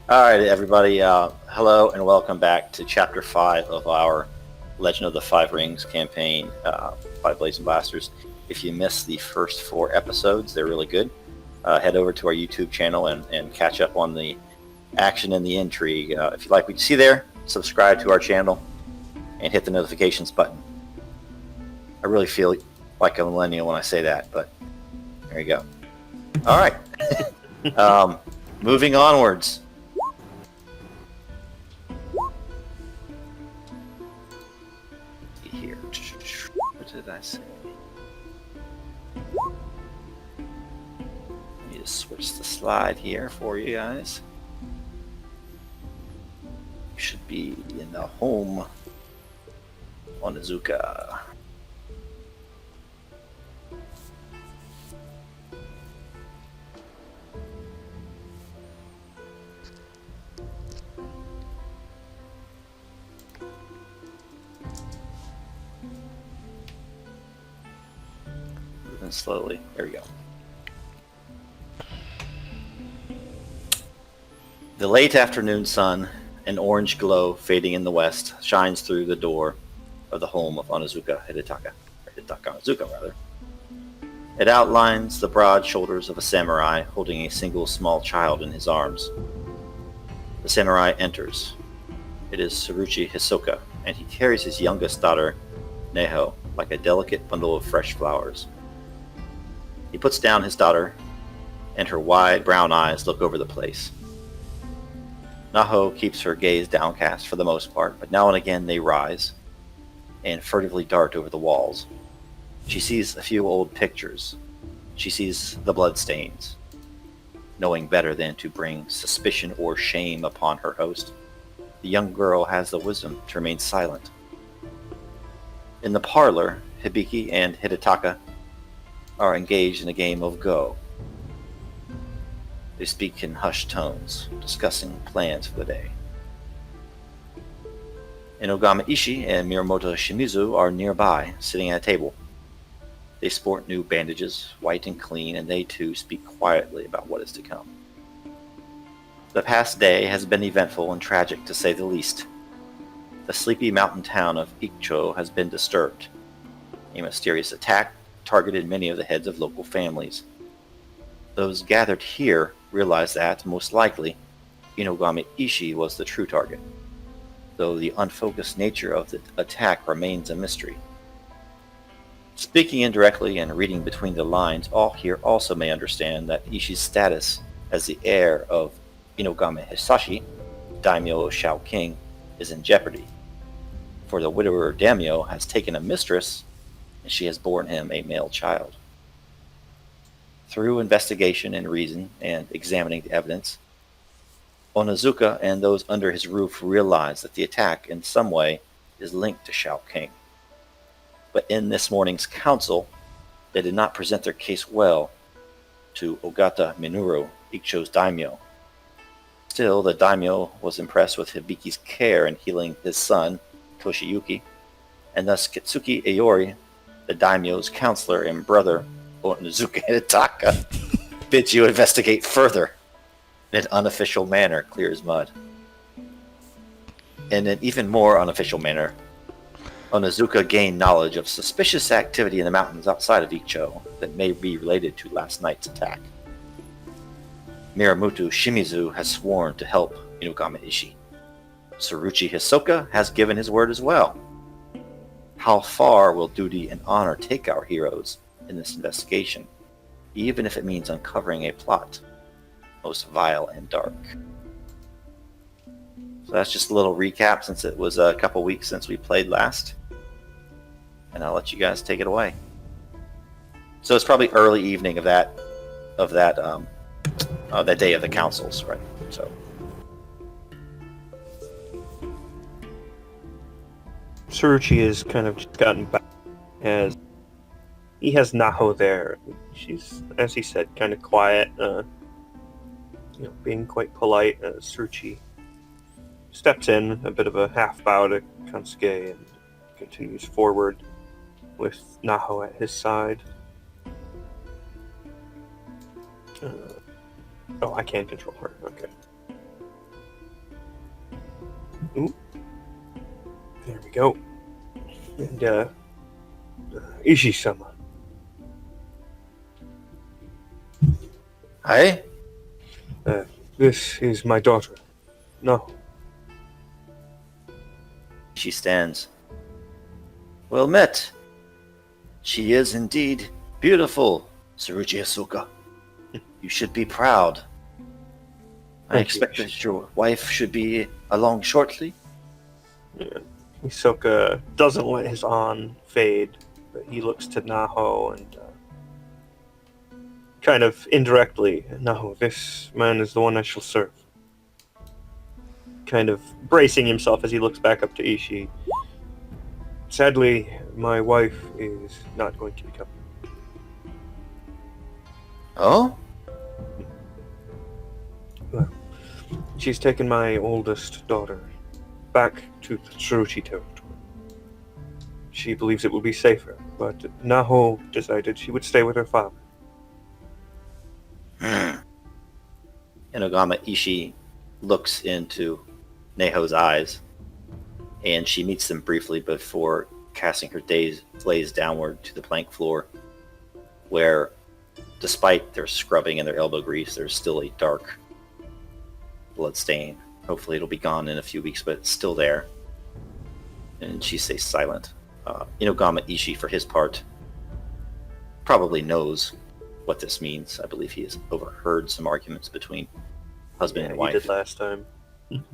All right, everybody. Hello and welcome back to Chapter 5 of our Legend of the Five Rings campaign by Blazing Blasters. If you missed the first 4 episodes, they're really good. Head over to our YouTube channel and catch up on the action and the intrigue. If you like what you see there, subscribe to our channel and hit the notifications button. I really feel like a millennial when I say that, but there you go. All right. Moving onwards. Here. What did I say? Let me just switch the slide here for you guys. You should be in the home on Izuka. Moving slowly. There we go. The late afternoon sun, an orange glow fading in the west, shines through the door of the home of Onizuka Hidetaka Onizuka, rather. It outlines the broad shoulders of a samurai holding a single small child in his arms. The samurai enters. It is Tsuruchi Hisoka, and he carries his youngest daughter, Neho, like a delicate bundle of fresh flowers. He puts down his daughter, and her wide brown eyes look over the place. Naho keeps her gaze downcast for the most part, but now and again they rise and furtively dart over the walls. She sees a few old pictures. She sees the bloodstains. Knowing better than to bring suspicion or shame upon her host, the young girl has the wisdom to remain silent. In the parlor, Hibiki and Hidetaka are engaged in a game of Go. They speak in hushed tones, discussing plans for the day. Inogami Ishii and Miyamoto Shimizu are nearby, sitting at a table. They sport new bandages, white and clean, and they too speak quietly about what is to come. The past day has been eventful and tragic, to say the least. The sleepy mountain town of Ikcho has been disturbed. A mysterious attack targeted many of the heads of local families. Those gathered here realize that, most likely, Inogami Ishii was the true target, though the unfocused nature of the attack remains a mystery. Speaking indirectly and reading between the lines, all here also may understand that Ishii's status as the heir of Inogami Hisashi, daimyo of Shao King, is in jeopardy, for the widower daimyo has taken a mistress, and she has borne him a male child. Through investigation and reason and examining the evidence, Onizuka and those under his roof realize that the attack in some way is linked to Shao King. But in this morning's council, they did not present their case well to Ogata Minoru, Ikcho's daimyo. Still, the daimyo was impressed with Hibiki's care in healing his son, Toshiyuki, and thus Kitsuki Aori, the daimyo's counselor and brother, Onizuka Hidetaka, bids you investigate further in an unofficial manner, clear as mud. In an even more unofficial manner, Onizuka gained knowledge of suspicious activity in the mountains outside of Ikcho that may be related to last night's attack. Miyamoto Shimizu has sworn to help Inogami Ishii. Tsuruchi Hisoka has given his word as well. How far will duty and honor take our heroes in this investigation, even if it means uncovering a plot most vile and dark? So that's just a little recap, since it was a couple weeks since we played last, and I'll let you guys take it away. So it's probably early evening of that day of the councils, right? So Tsuruchi has kind of just gotten back as he has Naho there. She's, as he said, kind of quiet, being quite polite. Tsuruchi steps in, a bit of a half bow to Kansuke, and continues forward with Naho at his side. I can't control her. Okay. Ooh. There we go. And, Ishi-sama. Hey? This is my daughter. No. She stands. Well met. She is indeed beautiful, Tsurugi Asuka. You should be proud. I Thank expect you. that your wife should be along shortly. Yeah. Hisoka doesn't let his on fade, but he looks to Naho and kind of indirectly, Naho, this man is the one I shall serve. Kind of bracing himself as he looks back up to Ishi. Sadly, my wife is not going to become. Oh? She's taken my oldest daughter back to the Tsurugi territory. She believes it will be safer, but Naho decided she would stay with her father. Inogama Ishi looks into Neho's eyes, and she meets them briefly before casting her gaze downward to the plank floor, where, despite their scrubbing and their elbow grease, there's still a dark blood stain. Hopefully it'll be gone in a few weeks, but it's still there. And she stays silent. Inogama Ishi, for his part, probably knows what this means. I believe he has overheard some arguments between husband and He wife. did last time.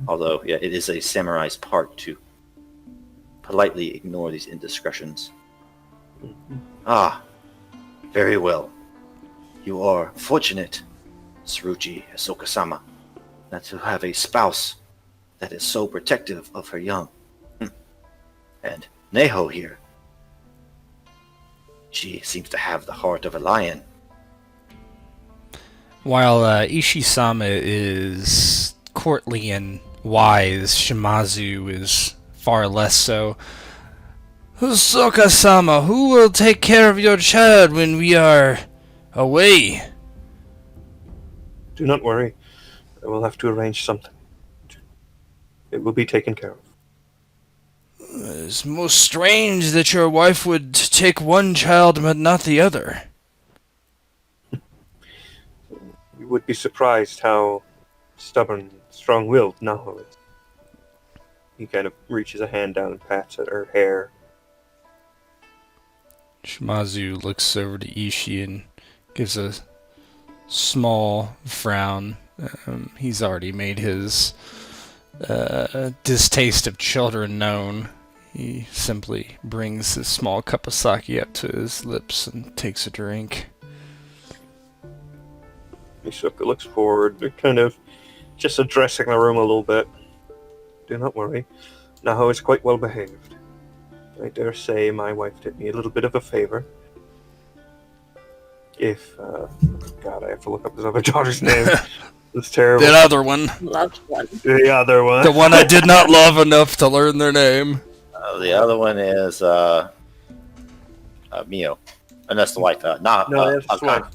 Although, yeah, it is a samurai's part to politely ignore these indiscretions. Ah, very well. You are fortunate, Tsurugi Hisoka-sama, not to have a spouse that is so protective of her young. And Neho here, she seems to have the heart of a lion. While Ishi-sama is courtly and wise, Shimazu is far less so. Hisoka-sama, who will take care of your child when we are away? Do not worry. I will have to arrange something. It will be taken care of. It's most strange that your wife would take one child but not the other. You would be surprised how stubborn, strong-willed Naho is. He kind of reaches a hand down and pats at her hair. Shimazu looks over to Ishi and gives a small frown. He's already made his distaste of children known. He simply brings this small cup of sake up to his lips and takes a drink. Hisoka looks forward, kind of just addressing the room a little bit. Do not worry. Naho is quite well behaved. I dare say my wife did me a little bit of a favor. If, God, I have to look up his other daughter's name. It's terrible. That other one. Loved one. The other one. The one I did not love enough to learn their name. The other one is Mio. And that's the wife. No, that's his wife.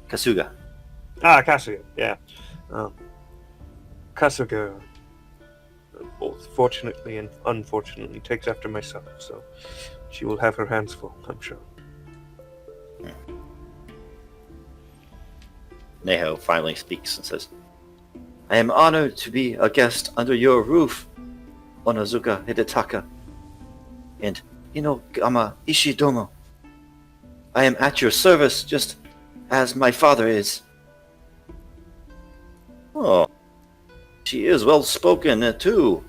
Kasuga. Kasuga, yeah. Kasuga, both fortunately and unfortunately, takes after myself, so she will have her hands full, I'm sure. Neho finally speaks and says, I am honored to be a guest under your roof, Onozuka Hidetaka, and Inogama Ishidomo. I am at your service just as my father is. Oh, she is well spoken too,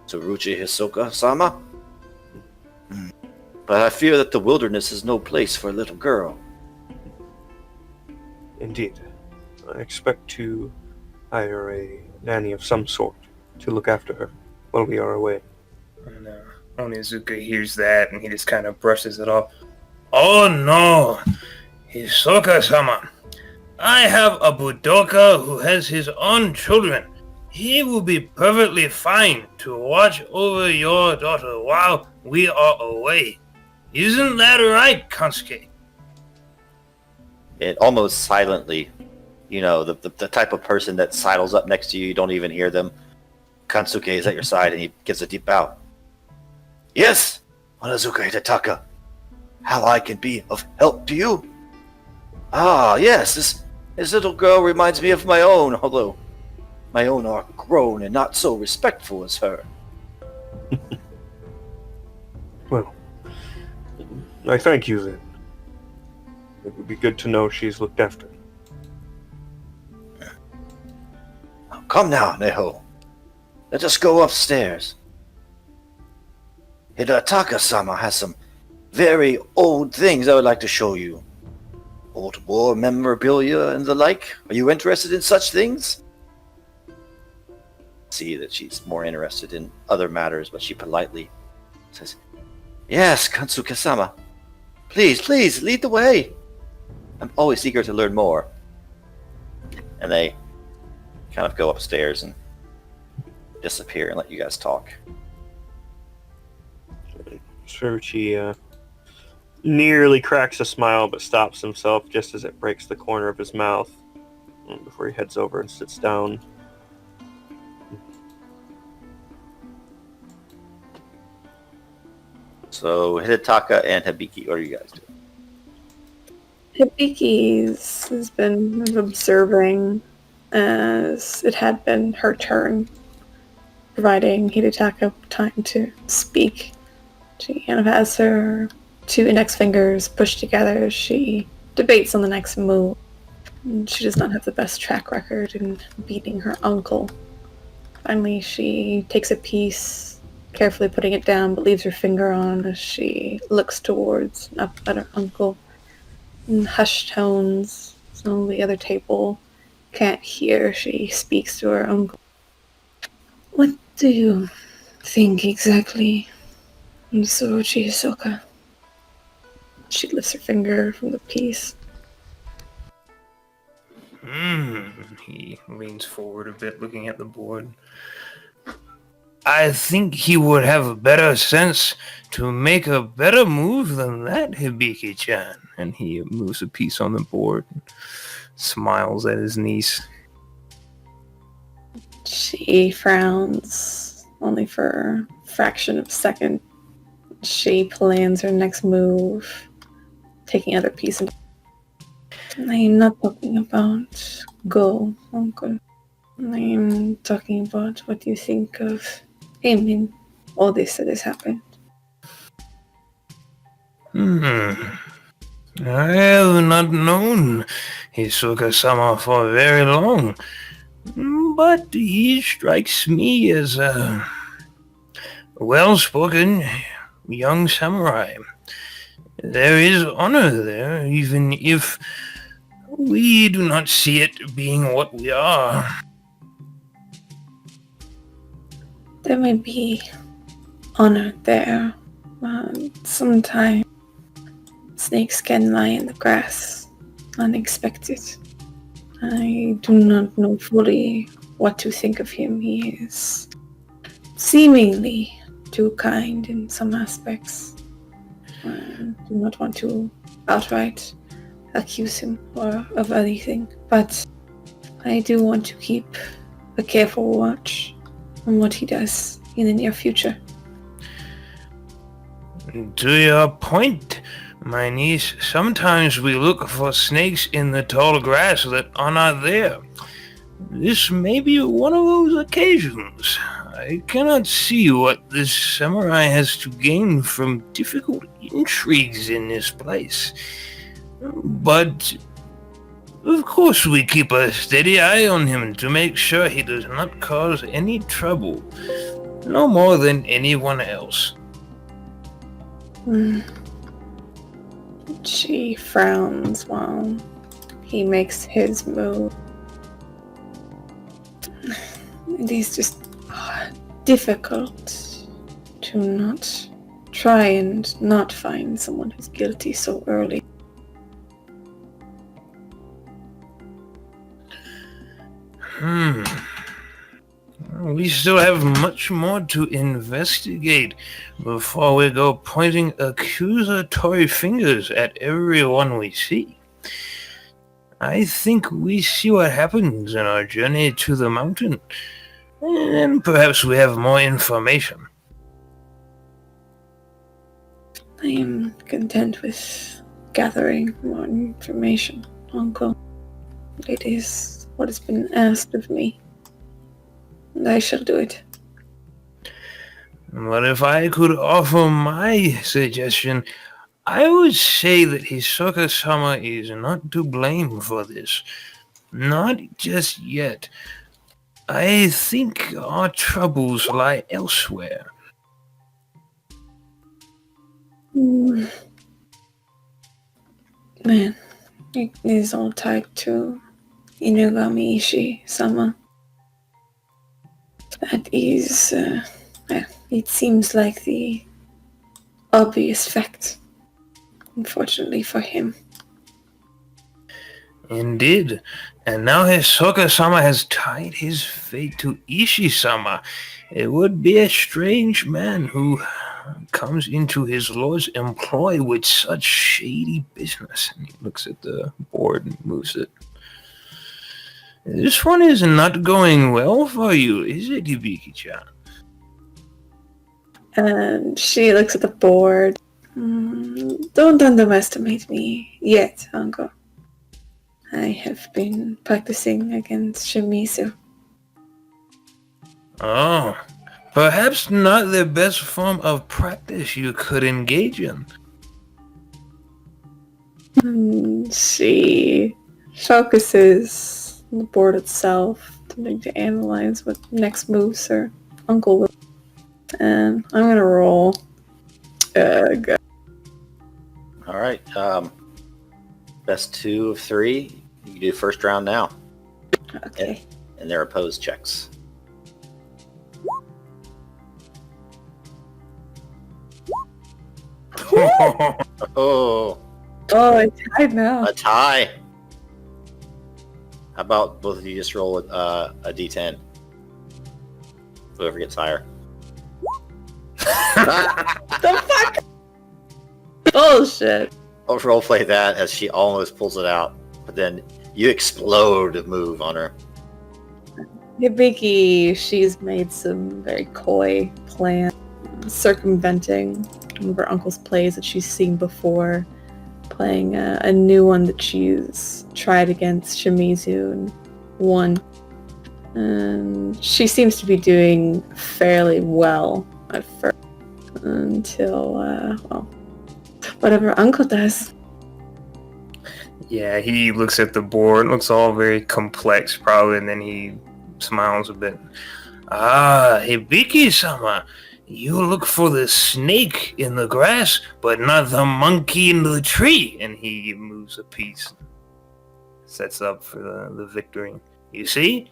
Tsurugi Hisoka-sama. But I fear that the wilderness is no place for a little girl. Indeed. I expect to hire a nanny of some sort to look after her while we are away. And Onizuka hears that and he just kind of brushes it off. Oh no! Hisoka-sama. I have a Budoka who has his own children. He will be perfectly fine to watch over your daughter while we are away. Isn't that right, Kansuke? It almost silently, the type of person that sidles up next to you, you don't even hear them, Kansuke is at your side, and he gives a deep bow. Yes, Onazuka Hidetaka. How I can be of help to you? Ah, yes, this little girl reminds me of my own, although my own are grown and not so respectful as her. Well, I thank you then. It would be good to know she's looked after. Come now, Neho. Let us go upstairs. Hidetaka-sama has some very old things I would like to show you. Old war memorabilia and the like. Are you interested in such things? See that she's more interested in other matters, but she politely says, Yes, Kansuke-sama. Please, lead the way. I'm always eager to learn more. And they kind of go upstairs and disappear and let you guys talk. Tsuruchi nearly cracks a smile, but stops himself just as it breaks the corner of his mouth before he heads over and sits down. So Hidetaka and Hibiki, what are you guys doing? Hibiki's has been observing as it had been her turn, providing Hidetaka time to speak. She kind of has her two index fingers pushed together. She debates on the next move. And she does not have the best track record in beating her uncle. Finally, she takes a piece, carefully putting it down, but leaves her finger on as she looks towards up at her uncle. In hushed tones, so the other table can't hear, she speaks to her uncle. What do you think exactly, Tsuruchi Hisoka? She lifts her finger from the piece. He leans forward a bit, looking at the board. I think he would have a better sense to make a better move than that, Hibiki-chan. And he moves a piece on the board and smiles at his niece. She frowns, only for a fraction of a second. She plans her next move, taking other piece. I am not talking about go, uncle. I am talking about what you think of him in all this that has happened. I have not known Hisoka-sama for very long, but he strikes me as a well-spoken young samurai. There is honor there, even if we do not see it being what we are. There may be honor there. Sometimes snakes can lie in the grass, unexpected. I do not know fully what to think of him. He is seemingly too kind in some aspects. I do not want to outright accuse him of anything, but I do want to keep a careful watch on what he does in the near future. To your point, my niece, sometimes we look for snakes in the tall grass that are not there. This may be one of those occasions. I cannot see what this samurai has to gain from difficult intrigues in this place. But, of course, we keep a steady eye on him to make sure he does not cause any trouble. No more than anyone else. She frowns while he makes his move. It is just difficult to not try and not find someone who's guilty so early. We still have much more to investigate before we go pointing accusatory fingers at everyone we see. I think we see what happens in our journey to the mountain. And perhaps we have more information. I am content with gathering more information, Uncle. It is what has been asked of me, and I shall do it. But if I could offer my suggestion, I would say that Hisoka-sama is not to blame for this. Not just yet. I think our troubles lie elsewhere. Hmm. Man, it is all tied to Inugami Ishii-sama. That is, it seems like the obvious fact, unfortunately for him. Indeed. And now Hisoka-sama has tied his fate to Ishii-sama. It would be a strange man who comes into his lord's employ with such shady business. And he looks at the board and moves it. This one is not going well for you, is it, Hibiki-chan? And she looks at the board. Don't underestimate me yet, Uncle. I have been practicing against Shimizu. Oh, perhaps not the best form of practice you could engage in. She focuses on the board itself, trying to analyze what next moves her uncle will. And I'm gonna roll. Good. All right. Best 2 of 3. You can do first round now. Okay. And their opposed checks. Oh, Oh, it's tied now. a tie. How about both of you just roll a d10? Whoever gets higher. The fuck? Bullshit. I'll roleplay that as she almost pulls it out, but then you explode a move on her. Hibiki, she's made some very coy plans, circumventing one of her uncle's plays that she's seen before, playing a new one that she's tried against Shimizu and won. And she seems to be doing fairly well at first, until, well, whatever uncle does. Yeah, he looks at the board, looks all very complex probably, and then he smiles a bit. Ah, Hibiki-sama, you look for the snake in the grass, but not the monkey in the tree. And he moves a piece, sets up for the victory. You see?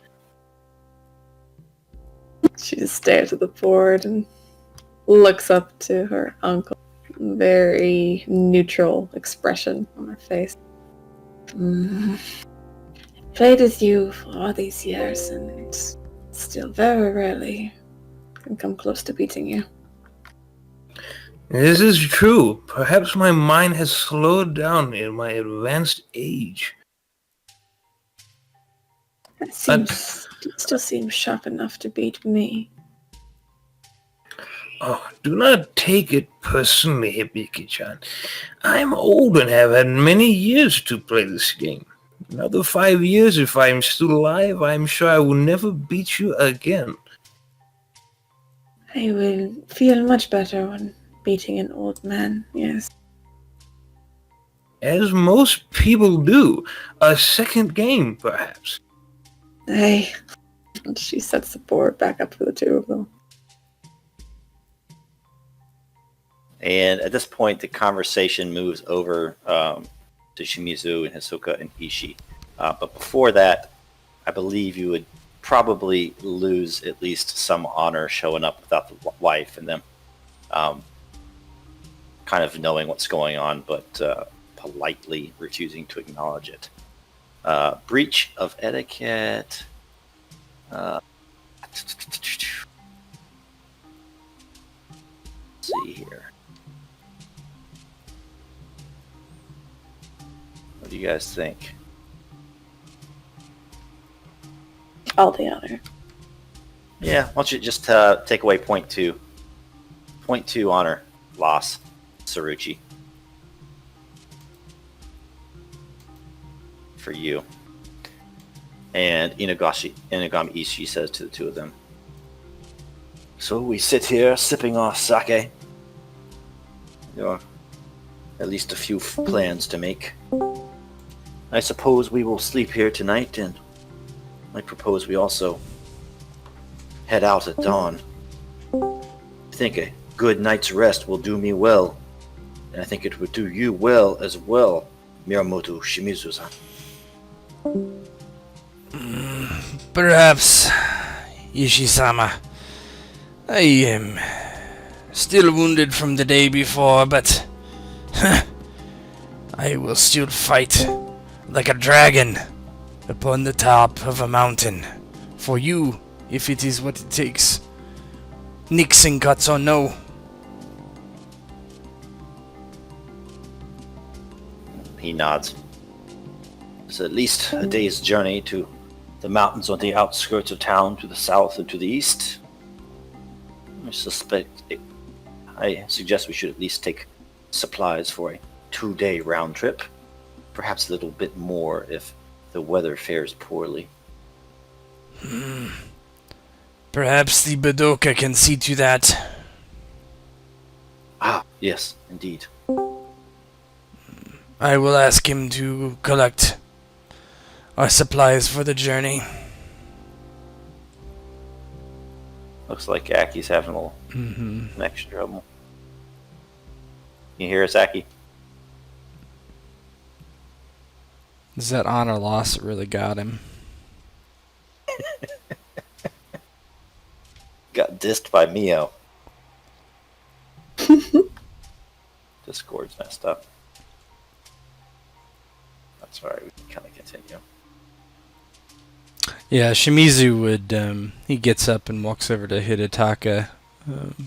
She just stares at the board and looks up to her uncle. Very neutral expression on her face. I played with you for all these years and still very rarely can come close to beating you. This is true. Perhaps my mind has slowed down in my advanced age. It still seems sharp enough to beat me. Oh, do not take it personally, Hibiki-chan. I'm old and have had many years to play this game. Another 5 years, if I'm still alive, I'm sure I will never beat you again. I will feel much better when beating an old man, yes. As most people do. A second game, perhaps. Hey. And she sets the board back up for the two of them. And at this point, the conversation moves over to Shimizu and Hisoka and Ishii. But before that, I believe you would probably lose at least some honor showing up without the wife and them kind of knowing what's going on, but politely refusing to acknowledge it. Breach of etiquette. Let's see here. What do you guys think? All the honor. Yeah, why don't you just take away point two. Point 2 honor loss, Saruchi. For you. And Inagami Ishii says to the two of them, so we sit here sipping our sake. There are at least a few plans to make. I suppose we will sleep here tonight, and I propose we also head out at dawn. I think a good night's rest will do me well, and I think it would do you well as well, Miyamoto Shimizu-san. Perhaps, Ishii-sama. I am still wounded from the day before, but I will still fight like a dragon upon the top of a mountain. For you, if it is what it takes. Nixon cuts or no. He nods. It's at least a day's journey to the mountains on the outskirts of town, to the south and to the east. I suggest we should at least take supplies for a 2-day round trip. Perhaps a little bit more if the weather fares poorly. Perhaps the Badoka can see to that. Ah, yes, indeed. I will ask him to collect our supplies for the journey. Looks like Aki's having a little connection trouble. You hear us, Aki? Is that honor loss that really got him? Got dissed by Mio. Discord's messed up. That's alright, we can kind of continue. Yeah, Shimizu would, he gets up and walks over to Hidetaka,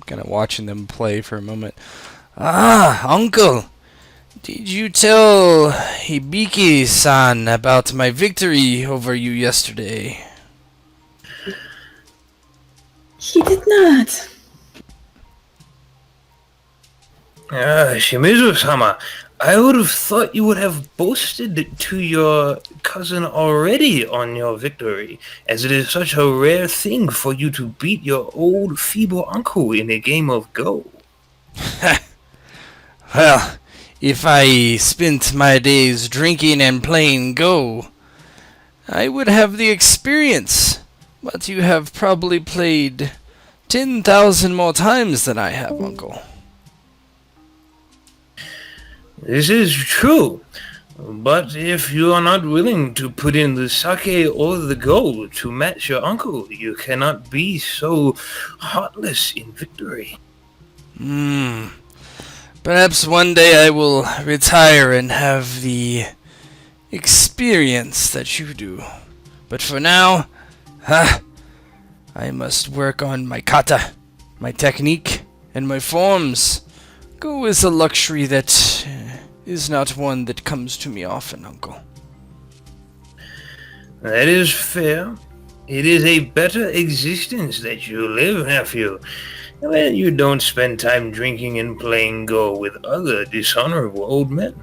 kind of watching them play for a moment. Ah, uncle! Did you tell Hibiki-san about my victory over you yesterday? He did not. Shimizu-sama, I would have thought you would have boasted to your cousin already on your victory, as it is such a rare thing for you to beat your old feeble uncle in a game of Go. Well, if I spent my days drinking and playing Go, I would have the experience. But you have probably played 10,000 more times than I have, uncle. This is true, but if you are not willing to put in the sake or the Go to match your uncle, you cannot be so heartless in victory. Perhaps one day I will retire and have the experience that you do. But for now, I must work on my kata, my technique, and my forms. Go is a luxury that is not one that comes to me often, uncle. That is fair. It is a better existence that you live, nephew. Well, you don't spend time drinking and playing Go with other dishonorable old men.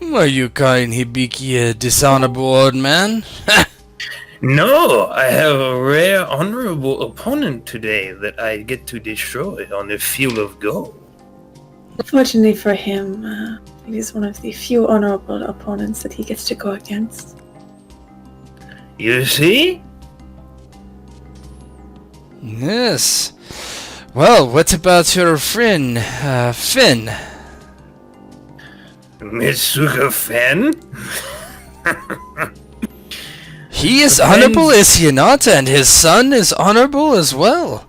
Are you calling Hibiki a dishonorable old man? No, I have a rare honorable opponent today that I get to destroy on the field of Go. Fortunately for him, it is one of the few honorable opponents that he gets to go against. You see? Yes. Well, what about your friend, Finn? Mitsuka Fen? He is honorable, is he not? And his son is honorable as well.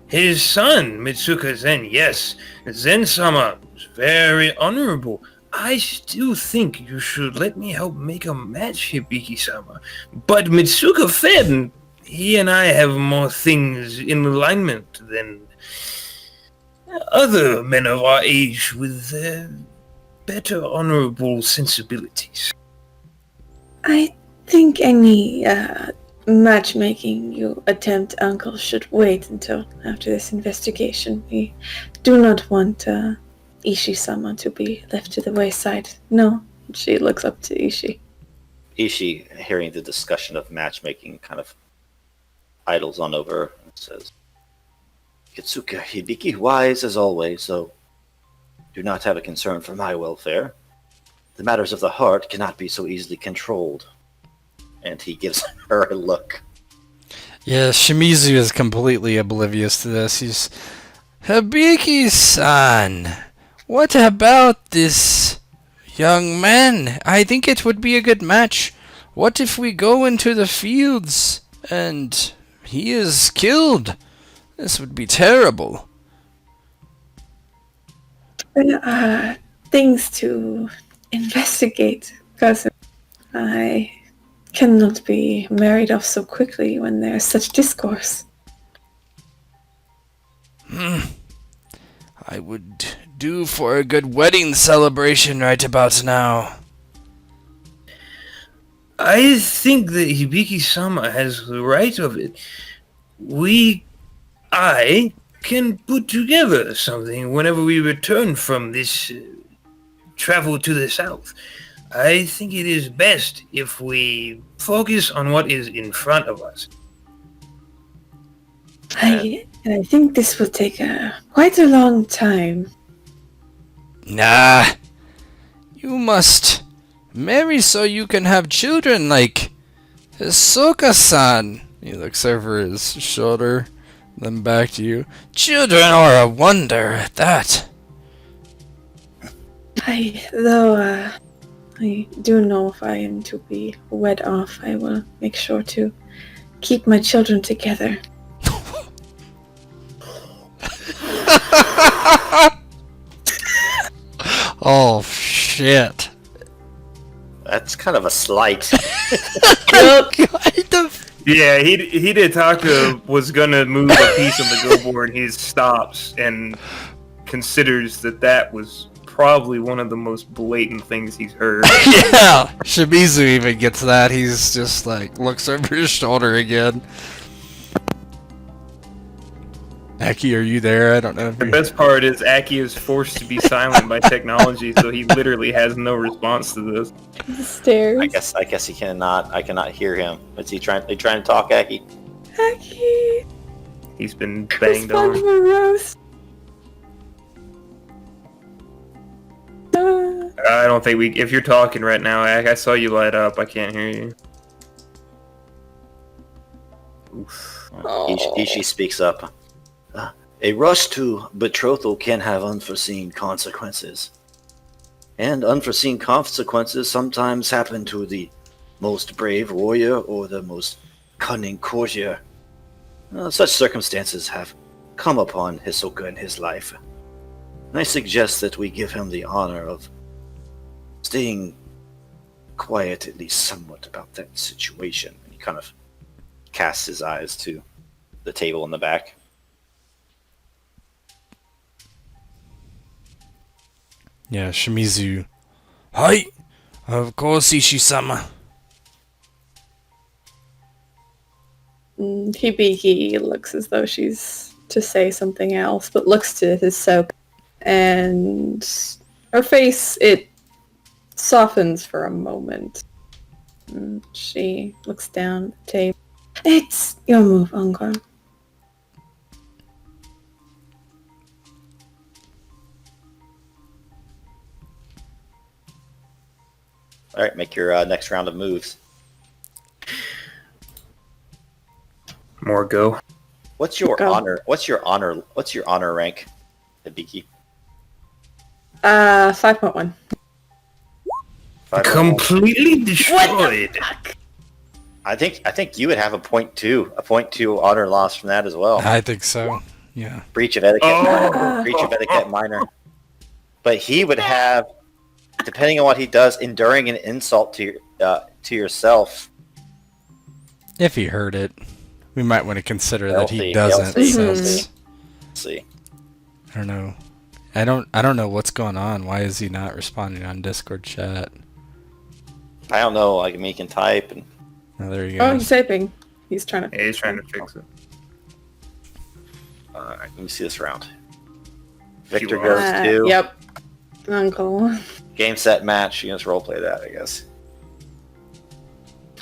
His son, Mitsuka Zen, yes. Zen-sama is very honorable. I still think you should let me help make a match, Hibiki-sama. But Mitsuka Fen, he and I have more things in alignment than other men of our age with better honorable sensibilities. I think any matchmaking you attempt, Uncle, should wait until after this investigation. We do not want Ishi-sama to be left to the wayside. No. She looks up to Ishi. Ishi, hearing the discussion of matchmaking, kind of idles on over and says, Kitsuka Hibiki, wise as always, so do not have a concern for my welfare. The matters of the heart cannot be so easily controlled. And he gives her a look. Yeah, Shimizu is completely oblivious to this. He's... Hibiki-san, what about this young man? I think it would be a good match. What if we go into the fields and he is killed? This would be terrible. There are things to investigate, cousin. I cannot be married off so quickly when there's such discourse. I would do for a good wedding celebration right about now. I think that Hibiki-sama has the right of it. I can put together something whenever we return from this travel to the south. I think it is best if we focus on what is in front of us. I think this will take quite a long time. Nah. You must marry so you can have children like Hisoka-san. He looks over his shoulder, then back to you. Children are a wonder at that. I do know if I am to be wed off, I will make sure to keep my children together. Oh, shit. That's kind of a slight. Kind of. Yeah, Hidetaka was gonna move a piece of the go board, and he stops and considers that was probably one of the most blatant things he's heard. Yeah, Shimizu even gets that. He's just like, looks over his shoulder again. Aki, are you there? I don't know if The you're... best part is Aki is forced to be silent by technology, so he literally has no response to this. The stairs. I guess he cannot. I cannot hear him. Is he trying? They trying to talk, Aki? Aki. He's been banged Respond on. to a roast. I don't think we. If you're talking right now, I saw you light up. I can't hear you. Oof. Ishi speaks up. A rush to betrothal can have unforeseen consequences. And unforeseen consequences sometimes happen to the most brave warrior or the most cunning courtier. Such circumstances have come upon Hisoka in his life. And I suggest that we give him the honor of staying quiet, at least somewhat, about that situation. And he kind of casts his eyes to the table in the back. Yeah, Shimizu. Hi! Of course, Ishi-sama. Hibiki looks as though she's to say something else, but looks to Hisoka, and her face, it softens for a moment. She looks down at the table. It's your move, Uncle. All right, make your next round of moves. More go. What's your Go. honor? What's your honor rank, Hibiki? 5.1. 5.1. Completely destroyed. I think you would have a .2 honor loss from that as well. I think so. Yeah. Breach of etiquette, Oh. breach of etiquette minor. But he would have, depending on what he does, enduring an insult to yourself. If he heard it, we might want to consider that Healthy, he doesn't. healthy. Since, Let's see. I don't know. I don't know what's going on. Why is he not responding on Discord chat? I don't know. Like, he can type and Oh, there you Oh, go. he's typing. He's trying to. Yeah, he's trying to fix it. Alright, let me see this round. Victor You goes are. to Yep. Uncle. game, set, match. You can just roleplay that, I guess.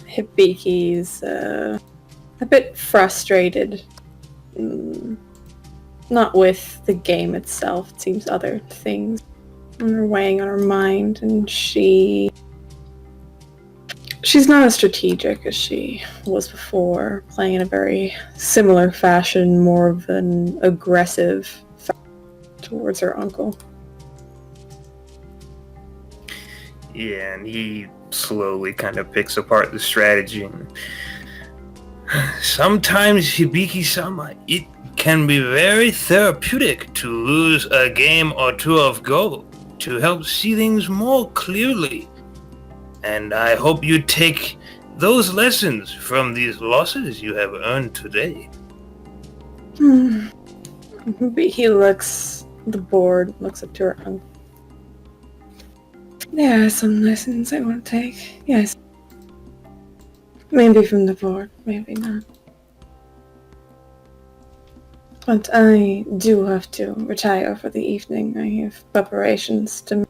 Hibiki's a bit frustrated. Not with the game itself. It seems other things are weighing on her mind, and she's not as strategic as she was before, playing in a very similar fashion, more of an aggressive towards her uncle. Yeah, and he slowly kind of picks apart the strategy. Sometimes, Hibiki-sama, it can be very therapeutic to lose a game or two of Go to help see things more clearly. And I hope you take those lessons from these losses you have earned today. He looks at the board, looks up to her uncle. There are some lessons I want to take, yes. Maybe from the board, maybe not. But I do have to retire for the evening. I have preparations to...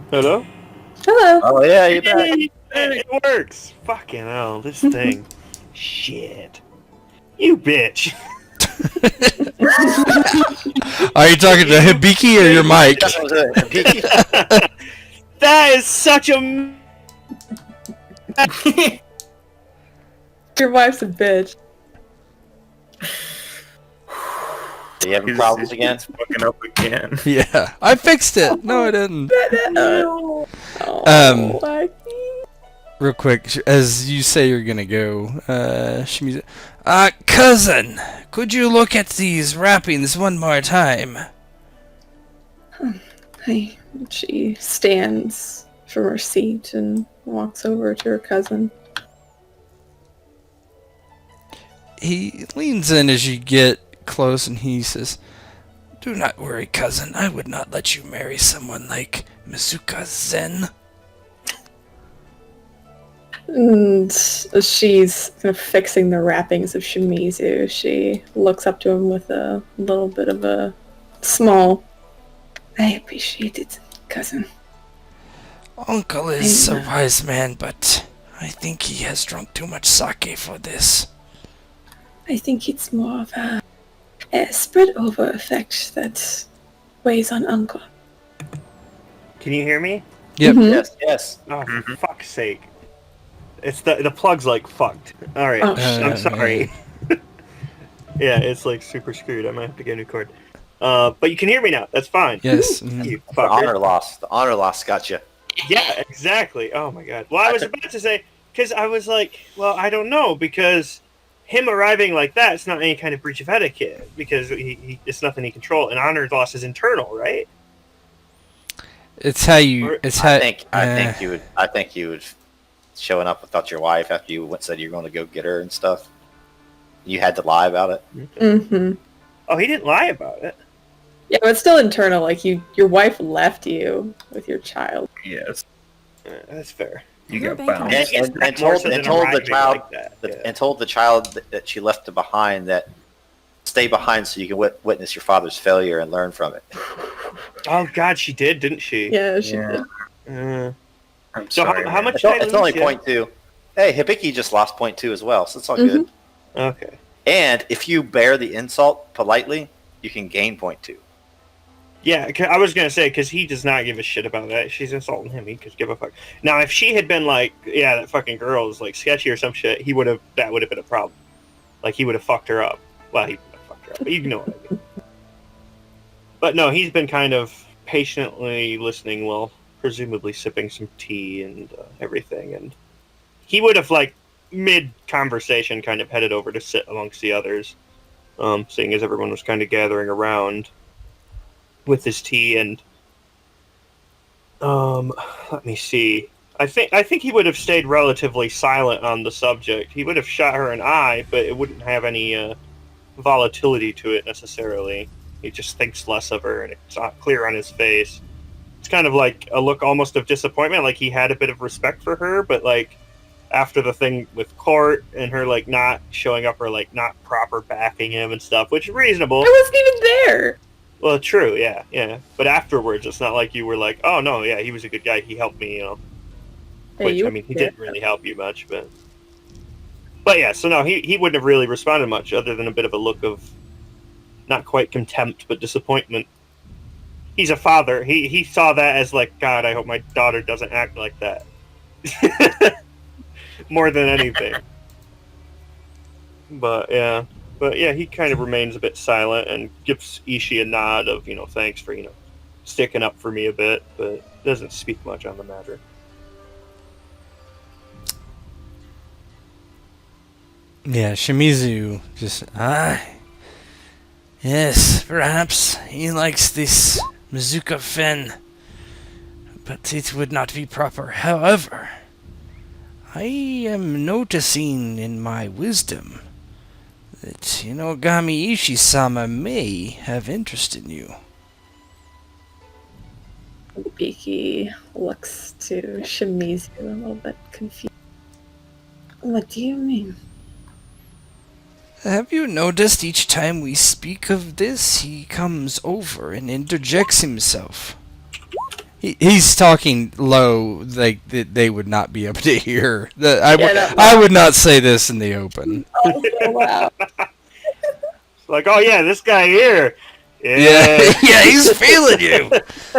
Hello? Hello! Oh yeah, you're back. Hey, it works! Fucking hell, this thing. Shit. You bitch. Are you talking to Hibiki or your mic? That is such a... Your wife's a bitch. Are you having problems again? It's fucking up again. Yeah, I fixed it. No, I didn't. Real quick, as you say you're gonna go, Shimizu. Cousin, could you look at these wrappings one more time? Hey, she stands from her seat and walks over to her cousin. He leans in as you get close and he says, "Do not worry, cousin. I would not let you marry someone like Mizuka Zen." And as she's kind of fixing the wrappings of Shimizu, she looks up to him with a little bit of a small, I appreciate it, cousin. Uncle is a wise man, but I think he has drunk too much sake for this. I think it's more of a spread over effect that weighs on Uncle. Can you hear me? Yep. Mhm. Yes, yes. Oh, for fuck's sake. It's the plug's like fucked. Alright, Oh, I'm sorry. Yeah, it's like super screwed. I might have to get a new cord. But you can hear me now. That's fine. Yes. mhm. You The fucker. honor loss. The honor loss got you. Yeah, exactly. Oh my god. Well, I was about to say, because I was like, well, I don't know, because him arriving like that, it's not any kind of breach of etiquette, because it's nothing he control, and honor loss is internal, right? It's how you. It's how. I think you would showing up without your wife after you said you were going to go get her and stuff. You had to lie about it. Mm-hmm. Oh, he didn't lie about it. Yeah, but it's still internal. Like your wife left you with your child. Yes. That's fair. You Your got bank bound. account. And told the child that. and told the child that she left behind that stay behind so you can witness your father's failure and learn from it. Oh god, she did, didn't she? Yeah, she Yeah. did. I'm So sorry. how man. much It's, did I it's lose? only Yeah. 0.2. Hey, Hibiki just lost 0.2 as well, so it's all good. Okay. And if you bear the insult politely, you can gain 0.2. Yeah, I was gonna say, because he does not give a shit about that. She's insulting him. He could give a fuck. Now, if she had been like, yeah, that fucking girl is like sketchy or some shit, that would have been a problem. Like, he would have fucked her up. Well, he would have fucked her up, but you know what I mean. But no, he's been kind of patiently listening while presumably sipping some tea and everything. And he would have, like, mid-conversation kind of headed over to sit amongst the others, seeing as everyone was kind of gathering around with his tea. And let me see. I think he would have stayed relatively silent on the subject. He would have shot her an eye, but it wouldn't have any volatility to it necessarily. He just thinks less of her, and it's not clear on his face. It's kind of like a look almost of disappointment, like he had a bit of respect for her, but like after the thing with Court and her like not showing up or like not proper backing him and stuff, which is reasonable. I wasn't even there. Well, true, yeah. But afterwards, it's not like you were like, oh no, yeah, he was a good guy. He helped me, Hey, Which you I mean, he were didn't really help you much, but yeah. So no, he wouldn't have really responded much other than a bit of a look of not quite contempt, but disappointment. He's a father. He saw that as like, God, I hope my daughter doesn't act like that. More than anything. But yeah, he kind of remains a bit silent and gives Ishii a nod of, thanks for, sticking up for me a bit, but doesn't speak much on the matter. Yeah, Shimizu just, yes, perhaps he likes this Mizuka Fen, but it would not be proper. However, I am noticing in my wisdom that Inogami Ishii-sama may have interest in you. Beaky looks to Shimizu a little bit confused. What do you mean? Have you noticed each time we speak of this, he comes over and interjects himself? He's talking low, like they would not be able to hear. I would not say this in the open. Oh, wow. Like, oh yeah, this guy here. Yeah, yeah, he's feeling you.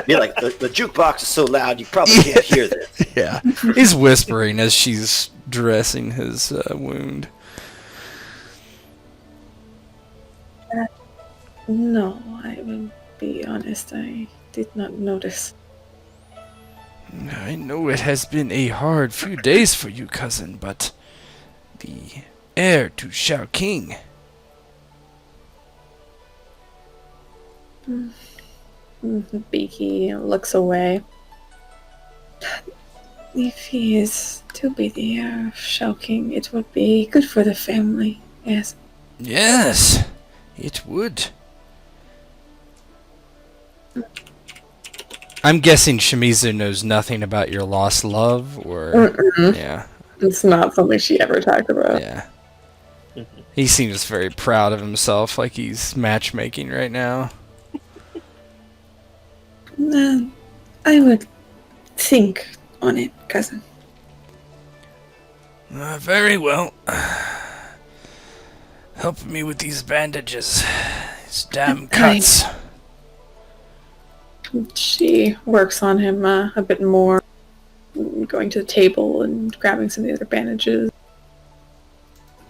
Be like, the jukebox is so loud you probably can't hear this. Yeah, he's whispering as she's dressing his wound. No, I will be honest, I did not notice. I know it has been a hard few days for you, cousin, but the heir to Shao King. Beaky looks away. If he is to be the heir of Shao King, it would be good for the family, yes. Yes, it would. I'm guessing Shimizu knows nothing about your lost love, or... Mm-mm. Yeah. It's not something she ever talked about. Yeah. He seems very proud of himself, like he's matchmaking right now. I would think on it, cousin. Very well. Help me with these bandages. These damn cuts. She works on him a bit more, going to the table and grabbing some of the other bandages.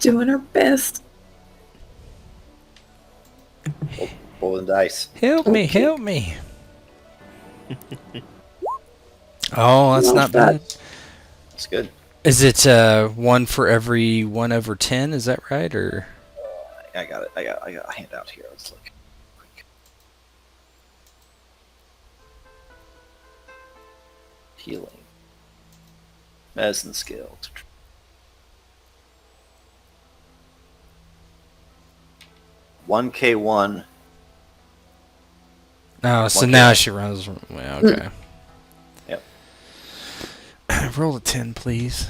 Doing her best. Rolling dice. Help me, help me. Oh, that's not bad. That's good. Is it 1 for every 1 over 10? Is that right, or? I got it. I got a handout here. Let's look. Quick. Healing. Medicine skills. $1K1. Oh, so now she runs. Well, okay. Yep. Roll a 10, please.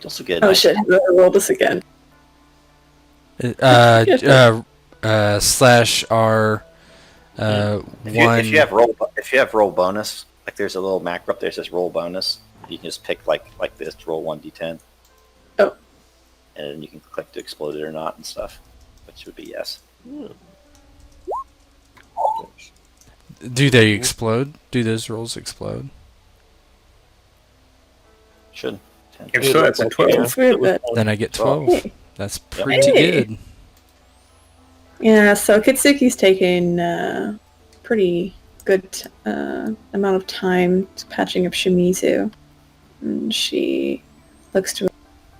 Also get. Oh shit! I roll this again. Slash R. If you have roll bonus, like there's a little macro up there that says roll bonus. You can just pick like this, roll 1d10. Oh. And then you can click to explode it or not and stuff, which would be yes. Do they explode? Do those rolls explode? Should. 10. If so, that's a 12. It's weird, but Then I get 12. Hey. That's pretty Hey. good. yeah. So Kitsuki's taken pretty good amount of time to patching up Shimizu, and she looks to.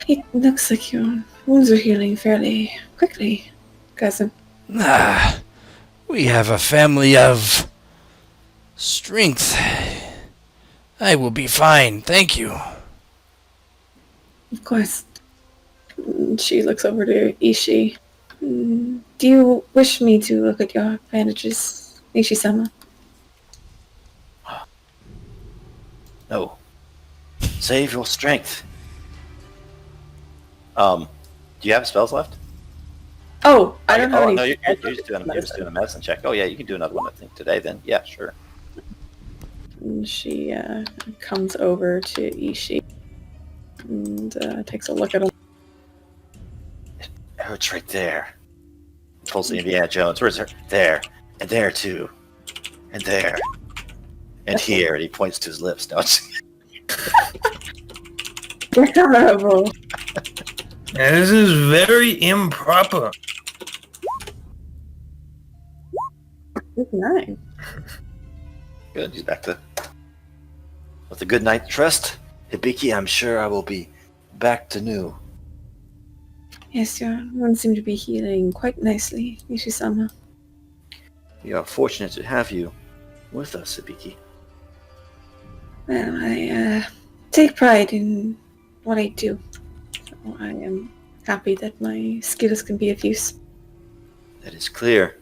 It looks like your wounds are healing fairly quickly, cousin. We have a family of strength. I will be fine, thank you. Of course. She looks over to Ishii. Do you wish me to look at your bandages, Ishii-sama? No. Save your strength. Do you have spells left? Oh, I don't have any. No, you're just doing a medicine check. Oh yeah, you can do another one I think today then. Yeah, sure. And she comes over to Ishi and takes a look at him. It hurts right there. Pulls the Indiana Jones. Where's her? There. And there too. And there. And here. And he points to his lips. No, Terrible. This is very improper. Good night. good. He's back to... With a good night's rest, Hibiki, I'm sure I will be back to new. Yes, your wound seemed to be healing quite nicely, Ishi-sama. We are fortunate to have you with us, Hibiki. Well, I take pride in what I do. So I am happy that my skills can be of use. That is clear.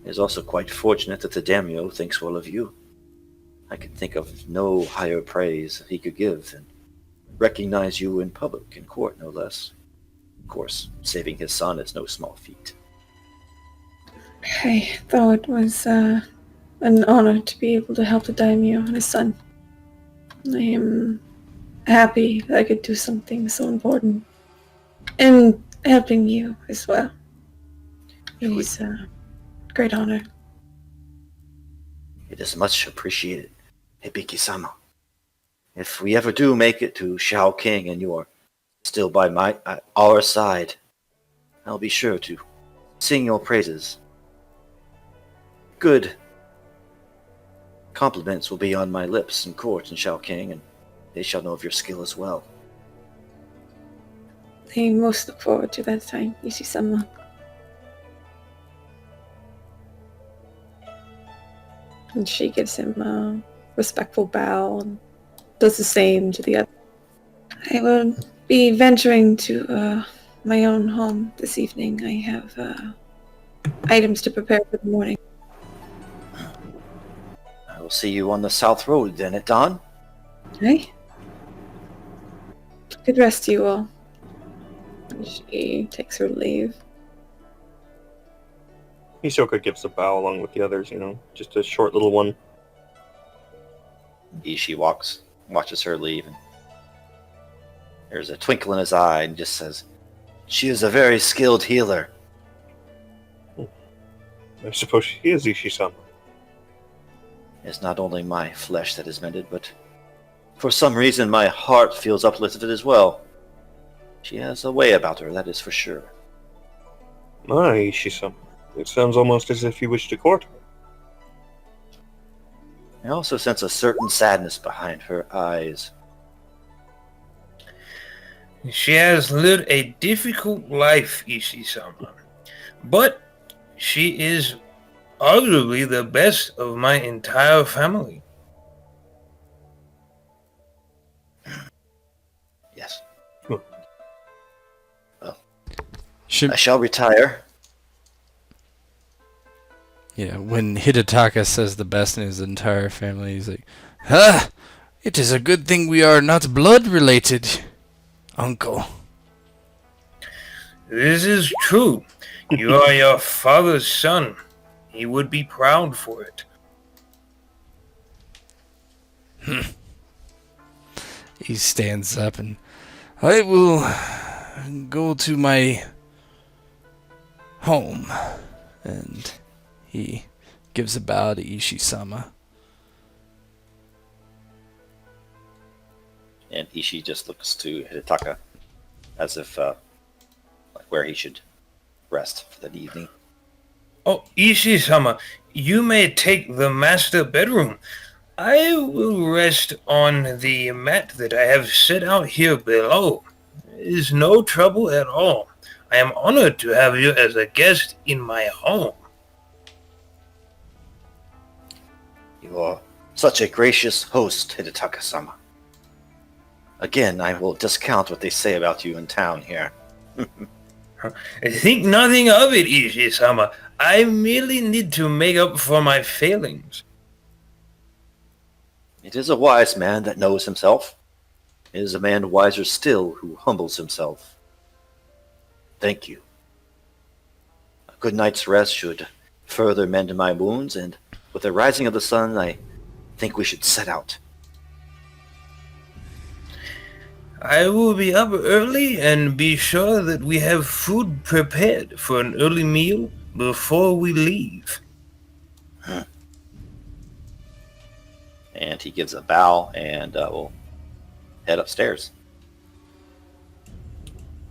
It is also quite fortunate that the daimyo thinks well of you. I can think of no higher praise he could give than recognize you in public, in court no less. Of course, saving his son is no small feat. I thought it was an honor to be able to help the daimyo and his son. I am happy that I could do something so important. And helping you as well. It is a great honor. It is much appreciated, Hibiki-sama. If we ever do make it to Shao King and you are still by our side, I'll be sure to sing your praises. Good compliments will be on my lips in court in Shao King, and they shall know of your skill as well. I most look forward to that time, Ishi-sama. And she gives him a respectful bow and does the same to the other. I will be venturing to my own home this evening. I have items to prepare for the morning. I will see you on the South Road then at dawn. Hey? Good rest, you all. And she takes her leave. Hisoka gives a bow along with the others, just a short little one. Ishi watches her leave, and there's a twinkle in his eye and just says, "She is a very skilled healer." I suppose she is Ishi-sama. It's not only my flesh that is mended, but for some reason my heart feels uplifted as well. She has a way about her, that is for sure. My Ishi-sama. It sounds almost as if you wish to court her. I also sense a certain sadness behind her eyes. She has lived a difficult life, Ishi-sama. But she is arguably the best of my entire family. Yes. Hmm. Well, I shall retire. Yeah, when Hidetaka says the best in his entire family, he's like, "Ah, it is a good thing we are not blood related, uncle." This is true. You are your father's son. He would be proud for it. He stands up and, "I will go to my home," and he gives a bow to Ishi-sama. And Ishi just looks to Hidetaka as if, like where he should rest for the evening. Oh, Ishi-sama, you may take the master bedroom. I will rest on the mat that I have set out here below. It is no trouble at all. I am honored to have you as a guest in my home. You are such a gracious host, Hidetaka-sama. Again, I will discount what they say about you in town here. Think nothing of it, Ishi-sama. I merely need to make up for my failings. It is a wise man that knows himself. It is a man wiser still who humbles himself. Thank you. A good night's rest should further mend my wounds, and with the rising of the sun, I think we should set out. I will be up early and be sure that we have food prepared for an early meal before we leave. And he gives a bow and will head upstairs.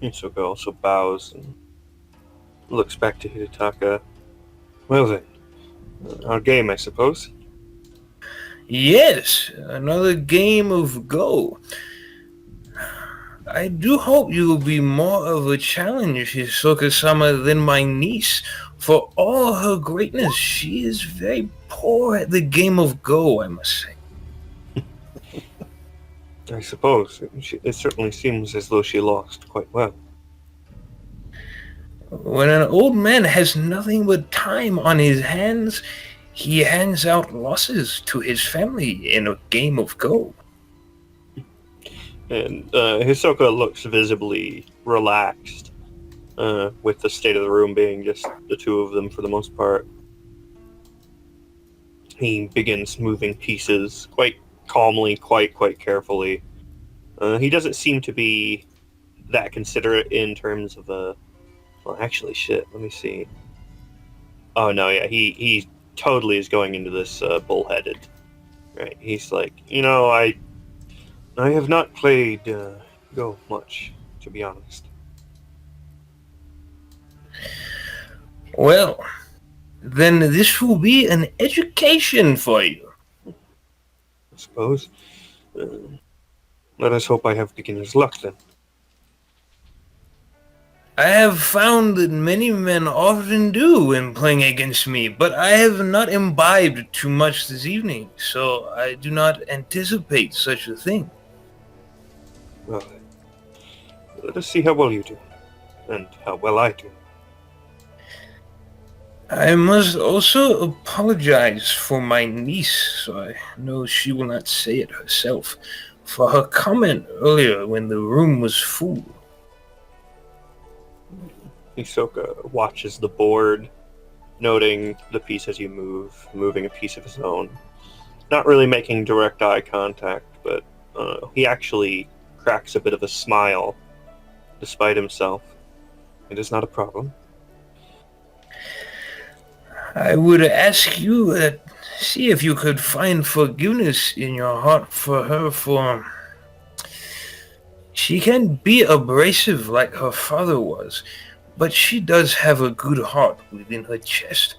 Hisoka also bows and looks back to Hidetaka. Well then, our game, I suppose. Yes, another game of Go. I do hope you will be more of a challenge, Hisoka-sama, than my niece. For all her greatness, she is very poor at the game of Go, I must say. I suppose. It certainly seems as though she lost quite well. When an old man has nothing but time on his hands, he hands out losses to his family in a game of Go. And Hisoka looks visibly relaxed, with the state of the room being just the two of them for the most part. He begins moving pieces quite calmly, quite carefully. He doesn't seem to be that considerate in terms of well, actually, shit. Let me see. Oh no, yeah, he totally is going into this bullheaded. Right? He's like, I have not played Go much, to be honest. Well, then this will be an education for you. I suppose. Let us hope I have beginner's luck then. I have found that many men often do when playing against me, but I have not imbibed too much this evening, so I do not anticipate such a thing. Well, let us see how well you do, and how well I do. I must also apologize for my niece, so I know she will not say it herself, for her comment earlier when the room was full. Hisoka watches the board, noting the piece as you move, moving a piece of his own. Not really making direct eye contact, but he actually cracks a bit of a smile, despite himself. It is not a problem. I would ask you see if you could find forgiveness in your heart for her, for she can be abrasive like her father was, but she does have a good heart within her chest.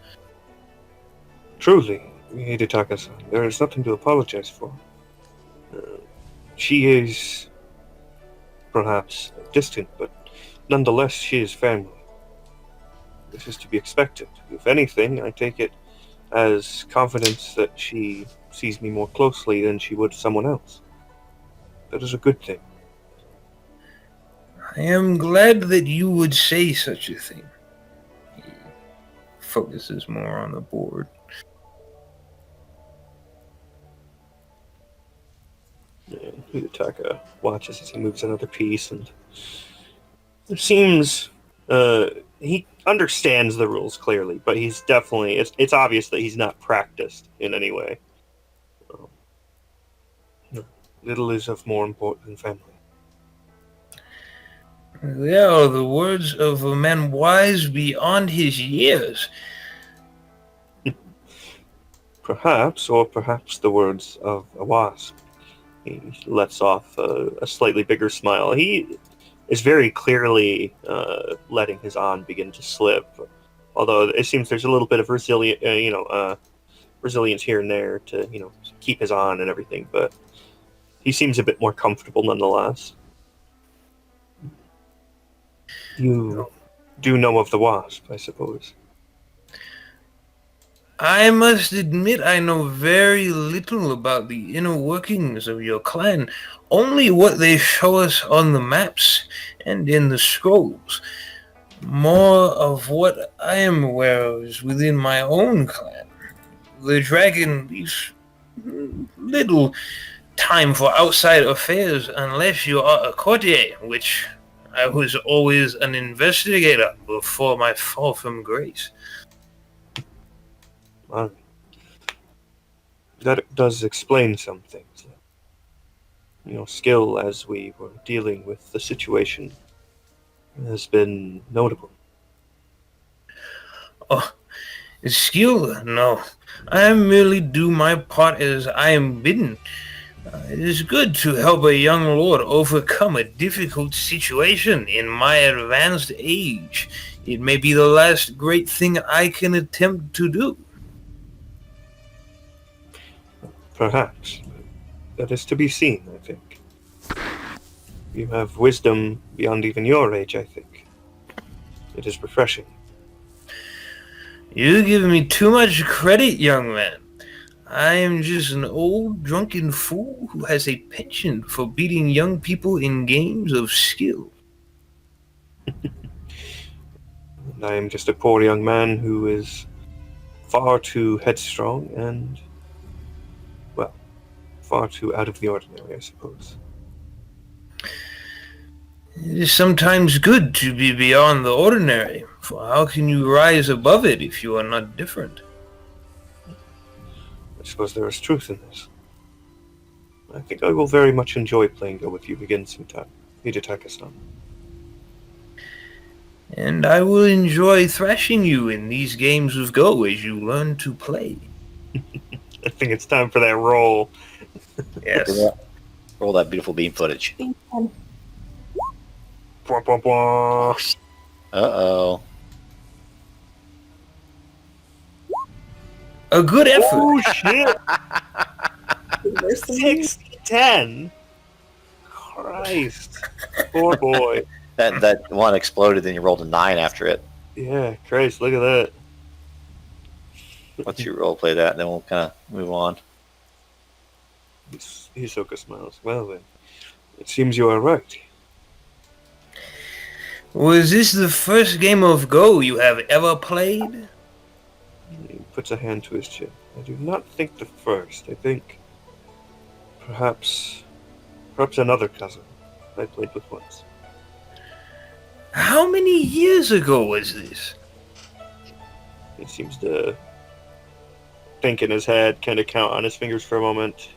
Truly, Hidetaka-san, there is nothing to apologize for. She is perhaps distant, but nonetheless she is family. This is to be expected. If anything, I take it as confidence that she sees me more closely than she would someone else. That is a good thing. I am glad that you would say such a thing. He focuses more on the board. Hidetaka watches as he moves another piece, and it seems he understands the rules clearly, but he's definitely it's obvious that he's not practiced in any way. Little is of more importance than family. They are the words of a man wise beyond his years. Perhaps the words of a wasp. He lets off a slightly bigger smile. He is very clearly letting his on begin to slip. Although it seems there's a little bit of resilience here and there to keep his on and everything. But he seems a bit more comfortable nonetheless. You do know of the wasp, I suppose. I must admit I know very little about the inner workings of your clan, only what they show us on the maps and in the scrolls. More of what I am aware of is within my own clan. The dragon leaves little time for outside affairs unless you are a courtier, which I was always an investigator before my fall from grace. Well, that does explain some things. Your skill as we were dealing with the situation has been notable. Oh, skill? No. I merely do my part as I am bidden. It is good to help a young lord overcome a difficult situation in my advanced age. It may be the last great thing I can attempt to do. Perhaps. That is to be seen, I think. You have wisdom beyond even your age, I think. It is refreshing. You give me too much credit, young man. I am just an old drunken fool who has a penchant for beating young people in games of skill. And I am just a poor young man who is far too headstrong and, well, far too out of the ordinary, I suppose. It is sometimes good to be beyond the ordinary, for how can you rise above it if you are not different? I suppose there is truth in this. I think I will very much enjoy playing Go with you again sometime. Hidetaka-san. And I will enjoy thrashing you in these games of Go as you learn to play. I think it's time for that roll. Yes. Roll that beautiful beam footage. Bwah, bwah, bwah. Uh-oh. A good effort. Oh, shit! There's something- 6-10? Christ. Poor boy. That one exploded, then you rolled a 9 after it. Yeah, Christ, look at that. Let's you role play that, then we'll kind of move on. Hisoka smiles. Well then, it seems you are right. Was this the first game of Go you have ever played? He puts a hand to his chin. I do not think the first. I think perhaps another cousin I played with once. How many years ago was this? He seems to think in his head, kind of count on his fingers for a moment.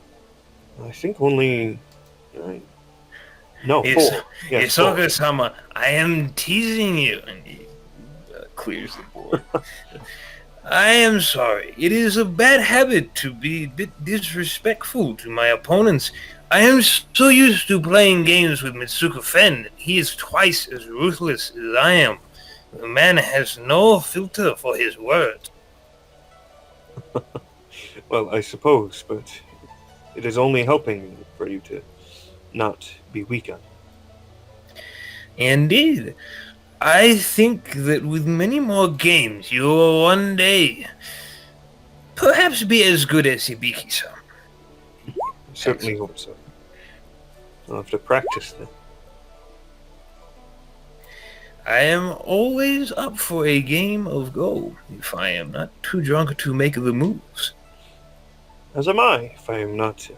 I think only 9. No, 4. Yes, 4. Hisoka-sama, I am teasing you. And he clears the board. I am sorry. It is a bad habit to be a bit disrespectful to my opponents. I am so used to playing games with Mitsuka Fen. He is twice as ruthless as I am. The man has no filter for his words. Well, I suppose, but it is only helping for you to not be weak on it. Indeed. I think that with many more games, you will one day perhaps be as good as Hibiki-san. I certainly hope so. I'll have to practice then. I am always up for a game of Go, if I am not too drunk to make the moves. As am I, if I am not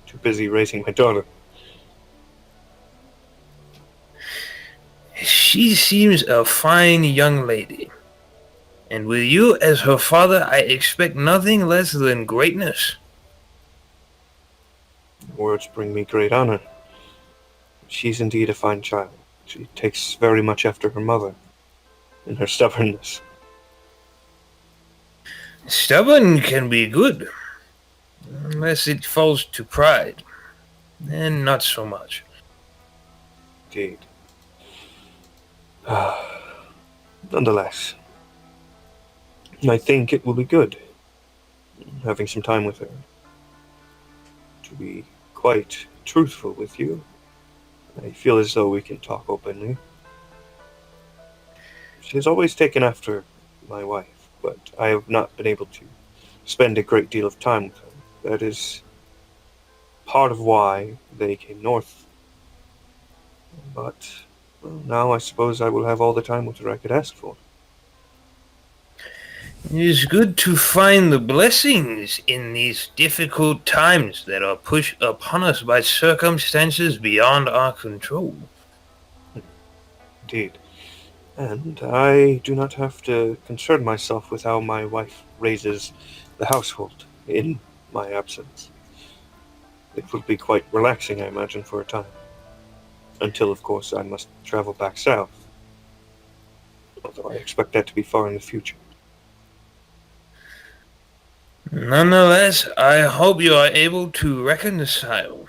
too busy raising my daughter. She seems a fine young lady. And with you as her father, I expect nothing less than greatness. Words bring me great honor. She's indeed a fine child. She takes very much after her mother in her stubbornness. Stubborn can be good, unless it falls to pride, and not so much. Indeed. Nonetheless, I think it will be good having some time with her. To be quite truthful with you, I feel as though we can talk openly. She has always taken after my wife, but I have not been able to spend a great deal of time with her. That is part of why they came north. But well, now I suppose I will have all the time with her I could ask for. It is good to find the blessings in these difficult times that are pushed upon us by circumstances beyond our control. Indeed. And I do not have to concern myself with how my wife raises the household in my absence. It will be quite relaxing, I imagine, for a time. Until, of course, I must travel back south. Although I expect that to be far in the future. Nonetheless, I hope you are able to reconcile.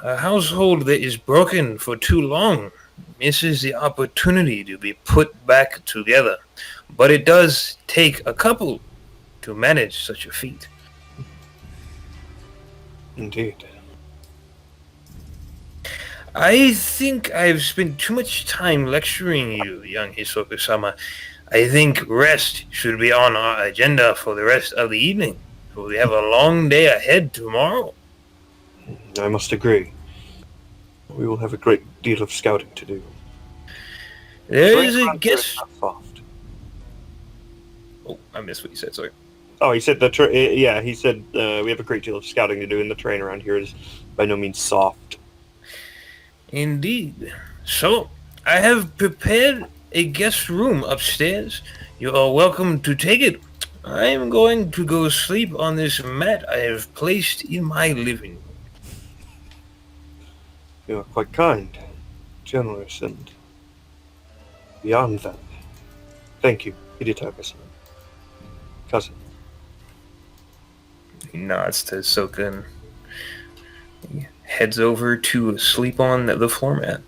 A household that is broken for too long misses the opportunity to be put back together. But it does take a couple to manage such a feat. Indeed. I think I've spent too much time lecturing you, young Hisoka-sama. I think rest should be on our agenda for the rest of the evening. For we have a long day ahead tomorrow. I must agree. We will have a great deal of scouting to do. There is Terrain a around here is guest... not soft. Oh, I missed what you said, sorry. Oh, he said he said we have a great deal of scouting to do, and the terrain around here is by no means soft. Indeed. So, I have prepared a guest room upstairs. You are welcome to take it. I am going to go sleep on this mat I have placed in my living room. You are quite kind, generous, and beyond that. Thank you, Hidetaka-san. Cousin. He nods to Soka and he heads over to sleep on the floor mat.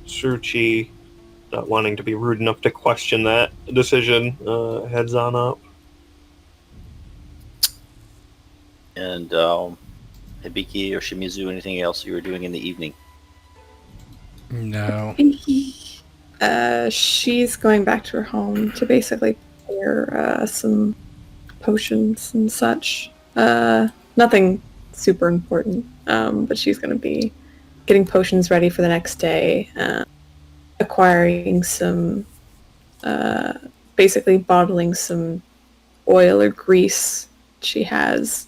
Tsuruchi, not wanting to be rude enough to question that decision, heads on up. And Hibiki or Shimizu, anything else you were doing in the evening? No. She's going back to her home to basically prepare some potions and such. Nothing super important, but she's going to be getting potions ready for the next day, acquiring some, basically bottling some oil or grease she has,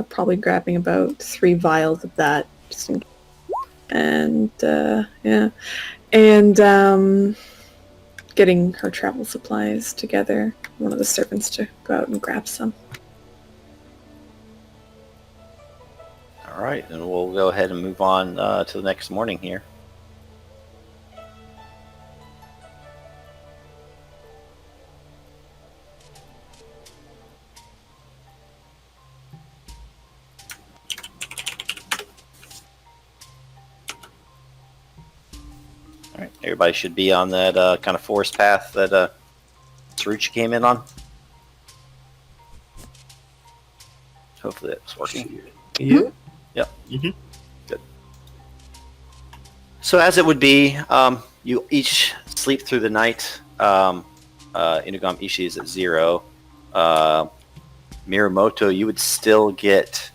probably grabbing about 3 vials of that, just in case. And, yeah. And getting her travel supplies together. One of the servants to go out and grab some. All right, and we'll go ahead and move on to the next morning here. All right, everybody should be on that kind of forest path that Tsuruchi came in on. Hopefully that's working. Yeah. Yep. Mhm. Good. So as it would be, you each sleep through the night. Inugami Ishii is at 0. Miyamoto, you would still get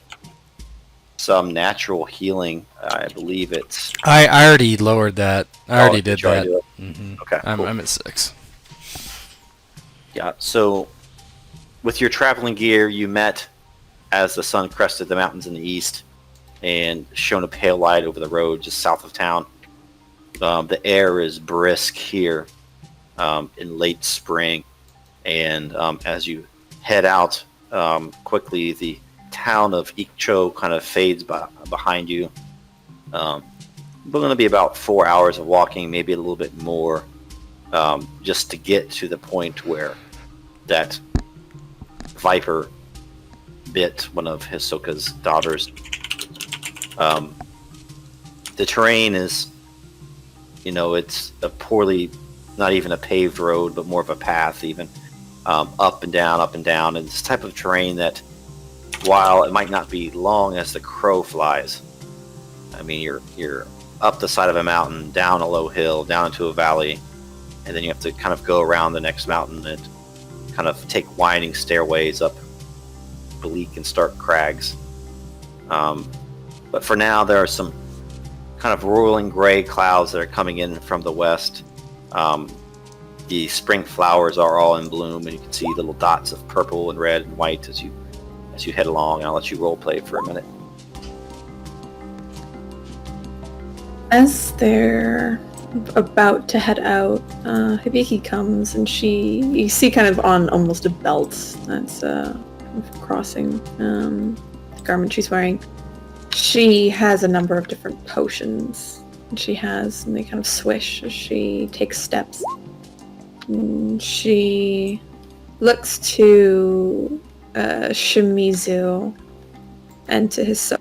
some natural healing. I believe it's... I already lowered that. I already did you already that. do it? Hmm. Okay, cool. I'm at 6. Yeah, so with your traveling gear, you met as the sun crested the mountains in the east and shone a pale light over the road just south of town. The air is brisk here in late spring, and as you head out quickly, the town of Ikcho kind of fades behind you. But going to be about 4 hours of walking, maybe a little bit more, just to get to the point where that viper bit one of Hisoka's daughters. The terrain is, it's a poorly, not even a paved road, but more of a path even, up and down, and it's this type of terrain that, while it might not be long as the crow flies, I mean, you're up the side of a mountain, down a low hill, down into a valley, and then you have to kind of go around the next mountain and kind of take winding stairways up bleak and stark crags. But for now, there are some kind of rolling gray clouds that are coming in from the west. The spring flowers are all in bloom, and you can see little dots of purple and red and white as you head along. And I'll let you role play for a minute. As they're about to head out, Hibiki comes and you see kind of on almost a belt that's crossing the garment she's wearing. She has a number of different potions and they kind of swish as she takes steps. And she looks to Shimizu and to Hisoka.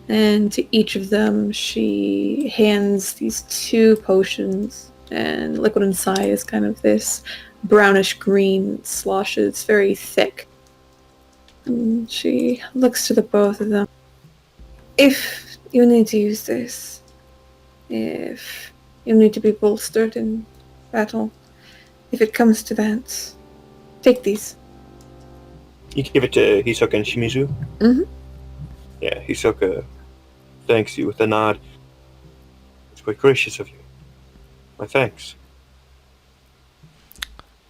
And to each of them, she hands these 2 potions, and liquid inside is kind of this brownish green slosh. It's very thick. And she looks to the both of them. If you need to use this, if you need to be bolstered in battle, if it comes to that, take these. You give it to Hisoka and Shimizu? Mm-hmm. Yeah, Hisoka thanks you with a nod. It's quite gracious of you. My thanks.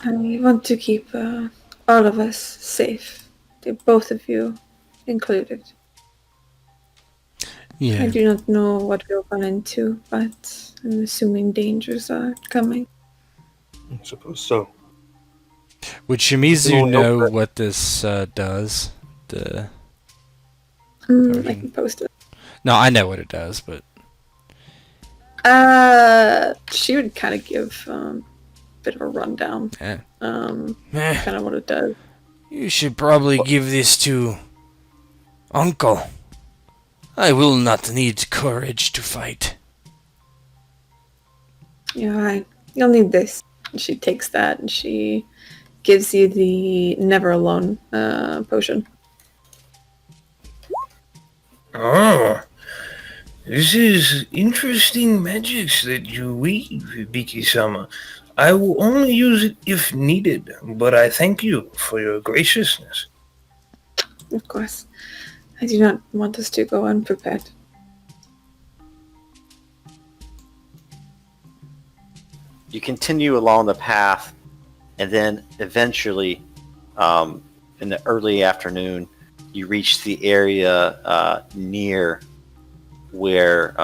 I want to keep all of us safe. Both of you included. Yeah. I do not know what we'll run into, but I'm assuming dangers are coming. I suppose so. Would Shimizu Well, know okay. what this does? I can post it. No, I know what it does, but She would kind of give a bit of a rundown. Eh. Kind of what it does. You should probably give this to Uncle. I will not need courage to fight. Yeah, right. You'll need this. And she takes that and she gives you the Never Alone potion. Oh, this is interesting magics that you weave, Biki-sama. I will only use it if needed, but I thank you for your graciousness. Of course. I do not want us to go unprepared. You continue along the path, and then eventually, in the early afternoon, you reach the area near where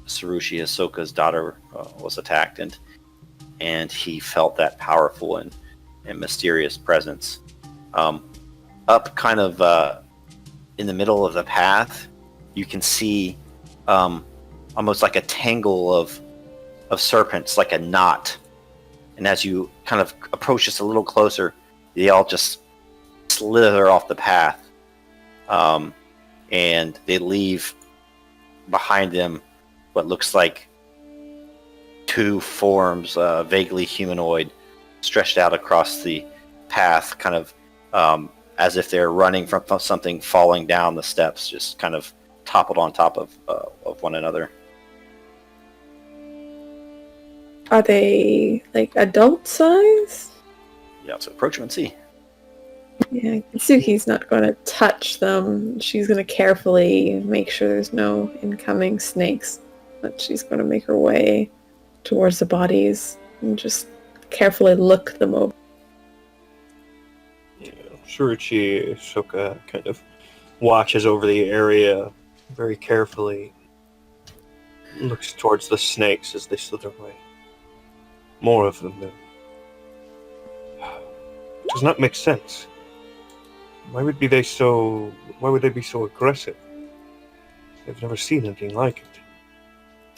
Tsurushi Hisoka's daughter was attacked, and he felt that powerful and mysterious presence. Up kind of in the middle of the path, you can see almost like a tangle of serpents, like a knot. And as you kind of approach just a little closer, they all just slither off the path. And they leave behind them what looks like 2 forms, vaguely humanoid, stretched out across the path, kind of as if they're running from something falling down the steps, just kind of toppled on top of one another. Are they like adult size? Yeah, so approach them and see. Yeah, Kitsuki's not going to touch them. She's going to carefully make sure there's no incoming snakes. But she's going to make her way towards the bodies and just carefully look them over. Yeah, Tsurushi Hisoka kind of watches over the area very carefully, looks towards the snakes as they slither away. More of them, then. It does not make sense. Why would they be so aggressive? I've never seen anything like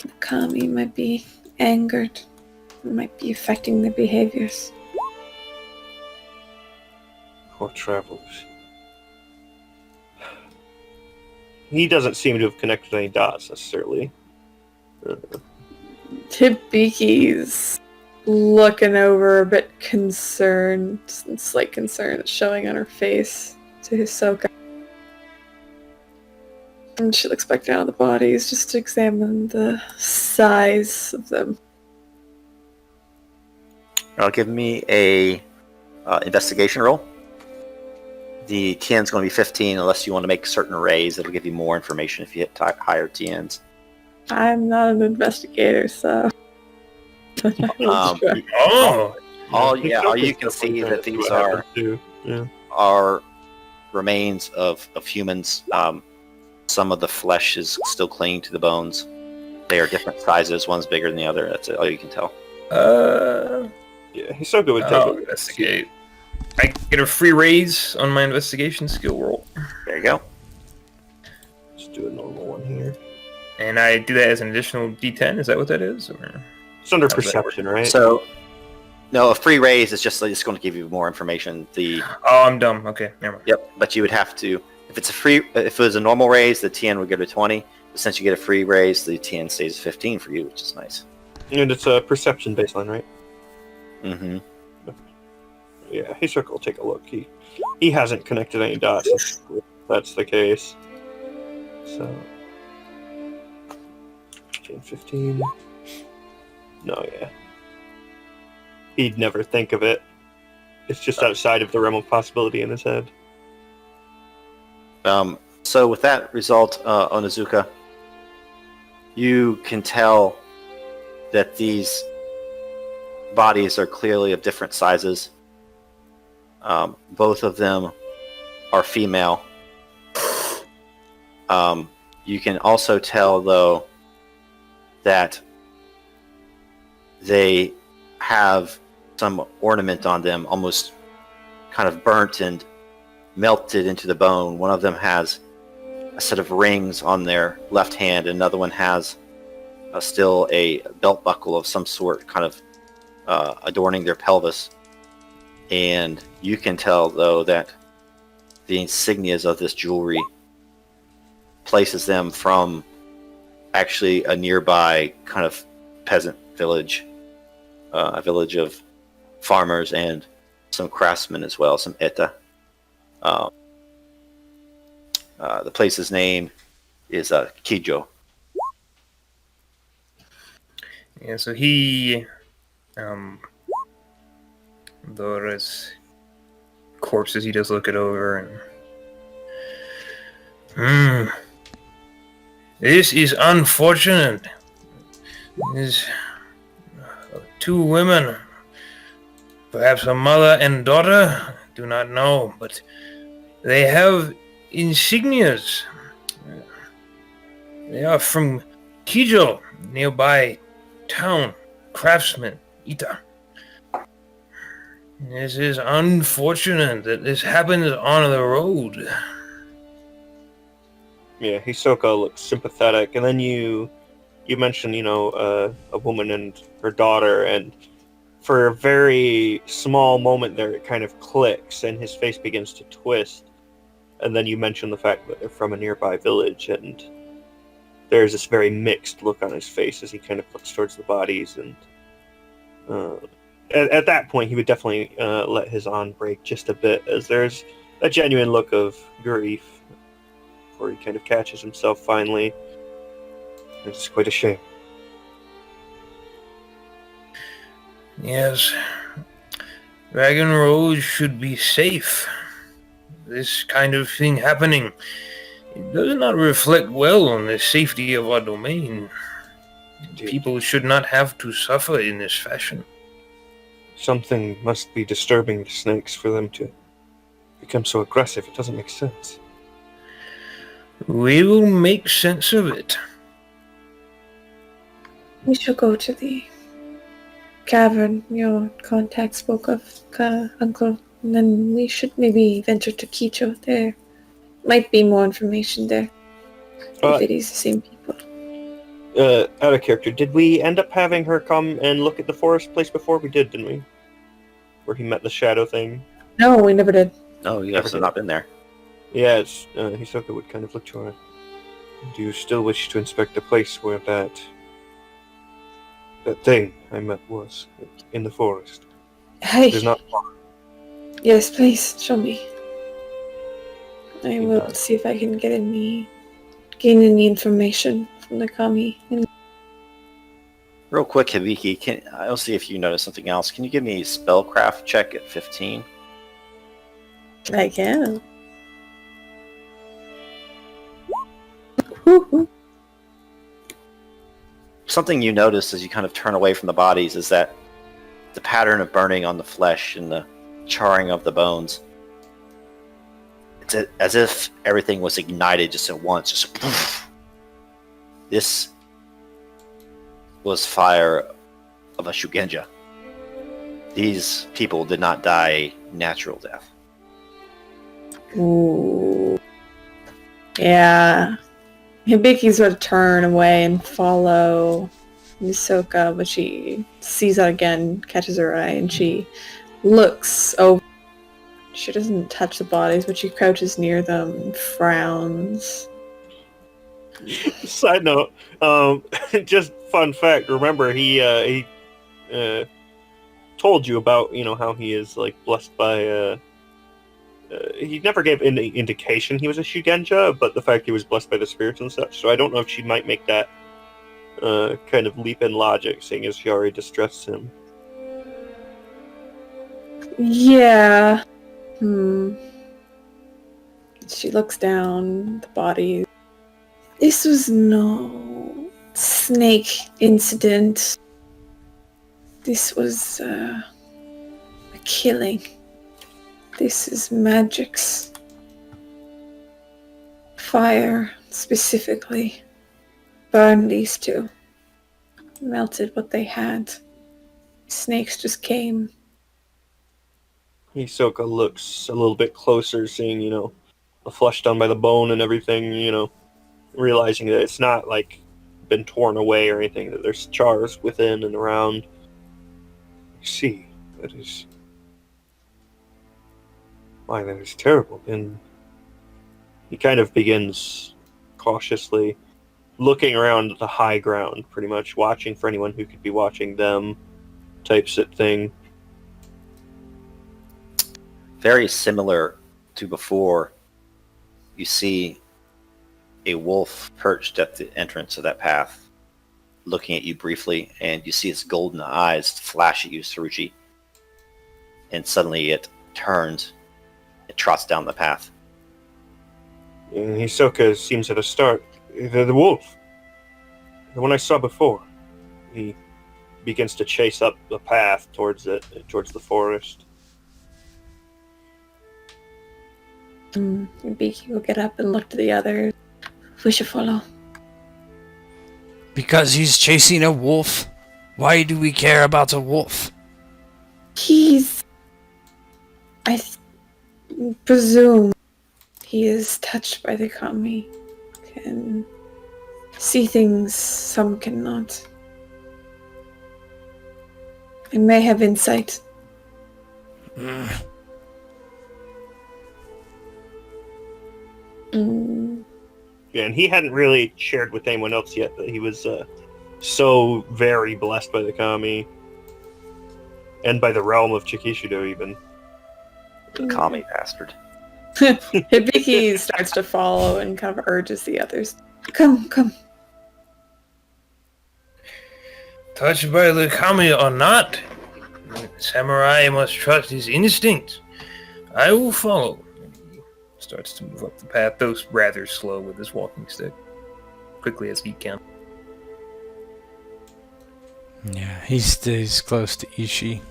it. Kami might be angered. It might be affecting their behaviors. Poor travelers. He doesn't seem to have connected any dots, necessarily. Hibiki's looking over a bit concerned. Some slight concern that's showing on her face to Hisoka. And she looks back down at the bodies just to examine the size of them. Give me a investigation roll. The TN's going to be 15 unless you want to make certain arrays. It'll give you more information if you hit higher TNs. I'm not an investigator, so... Oh, All Yeah, you can see that see these what are happened too. Yeah. remains of humans. Some of the flesh is still clinging to the bones. They are different sizes. One's bigger than the other. That's all you can tell. Yeah, Hisoka would take I'll a look. investigate. I get a free raise on my investigation skill roll. There you go. Let's do a normal one here. And I do that as an additional D10. Is that what that is? Or It's under How's that perception, right? So, no, a free raise is just going to give you more information. oh, I'm dumb. Okay, never mind. Yep, but you would have to. If it was a normal raise, the TN would go to 20. But since you get a free raise, the TN stays 15 for you, which is nice. And it's a perception baseline, right? Mm-hmm. Yeah, Hisoka will take a look. He hasn't connected any dots. If that's the case. So 15. No, yeah. He'd never think of it. It's just outside of the realm of possibility in his head. So with that result, Onizuka, you can tell that these bodies are clearly of different sizes. Both of them are female. You can also tell, though, that they have some ornament on them, almost kind of burnt and melted into the bone. One of them has a set of rings on their left hand. Another one has still a belt buckle of some sort, kind of adorning their pelvis. And you can tell, though, that the insignias of this jewelry places them from actually a nearby kind of peasant village, a village of farmers and some craftsmen as well, some eta. The place's name is Ikcho. Yeah, so he, Dora's corpses, he does look it over and... This is unfortunate. These two women, perhaps a mother and daughter, do not know, but they have insignias. They are from Kijo, nearby town, craftsmen, Ita. This is unfortunate that this happens on the road. Yeah, Hisoka looks sympathetic, and then you mentioned, a woman and her daughter, and for a very small moment there, it kind of clicks, and his face begins to twist. And then you mention the fact that they're from a nearby village, and there's this very mixed look on his face as he kind of looks towards the bodies. And at that point, he would definitely let his on break just a bit, as there's a genuine look of grief before he kind of catches himself finally. It's quite a shame. Yes, Dragon Road should be safe. This kind of thing happening, it does not reflect well on the safety of our domain. Indeed. People should not have to suffer in this fashion. Something must be disturbing the snakes for them to become so aggressive. It doesn't make sense. We will make sense of it. We should go to the cavern your contact spoke of, Uncle. And then we should maybe venture to Kicho. There might be more information there. If it is the same people. Out of character, did we end up having her come and look at the forest place before? We did, didn't we? Where he met the shadow thing? No, we never did. No, you guys have not been there. Yeah, Hisoka would kind of look to her. Do you still wish to inspect the place where that thing I met was? In the forest? Hey. It is not far. Yes, please, show me. I will see if I can gain any information from the kami. Real quick, Hibiki, I'll see if you notice something else. Can you give me a spellcraft check at 15? I can. Woo-hoo. Something you notice as you kind of turn away from the bodies is that the pattern of burning on the flesh and the charring of the bones. It's as if everything was ignited just at once. Just poof. This was fire of a Shugenja. These people did not die a natural death. Ooh. Yeah. Hibiki's about to turn away and follow Misoka, but she sees that again, catches her eye, and she looks over. She doesn't touch the bodies, but she crouches near them and frowns. Side note, just fun fact. Remember, he told you about how he is like blessed by. He never gave any indication he was a Shugenja, but the fact he was blessed by the spirits and such. So I don't know if she might make that kind of leap in logic, seeing as she already distrusts him. Yeah. She looks down the body. This was no snake incident. This was a killing. This is magic's. Fire, specifically. Burned these two. Melted what they had. Snakes just came. Hisoka looks a little bit closer, seeing, the flesh done by the bone and everything, realizing that it's not, like, been torn away or anything, that there's chars within and around. You see, that is... Why, that is terrible. And he kind of begins cautiously looking around the high ground, pretty much, watching for anyone who could be watching them, types of thing. Very similar to before, you see a wolf perched at the entrance of that path, looking at you briefly, and you see its golden eyes flash at you, Saruchi. And suddenly it turns, it trots down the path. And Hisoka seems at a start. The wolf. The one I saw before. He begins to chase up the path towards the forest. Hibiki will get up and look to the others. We should follow. Because he's chasing a wolf? Why do we care about a wolf? I presume he is touched by the kami. Can see things some cannot. I may have insight. Yeah, and he hadn't really shared with anyone else yet that he was so very blessed by the kami. And by the realm of Chikishido, even. The commie bastard. Hibiki starts to follow and kind of urges the others. Come. Touched by the kami or not, samurai must trust his instincts. I will follow. He starts to move up the path, though rather slow with his walking stick, quickly as he can. Yeah, he stays close to Ishii.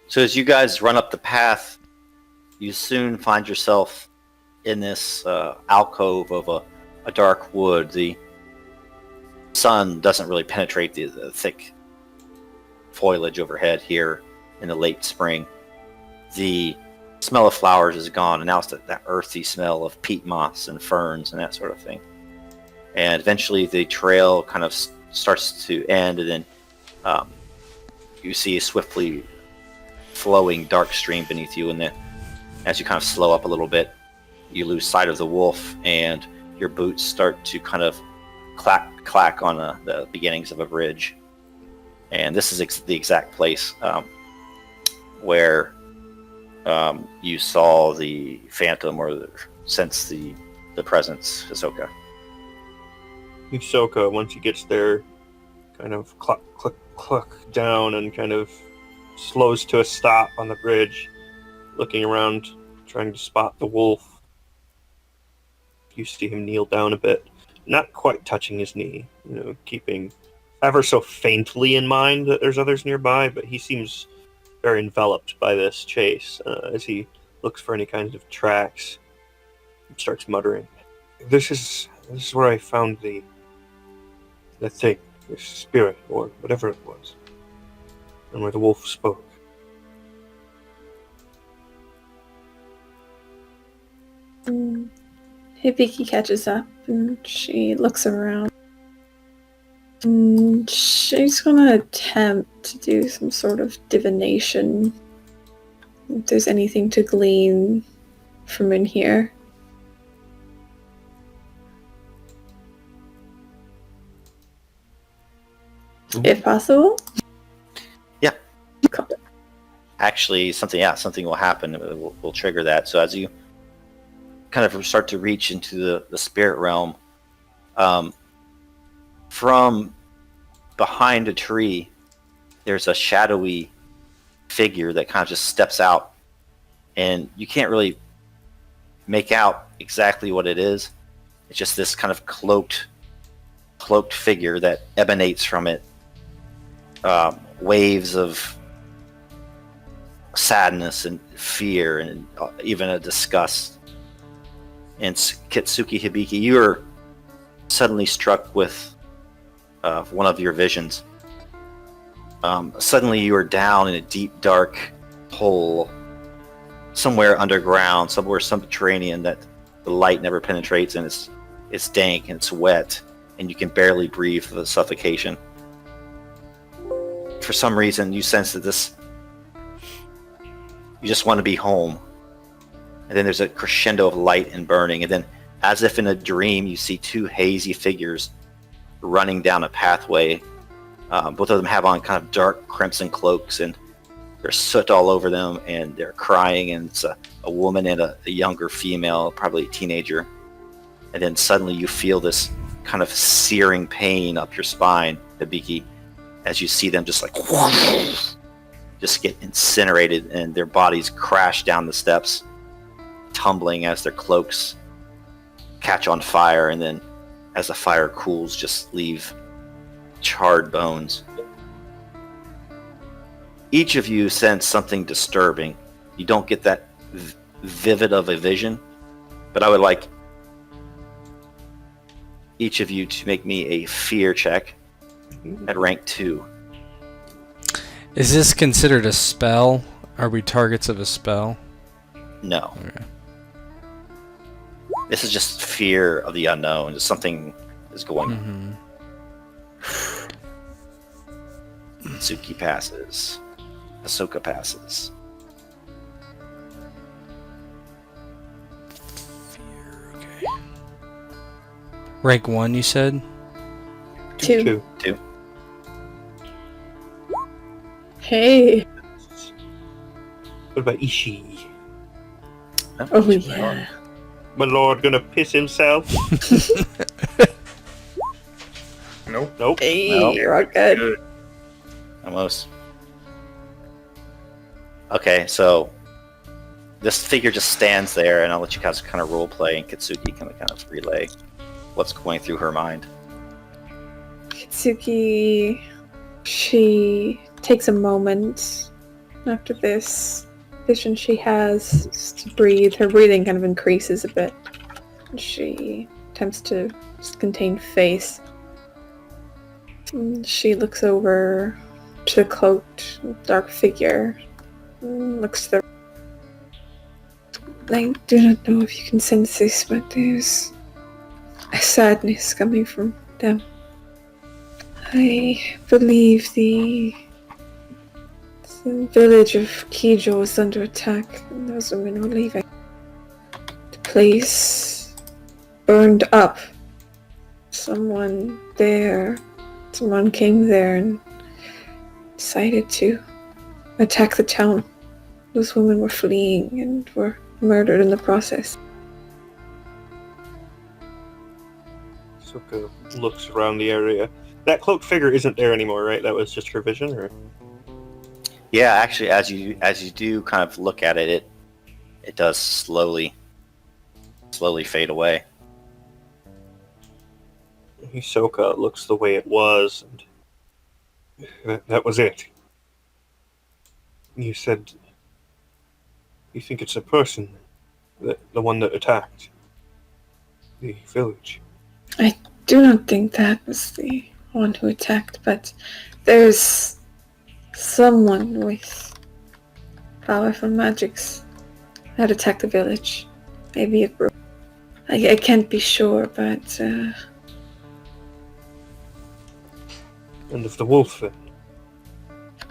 So as you guys run up the path, you soon find yourself in this alcove of a dark wood. The sun doesn't really penetrate the thick foliage overhead here in the late spring. The smell of flowers is gone, and now it's that earthy smell of peat moss and ferns and that sort of thing. And eventually the trail kind of starts to end, and then you see a swiftly flowing dark stream beneath you, and then as you kind of slow up a little bit, you lose sight of the wolf, and your boots start to kind of clack on the beginnings of a bridge. And this is the exact place where you saw the phantom or sense the presence, Hisoka. Hisoka, once he gets there, kind of cluck down and kind of slows to a stop on the bridge, looking around, trying to spot the wolf. You see him kneel down a bit, not quite touching his knee, keeping ever so faintly in mind that there's others nearby, but he seems very enveloped by this chase as he looks for any kind of tracks and starts muttering. This is where I found the thing, this spirit, or whatever it was, and where the wolf spoke. Hibiki catches up and she looks around. And she's gonna attempt to do some sort of divination. If there's anything to glean from in here. If possible. Yeah. Cool. Actually, something will happen. Will trigger that. So as you kind of start to reach into the spirit realm, from behind a tree, there's a shadowy figure that kind of just steps out, and you can't really make out exactly what it is. It's just this kind of cloaked figure that emanates from it waves of sadness and fear and even a disgust. And Kitsuki Hibiki, you are suddenly struck with one of your visions. Suddenly you are down in a deep, dark hole, somewhere underground, somewhere subterranean that the light never penetrates, and it's dank and it's wet, and you can barely breathe for the suffocation. For some reason, you sense that you just want to be home. And then there's a crescendo of light and burning, and then, as if in a dream, you see two hazy figures running down a pathway. Both of them have on kind of dark crimson cloaks, and there's soot all over them, and they're crying, and it's a woman and a younger female, probably a teenager. And then suddenly you feel this kind of searing pain up your spine, Hibiki, as you see them just like just get incinerated, and their bodies crash down the steps, tumbling as their cloaks catch on fire, and then as the fire cools, just leave charred bones. Each of you sense something disturbing. You don't get that vivid of a vision, but I would like each of you to make me a fear check at rank 2. Is this considered a spell? Are we targets of a spell? No. Okay. This is just fear of the unknown. Just something is going on. Suki passes. Ahsoka passes. Fear, okay. Rank 1, you said? 2. 2. Hey. What about Ishii? Oh yeah. My lord gonna piss himself? Nope. Hey, No. you're all good. Almost. Okay, so this figure just stands there, and I'll let you guys kind of role play, and Kitsuki can kind of relay what's going through her mind. Kitsuki, she takes a moment after this vision she has just to breathe. Her breathing kind of increases a bit. She attempts to just contain face. And she looks over to the cloaked dark figure. And looks to the... I do not know if you can sense this, but there's a sadness coming from them. I believe the village of Ikcho is under attack, and those women are leaving. The place burned up. Someone came there and decided to attack the town. Those women were fleeing and were murdered in the process. Ahsoka looks around the area. That cloaked figure isn't there anymore, right? That was just her vision, or? Yeah, actually, as you do kind of look at it, it does slowly fade away. Hisoka looks the way it was, and that was it. You said you think it's a person, the one that attacked the village. I do not think that was the one who attacked, but there's someone with powerful magics that attacked the village. Maybe a group. I can't be sure, but And of the wolf, then.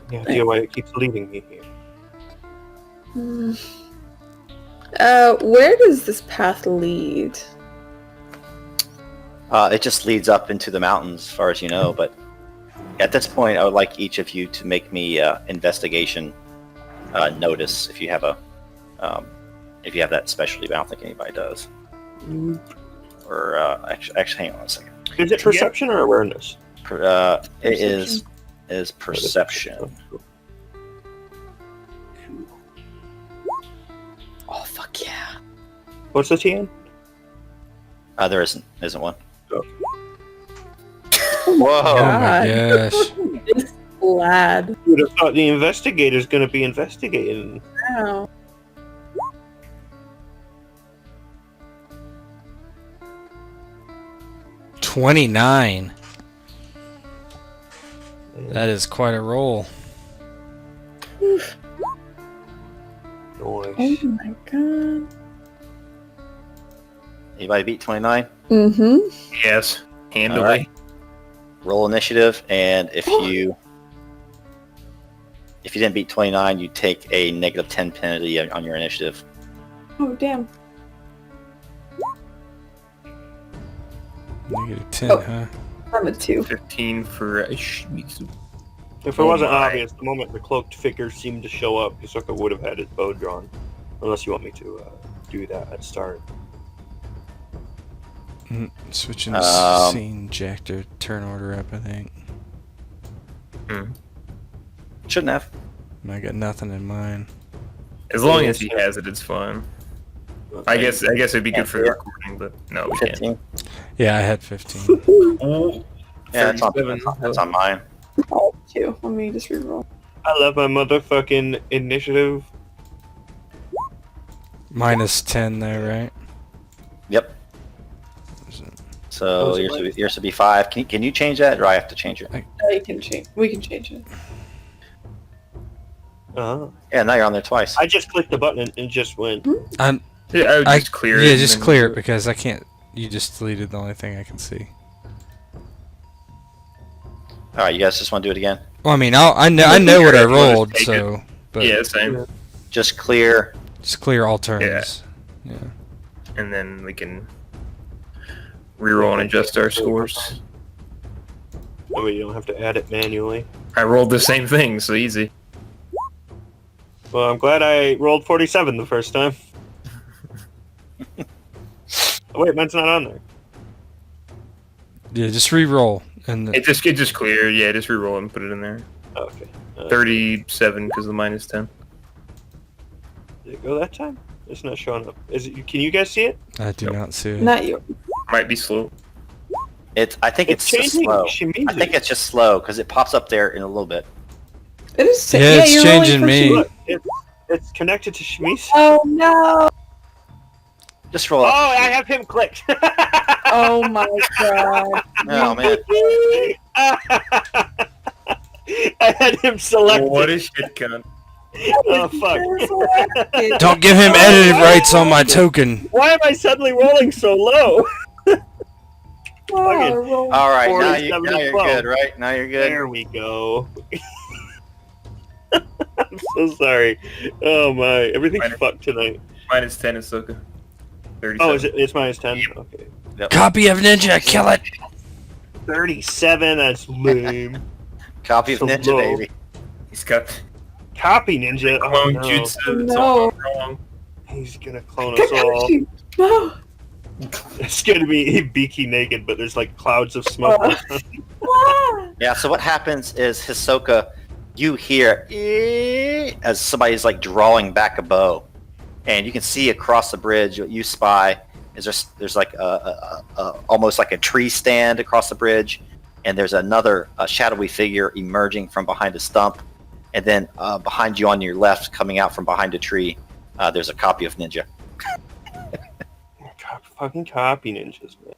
Any idea why it keeps leading me here? Where does this path lead? It just leads up into the mountains, as far as you know. But at this point, I would like each of you to make me investigation notice if you have that specialty. But I don't think anybody does. Or actually, hang on a second. Is it perception or awareness? It is perception. Oh, fuck yeah. What's the TN? There isn't one. Oh. Whoa! Oh my gosh. This lad. You would have thought the investigator's going to be investigating. Wow. $29. That is quite a roll. Noise. Oh my god. Anybody beat 29? Mm-hmm. Yes, handily. All right. Roll initiative, and if you didn't beat 29, you take a negative 10 penalty on your initiative. Oh, damn. Negative 10, Oh. huh? I'm a 2. 15 for Shimizu. If it wasn't my. obvious, the moment the cloaked figure seemed to show up, Hisoka would have had his bow drawn. Unless you want me to do that at start. Switching the scene, jacked their turn order up, I think. Shouldn't have. I got nothing in mind. As long as he has it, it's fine. I guess it'd be good for the recording, but no, we can't. 15. Yeah, I had 15. Oh, Yeah, that's 37. on mine. Oh, 2. Let me just reroll. I love my motherfucking initiative. Minus 10 there, right? Yep. So yours would be 5. Can you change that, or I have to change it? We can change it. Yeah, now you're on there twice. I just clicked the button and it just went. Yeah, I would just clear it. Yeah, and just then- clear it because I can't. You just deleted the only thing I can see. All right, you guys just want to do it again? Well, I mean, I know what I If you wanna rolled, take so but Yeah, same. Just clear. just clear all turns. Yeah. And then we can reroll and adjust our scores. Oh, you don't have to add it manually. I rolled the same thing, so easy. Well, I'm glad I rolled 47 the first time. Oh, wait, mine's not on there. Yeah, just re-roll and It just cleared. Yeah, just reroll it and put it in there. Oh, okay. 37 because of the minus 10. Did it go that time? It's not showing up. Is it? Can you guys see it? I do not see it. Not you. Might be slow. I think it's just changing slow. Shimizu. I think it's just slow because it pops up there in a little bit. It is. Yeah, it's you're rolling changing for me. Look, it's connected to Shimizu. Oh no! Just roll Oh, up. I have him clicked. Oh my god! Oh man. I had him selected. What a shit cunt. Oh, fuck. Don't give him edited rights on my token. Why am I suddenly rolling so low? Wow, All right, now 47 you're 12. good, right? Now you're good. There we go. I'm so sorry. Oh my, everything's Minus- fucked tonight. Minus 10 is Soka. 37. Oh, is it? It's minus 10. Okay. Copy of Ninja, kill it. 37. That's lame. Copy of So Ninja, low. baby. He's got Copy ninja. Oh, clone no. jutsu. It's No. all wrong. He's gonna clone us all. Kakashi! No! It's gonna be Beaky naked, but there's like clouds of smoke. Ah! Yeah. So what happens is Hisoka you hear as somebody's like drawing back a bow, and you can see across the bridge. What you spy is there's like a almost like a tree stand across the bridge, and there's another shadowy figure emerging from behind a stump, and then behind you on your left, coming out from behind a tree, there's a copy of Ninja. Fucking copy ninjas, man.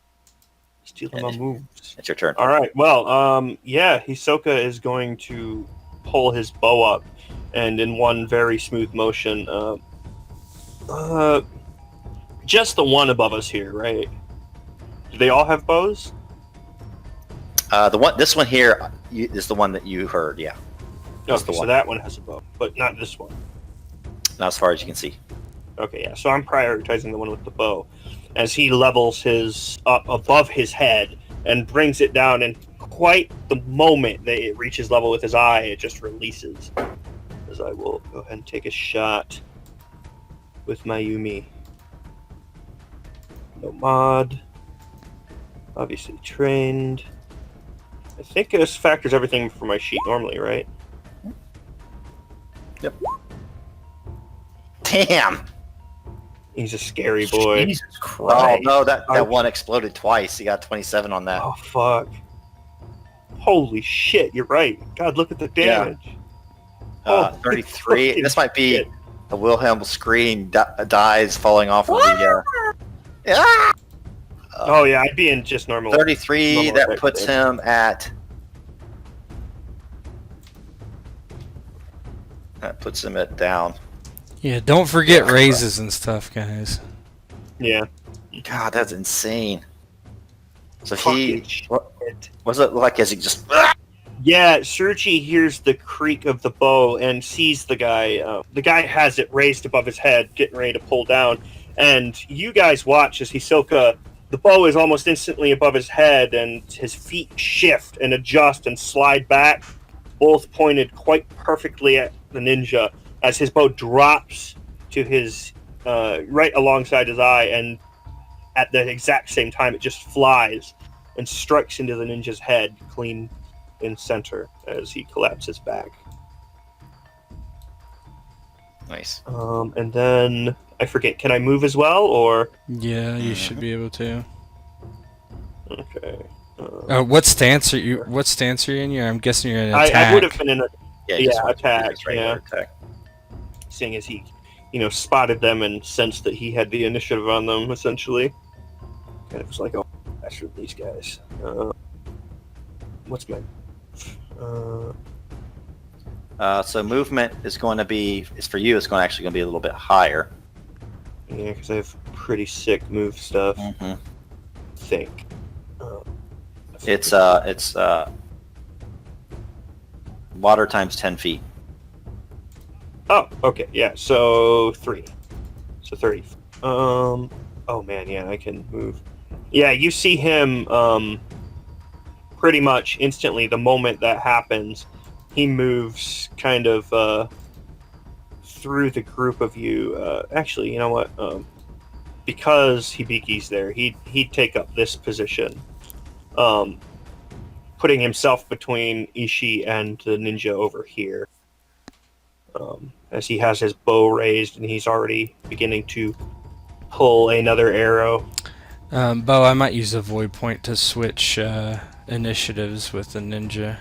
Stealing my moves. It's your turn. All right. Well, yeah, Hisoka is going to pull his bow up, and in one very smooth motion, just the one above us here, right? Do they all have bows? This one here is the one that you heard. Yeah. Okay, so that one has a bow, but not this one. Not as far as you can see. Okay, yeah. So I'm prioritizing the one with the bow, as he levels his up above his head and brings it down, and quite the moment that it reaches level with his eye, it just releases. As I will go ahead and take a shot with my Yumi. No mod. Obviously trained. I think this factors everything for my sheet normally, right? Yep. Damn! He's a scary boy. Jesus Oh Christ. no, that one exploded twice. You got 27 on that. Oh, fuck. Holy shit, you're right. God, look at the damage. Oh, 33. fucking This might be shit. a Wilhelm scream dies falling off of the. Oh, yeah, I'd be in just normal. 33. normal That effect puts there. him at. That puts him at down. Yeah, don't forget raises and stuff, guys. Yeah. God, that's insane. So Fucking he. What was it like? As he just. Yeah, Suruchi hears the creak of the bow and sees the guy. The guy has it raised above his head, getting ready to pull down. And you guys watch as Hisoka, the bow is almost instantly above his head, and his feet shift and adjust and slide back, both pointed quite perfectly at the ninja, as his bow drops to his right alongside his eye, and at the exact same time, it just flies and strikes into the ninja's head, clean in center, as he collapses back. Nice. And then I forget. Can I move as well, or Yeah, you should be able to. okay? What stance are you? What stance are you in? I'm guessing you're in attack. I would have been in a Yeah, attack. just regular Yeah, attack. seeing as he, spotted them and sensed that he had the initiative on them. Essentially, and it was like, oh, after these guys. What's my? So movement is going to be. It's for you. It's actually going to be a little bit higher. Yeah, because I have pretty sick move stuff. Mm-hmm. I think. It's water times 10 feet. Oh, okay, yeah. So 3. So 30. Oh man, yeah, I can move. Yeah, you see him pretty much instantly the moment that happens. He moves kind of through the group of you. Actually, you know what? Because Hibiki's there, he'd take up this position, putting himself between Ishii and the ninja over here. As he has his bow raised and he's already beginning to pull another arrow. Bo, I might use a void point to switch initiatives with the ninja.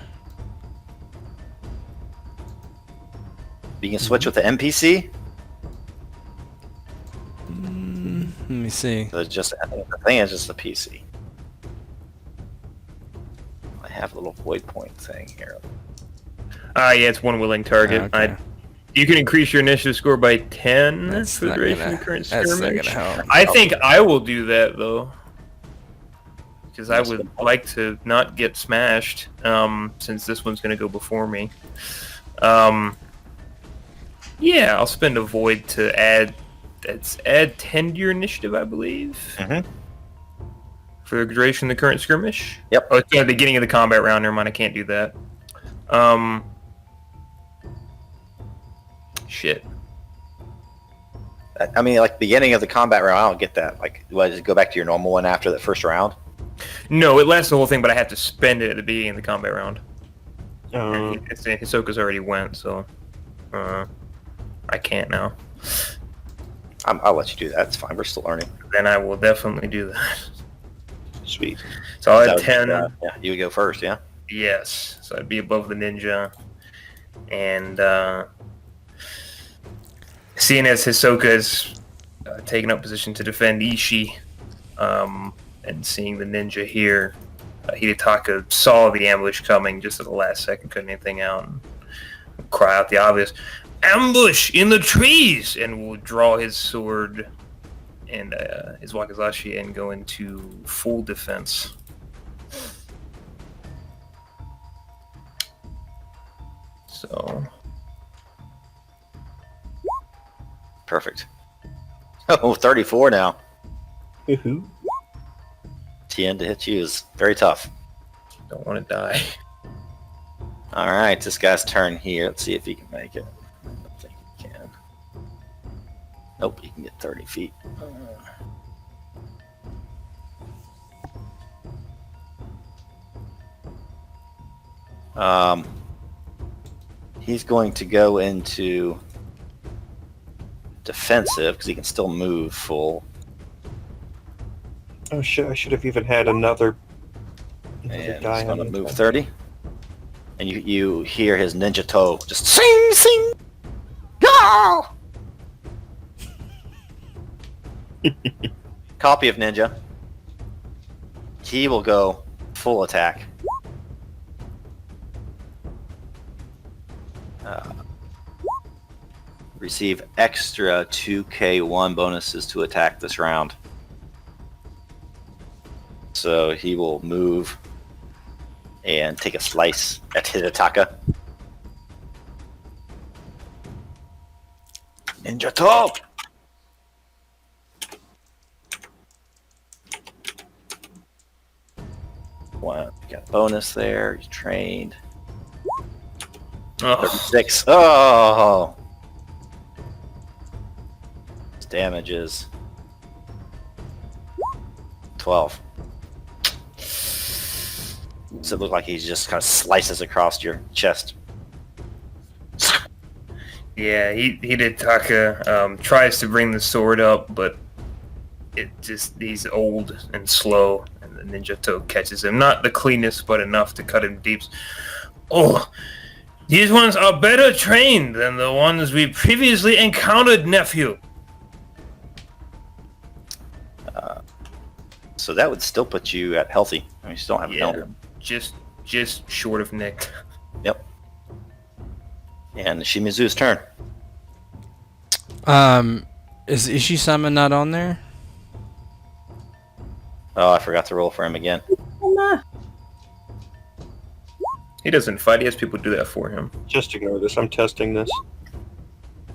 You can switch with the NPC. Let me see. So it's just, I think the thing is just the PC. I have a little void point thing here. Yeah, it's one willing target. Okay. You can increase your initiative score by 10 That's for the not duration gonna- of the current that's not skirmish. gonna help. I think I will do that though, because I would like to not get smashed. Since this one's going to go before me. Yeah, I'll spend a void to add 10 to your initiative, I believe. Mm-hmm. For the duration of the current skirmish. Yep. Oh, it's at the beginning of the combat round. Never mind, I can't do that. Shit. I mean, like beginning of the combat round, I don't get that. Like, do I just go back to your normal one after that first round? No, it lasts the whole thing, but I have to spend it at the beginning of the combat round. Hisoka's already went, so I can't now. I'll let you do that. It's fine. We're still learning. Then I will definitely do that. Sweet. So I'll That add would- 10. yeah, you would go first, yeah? Yes, so I'd be above the ninja. And seeing as Hisoka is taking up position to defend Ishii, and seeing the ninja here, Hidetaka saw the ambush coming just at the last second, couldn't anything out, and cry out the obvious, "Ambush in the trees!" and will draw his sword and his wakizashi and go into full defense. So Perfect. Oh, 34 now. Woohoo. 10 to hit you is very tough. don't want to die. All right, this guy's turn here. Let's see if he can make it. I don't think he can. Nope, he can get 30 feet. He's going to go into defensive because he can still move full. Oh shit! I should have even had another And guy he's going to on move the 30. And you hear his ninja toe just sing, sing, go! Copy of ninja. He will go full attack. Receive extra 2k1 bonuses to attack this round. So he will move and take a slice at Hidetaka. Ninja top! One, got a bonus there. He's trained. Oh, 36. Oh! His damage is 12. So it looks like he just kind of slices across your chest. yeah, Hidetaka tries to bring the sword up, but he's old and slow, and the ninja toe catches him. Not the cleanest, but enough to cut him deep. Oh, these ones are better trained than the ones we previously encountered, nephew. So that would still put you at healthy. I mean, you still don't have a Yeah, penalty. just short of nicked. Yep. And Shimizu's turn. Is Ishii-sama not on there? Oh, I forgot to roll for him again. He doesn't fight. He has people do that for him. Just ignore this. I'm testing this.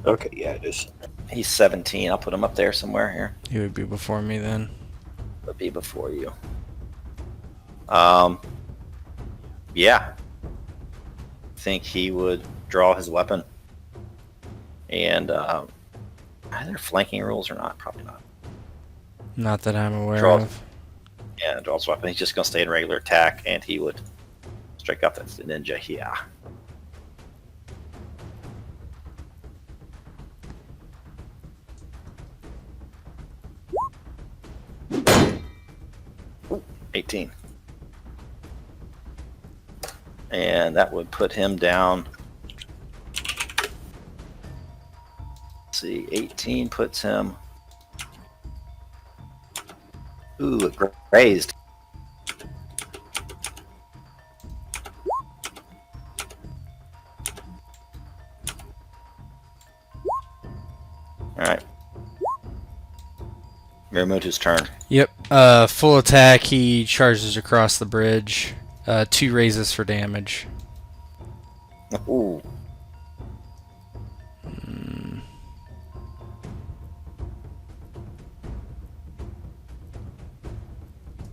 Okay, yeah, it is. He's 17. I'll put him up there somewhere here. He would be before me then. Would be before you. Yeah. I think he would draw his weapon. And are there flanking rules or not? Probably not. Not that I'm aware Draw. of. Yeah, draws weapon. He's just gonna stay in regular attack, and he would strike out. That's the ninja here. Ooh, 18. And that would put him down. Let's see, 18 puts him. Ooh, it grazed. Alright. Miramuto's turn. Yep. Full attack. He charges across the bridge. 2 raises for damage. Ooh.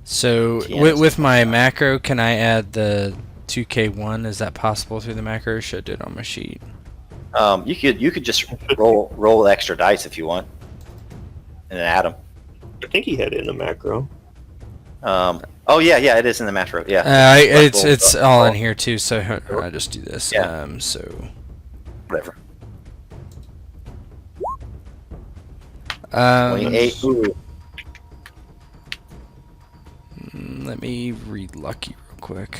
So with my macro, can I add the 2k1? Is that possible through the macro? Or should I do it on my sheet? You could just roll extra dice if you want, and then add them. I think he had it in the macro. Oh yeah, it is in the macro. Yeah. It's all in here too. So I just do this. Yeah. So Whatever. um, 28. Ooh. let me read lucky real quick.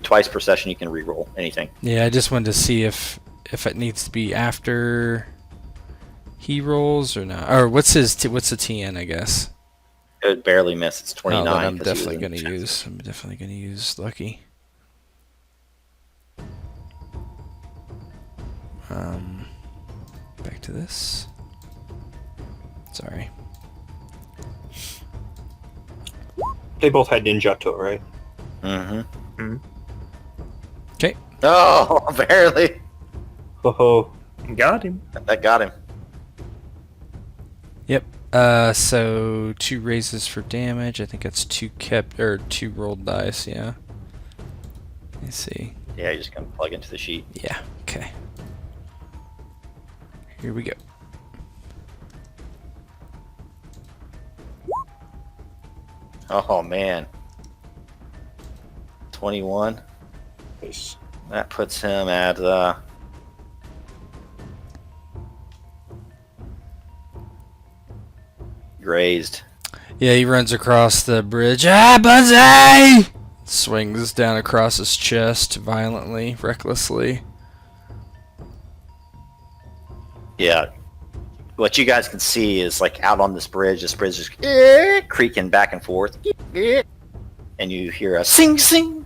Twice per session you can reroll anything. Yeah, I just wanted to see if it needs to be after he rolls or not. Or what's the TN? I guess. It would barely miss. It's 29. Oh, then I'm 'cause he was definitely in gonna defensive. use. I'm definitely gonna use lucky. Back to this. Sorry. They both had ninjato, right? Mm-hmm. Okay. Oh, barely. Oh, Got him. That got him. Yep. So 2 raises for damage. I think that's 2 rolled dice. Yeah. Let me see. Yeah, you're just gonna plug into the sheet. Yeah. Okay. Here we go. Oh man. 21. nice. That puts him at grazed. Yeah, he runs across the bridge. Ah, Bunzy! Swings down across his chest violently, recklessly. Yeah. What you guys can see is like out on this bridge is creaking back and forth. And you hear a sing sing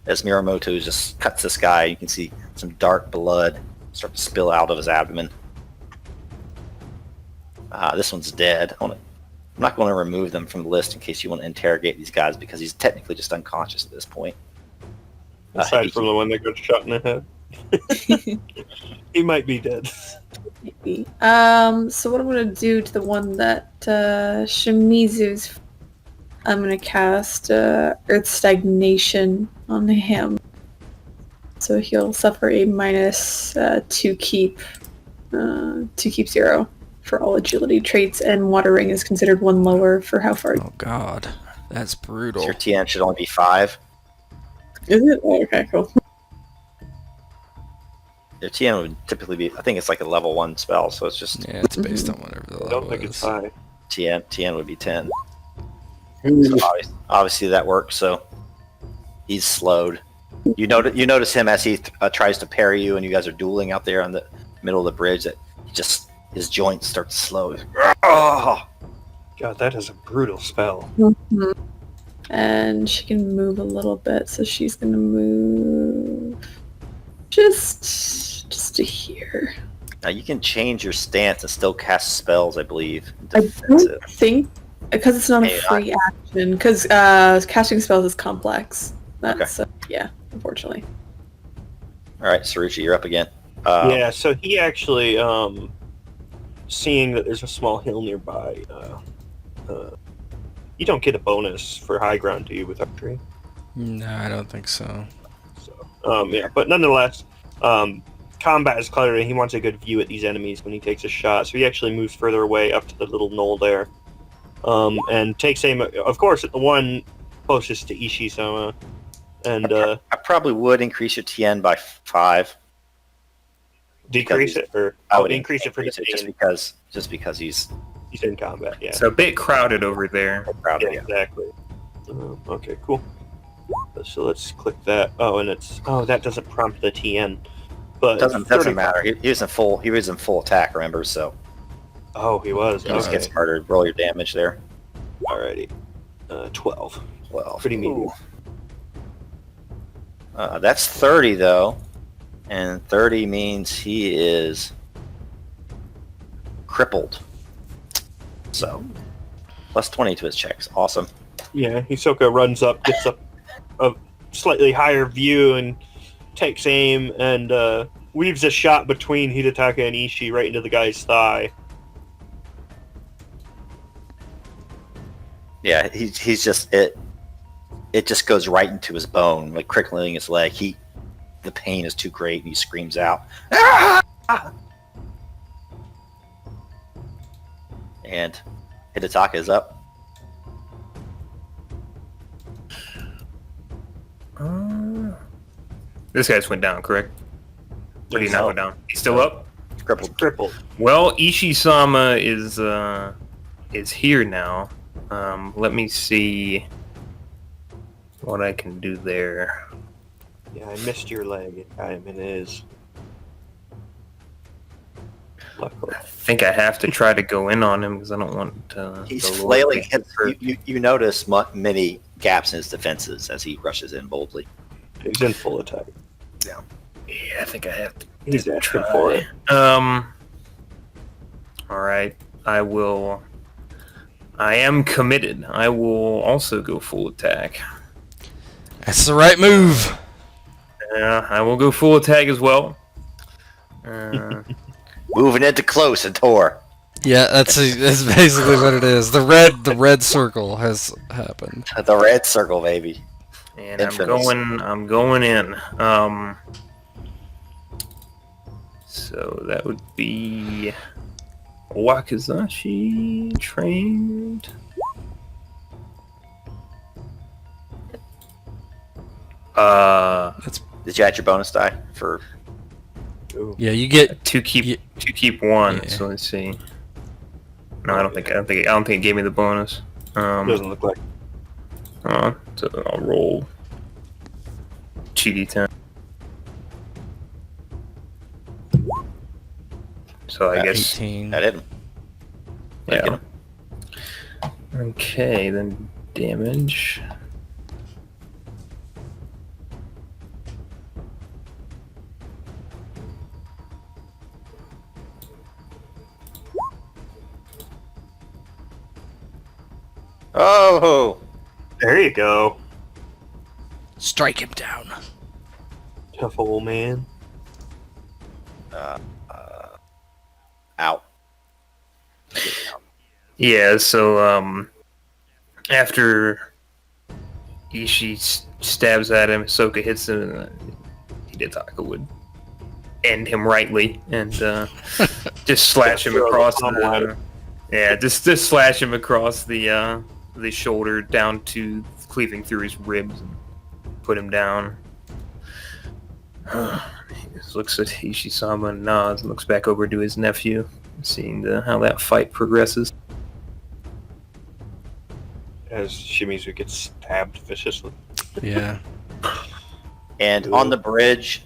as Miyamoto just cuts this guy. You can see some dark blood start to spill out of his abdomen. This one's dead. I'm not going to remove them from the list in case you want to interrogate these guys because he's technically just unconscious at this point. Aside from the one that got shot in the head. He might be dead. Maybe. So what I'm gonna do to the one that Shimizu's, I'm gonna cast Earth Stagnation on him. So he'll suffer a minus 2 keep 0 for all agility traits, and watering is considered 1 lower for how far. Oh god, that's brutal. So your TN should only be 5. Is it? Oh, okay, cool. Your TN would typically be, I think it's like a level 1 spell, so it's just Yeah, it's based on whatever the I level don't think is. it's high. TN would be 10. So obviously that works, so he's slowed. You notice him as he tries to parry you and you guys are dueling out there in the middle of the bridge that his joints start to slow. Oh! God, that is a brutal spell. Mhm. And she can move a little bit, so she's gonna move just to here. Now you can change your stance and still cast spells, I believe. I Defensive. don't think, because it's not a Maybe free action, because casting spells is complex. That's yeah, unfortunately. All right, Saruchi, you're up again. Yeah, so he actually, seeing that there's a small hill nearby, you don't get a bonus for high ground, do you, with archery? No, I don't think so. So, yeah, but nonetheless, combat is cluttered, and he wants a good view at these enemies when he takes a shot, so he actually moves further away up to the little knoll there, and takes aim, of course, at the one closest to Ishi-sama, and I probably would increase your TN by 5. decrease it, or I would increase it for his just because he's he's in combat, yeah. So a bit crowded over there. proud Yeah, of you. exactly. Okay, cool. So let's click that. Oh, and that doesn't prompt the TN. But Doesn't 30 matter. He was in full attack, remember? So Oh, he was. he just Okay. gets murdered. Roll your damage there. Alrighty. 12. Well, Pretty medium. That's 30 though, and 30 means he is crippled. So plus 20 to his checks. Awesome. Yeah, Hisoka runs up, gets a slightly higher view, and takes aim, and weaves a shot between Hidetaka and Ishii right into the guy's thigh. Yeah, he's just it just goes right into his bone, like crickling his leg. The pain is too great, and he screams out. "Ah!" And Hidetaka is up. This guy's went down, correct? Or did he not go down? He's still up? Crippled. Crippled. Well, Ishii-sama is here now. Let me see what I can do there. Yeah, I missed your leg. I'm in his. Luckily. I think I have to try to go in on him because I don't want He's the Lord flailing. to get hurt. You notice many gaps in his defenses as he rushes in boldly. He's in full attack. Yeah, I think I have to He's asking try. for it. Alright, I am committed. I will also go full attack. That's the right move. Yeah, I will go full attack as well. Moving into close and Tor. Yeah, that's basically what it is. The red circle has happened. The red circle, baby. And Infamous. I'm going in. So that would be Wakizashi trained. Did you add your bonus die for? Ooh. Yeah, you get to keep one. Yeah. So let's see. No, I don't think it gave me the bonus. Doesn't look like. So I'll roll GD10. So I guess 18. That hit him. yeah. Okay, then damage. Oh, There you go. Strike him down. Tough old man. out. Yeah, so after Ishii stabs at him, Hisoka hits him, and Hidetaka would end him rightly and just slash him across the just slash him across the shoulder down to cleaving through his ribs and put him down. He just looks at Ishii-sama and nods and looks back over to his nephew, seeing how that fight progresses. As Shimizu gets stabbed viciously. Yeah. And on the bridge,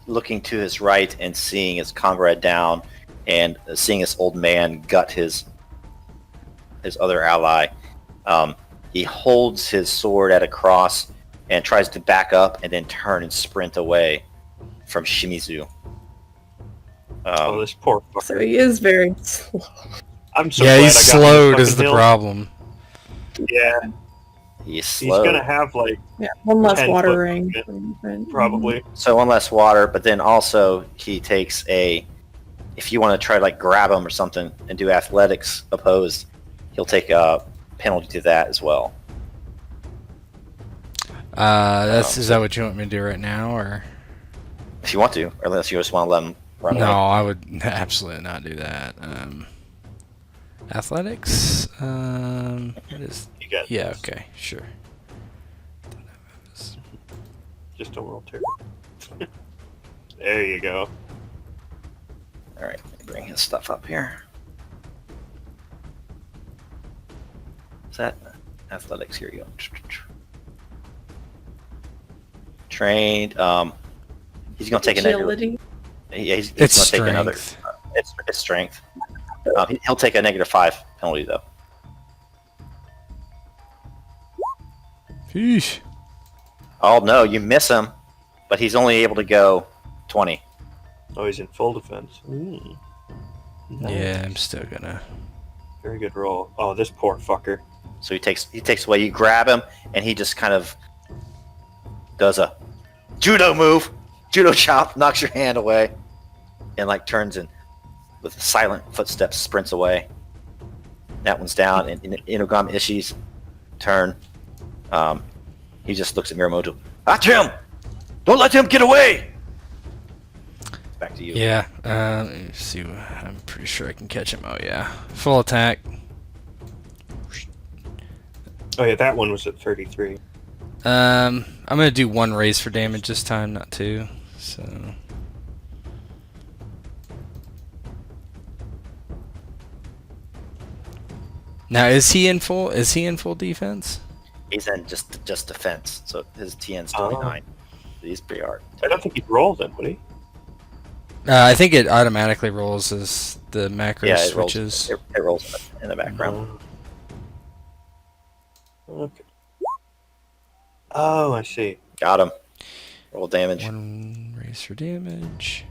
looking to his right and seeing his comrade down, and seeing this old man gut his other ally, he holds his sword at a cross and tries to back up and then turn and sprint away from Shimizu. Oh, this poor fucker. So he is very slow. I'm so Yeah, glad he's I got him slowed this is the fucking hill. problem. Yeah, He's he's slow. gonna have like Yeah, one less 10 foot watering. probably. So one less water, but then also he takes a. If you want to try to like grab him or something and do athletics opposed, he'll take a penalty to that as well. Is that what you want me to do right now, or? If you want to, or unless you just want to let him run No, away. I would absolutely not do that. Athletics. What is? You got Yeah. this. Okay. Sure. Just don't roll terrible. There you go. All right, let me bring his stuff up here. Is that athletics? Here you go. Trained. He's gonna take a negative. Agility. Yeah, he's It's gonna take another. strength. It's strength. He'll take a -5 penalty though. Sheesh. Oh no, you miss him, but he's only able to go 20. Oh, he's in full defense. Nice. Yeah, I'm still gonna. Very good roll. Oh, this poor fucker. So he takes away. You grab him, and he just kind of does a judo move, judo chop, knocks your hand away, and like turns and with silent footsteps sprints away. That one's down, and Inugami Ishii's turn. He just looks at Miyamoto. After him! Don't let him get away! Back to you. Yeah. Let me see. I'm pretty sure I can catch him. Oh yeah. Full attack. Oh yeah, that one was at 33. I'm gonna do 1 raise for damage this time, not 2. So. Now is he in full defense? He's in just defense, so his TN's 29. He's pretty hard. I don't think he'd roll then, would he? I think it automatically rolls as the macro Yeah, switches. It rolls in the background. Okay. Oh, I see. Got him. Roll damage. 1 raise for damage.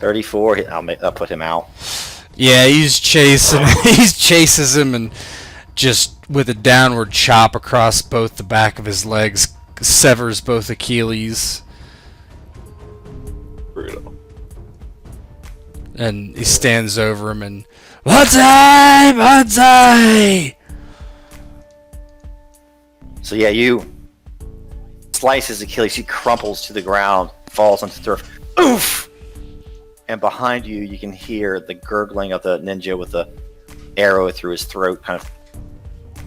34. I'll put him out. Yeah, he's chasing. He chases him and just with a downward chop across both the back of his legs, severs both Achilles. Brutal. And he stands over him and Banzai! So yeah, you slice his Achilles. He crumples to the ground, falls onto the turf. Oof! And behind you, you can hear the gurgling of the ninja with the arrow through his throat. Kind of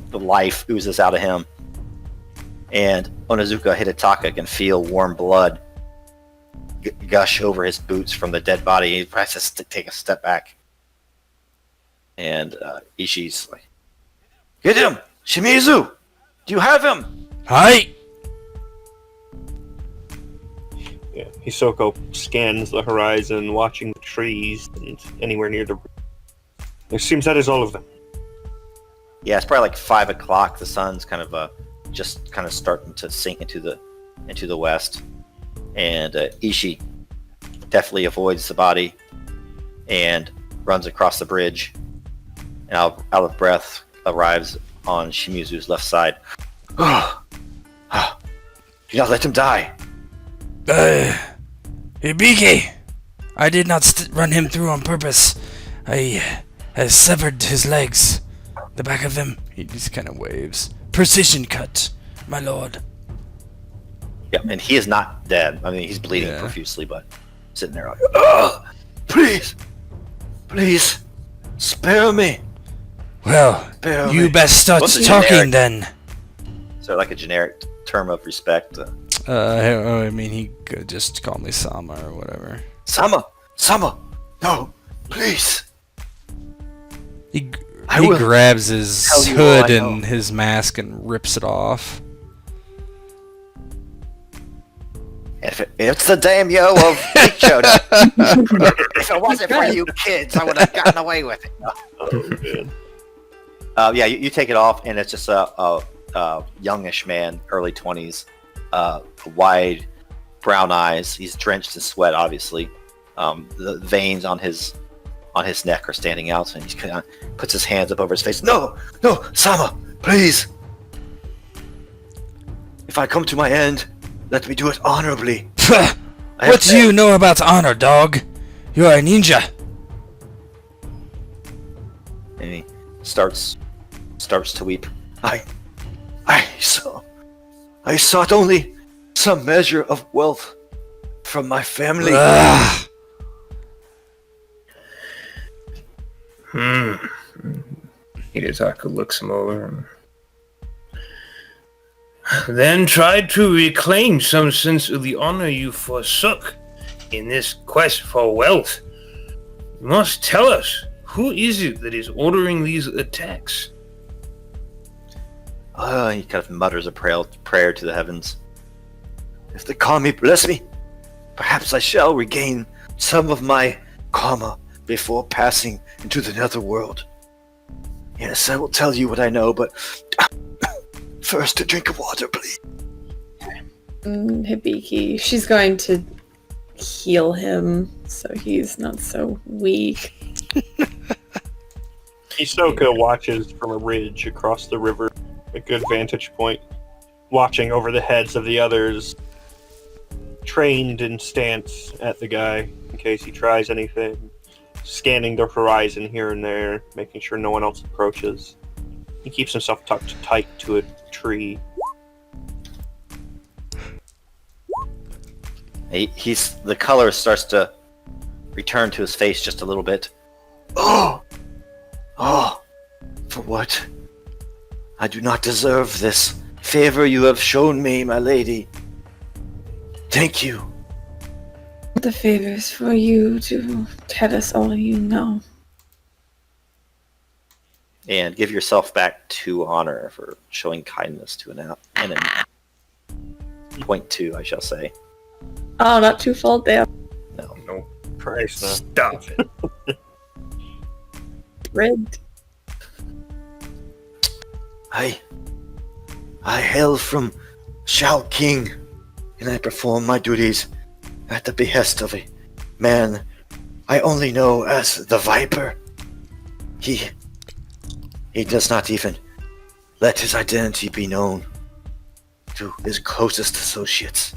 the life oozes out of him. And Onizuka Hidetaka can feel warm blood gush over his boots from the dead body. He has to take a step back. And Ishii's like, "Get him! Shimizu! Do you have him?" Hi! Yeah, Hisoko scans the horizon, watching the trees and anywhere near the... It seems that is all of them. Yeah, it's probably like 5 o'clock. The sun's kind of just kind of starting to sink into the west. And Ishii definitely avoids the body and runs across the bridge. And out of breath, arrives on Shimizu's left side. Do not let him die. Hibiki! I did not run him through on purpose. I severed his legs. The back of them. He just kind of waves. Precision cut, my lord. Yeah, and he is not dead. I mean, he's bleeding Yeah. profusely, but sitting there like, please, spare me. Well, Spare you me." best start What's a talking generic- then. So like a generic term of respect. I mean, he could just call me Sama or whatever. Sama, no, please. He I will grabs his tell you all hood I and know. his mask and rips it off. It's the daimyo of Ikcho. If it wasn't for you kids, I would have gotten away with it. Oh, man. Yeah, you take it off, and it's just a youngish man, early 20s, wide brown eyes. He's drenched in sweat, obviously. The veins on his neck are standing out, and he kind of puts his hands up over his face. No, Sama, please. If I come to my end, let me do it honorably. What do you know about honor, dog? You're a ninja. And he starts to weep. I sought only some measure of wealth from my family. Ugh. Hidetaka looks him over and then tried to reclaim some sense of the honor you forsook in this quest for wealth. You must tell us, who is it that is ordering these attacks? He kind of mutters a prayer to the heavens. If the kami bless me, perhaps I shall regain some of my karma before passing into the netherworld. Yes, I will tell you what I know, but first a drink of water, please. Hibiki, she's going to heal him so he's not so weak. Hisoka watches from a ridge across the river, a good vantage point, watching over the heads of the others, trained in stance at the guy in case he tries anything, scanning the horizon here and there, making sure no one else approaches. He keeps himself tucked tight to a tree. The color starts to return to his face just a little bit. Oh, for what? I do not deserve this favor you have shown me, my lady. Thank you. The favor is for you to tell us all you know. And give yourself back 2 honor for showing kindness to an enemy. Point 2, I shall say. Oh, not too full down. No. No. Christ, no. Stop it. Rigged. I hail from Shao King, and I perform my duties at the behest of a man I only know as the Viper. He does not even let his identity be known to his closest associates.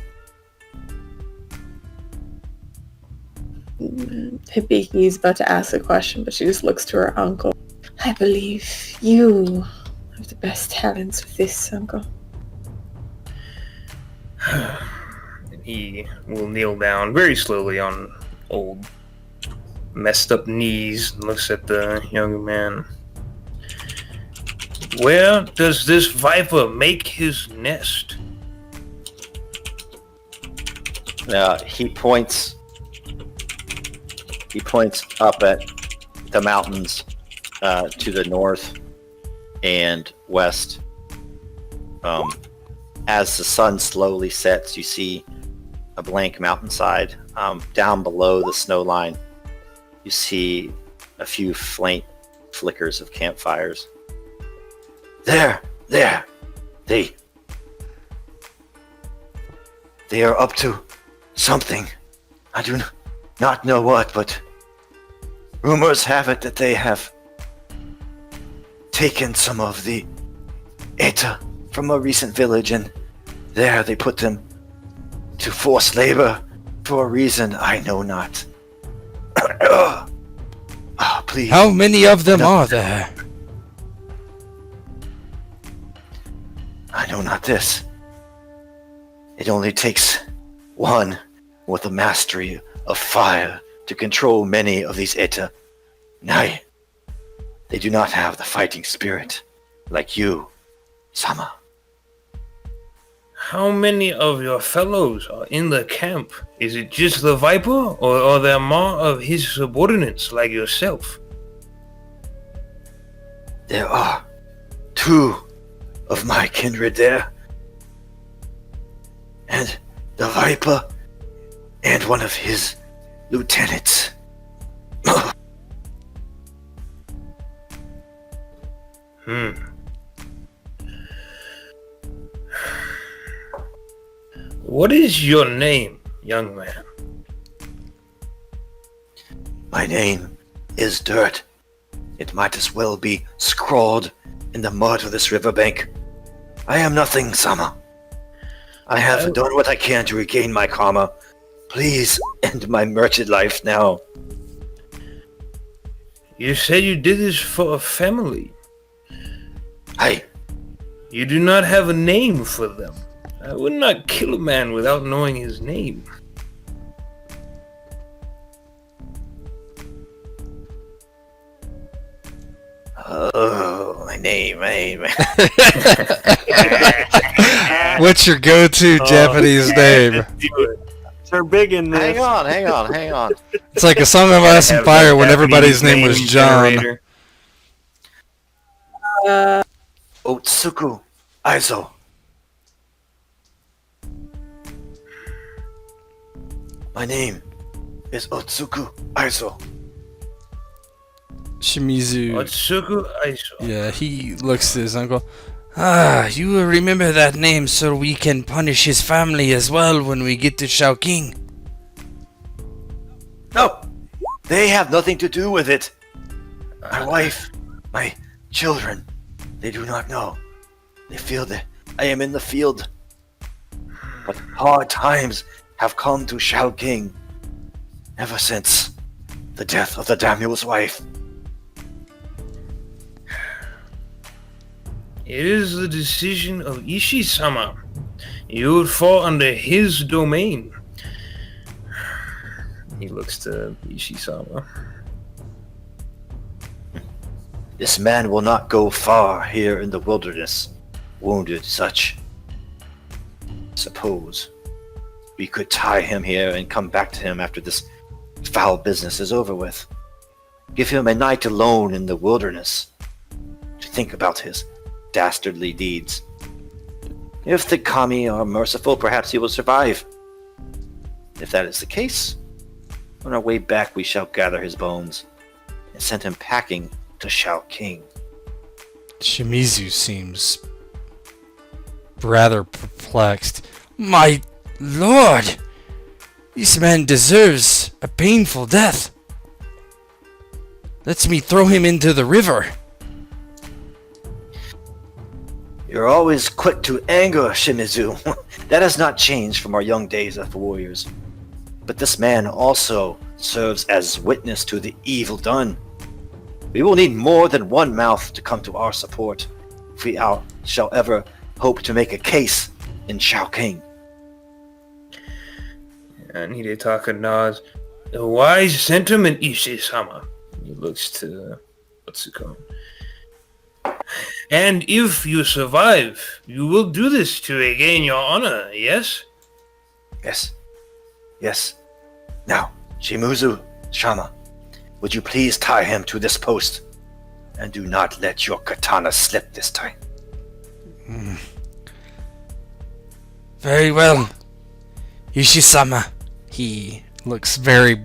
Hibiki's about to ask a question, but she just looks to her uncle. I believe you have the best talents with this, uncle. He will kneel down very slowly on old, messed up knees and looks at the young man. Where does this viper make his nest? He points up at the mountains to the north and west. As the sun slowly sets, you see a blank mountainside. Down below the snow line, you see a few faint flickers of campfires. There! They are up to something. I do not know what, but rumors have it that they have taken some of the Eta from a recent village, and there they put them to forced labor for a reason I know not. Please. How many of them are there? I know not this. It only takes one with a mastery of fire to control many of these Eta. Nay, they do not have the fighting spirit like you, Sama. How many of your fellows are in the camp? Is it just the viper, or are there more of his subordinates like yourself? There are 2 of my kindred there, and the Viper, and one of his lieutenants. What is your name, young man? My name is Dirt. It might as well be scrawled in the mud of this riverbank. I am nothing, Sama. I have done what I can to regain my karma. Please end my merchant life now. You said you did this for a family. I You do not have a name for them. I would not kill a man without knowing his name. Oh, my name. What's your go-to Japanese name? They're big in this. Hang on. It's like a Song of Ice and Fire when everybody's name was John. Generator. Otsuku Aizo. My name is Otsuku Aizo. Shimizu. Otsuku Aiso. Yeah, he looks to his uncle. Ah, you will remember that name so we can punish his family as well when we get to Shaoqing. No, they have nothing to do with it. My wife, my children, they do not know. They feel that I am in the field. But hard times have come to Shaoqing ever since the death of the daimyo's wife. It is the decision of Ishii-sama. You would fall under his domain. He looks to Ishii-sama. This man will not go far here in the wilderness, wounded such. Suppose we could tie him here and come back to him after this foul business is over with. Give him a night alone in the wilderness to think about his dastardly deeds. If the kami are merciful, perhaps he will survive. If that is the case, on our way back we shall gather his bones and send him packing to Shao King. Shimizu seems rather perplexed. My lord! This man deserves a painful death. Let me throw him into the river. You're always quick to anger, Shimizu. That has not changed from our young days as warriors. But this man also serves as witness to the evil done. We will need more than one mouth to come to our support if we shall ever hope to make a case in Shao King. And Hidetaka nods. A wise sentiment, Ishii-sama. He looks to Otsuko. And if you survive, you will do this to regain your honor, yes? Yes. Yes. Now, Shimizu Shama, would you please tie him to this post? And do not let your katana slip this time. Very well. Ishii-sama. He looks very,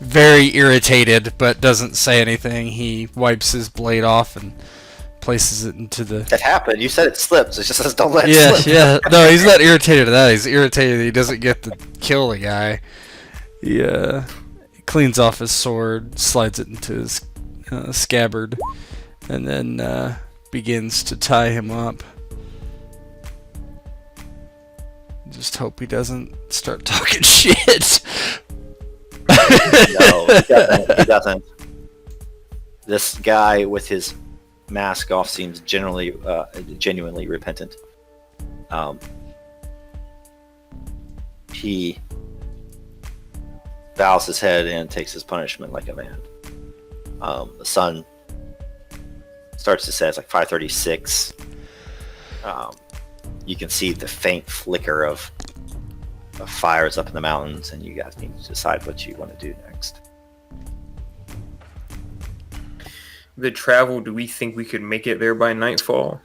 very irritated, but doesn't say anything. He wipes his blade off and places it into the... That happened. You said it slips. It just says don't let it Yeah, slip. yeah. No, he's not irritated at that. He's irritated that he doesn't get to kill the guy. He cleans off his sword, slides it into his scabbard, and then begins to tie him up. Just hope he doesn't start talking shit. No, he doesn't. This guy with his mask off seems genuinely repentant. He bows his head and takes his punishment like a man. The sun starts to set. It's like 5:36. You can see the faint flicker of fires up in the mountains, and you guys need to decide what you want to do next. The travel, do we think we could make it there by nightfall?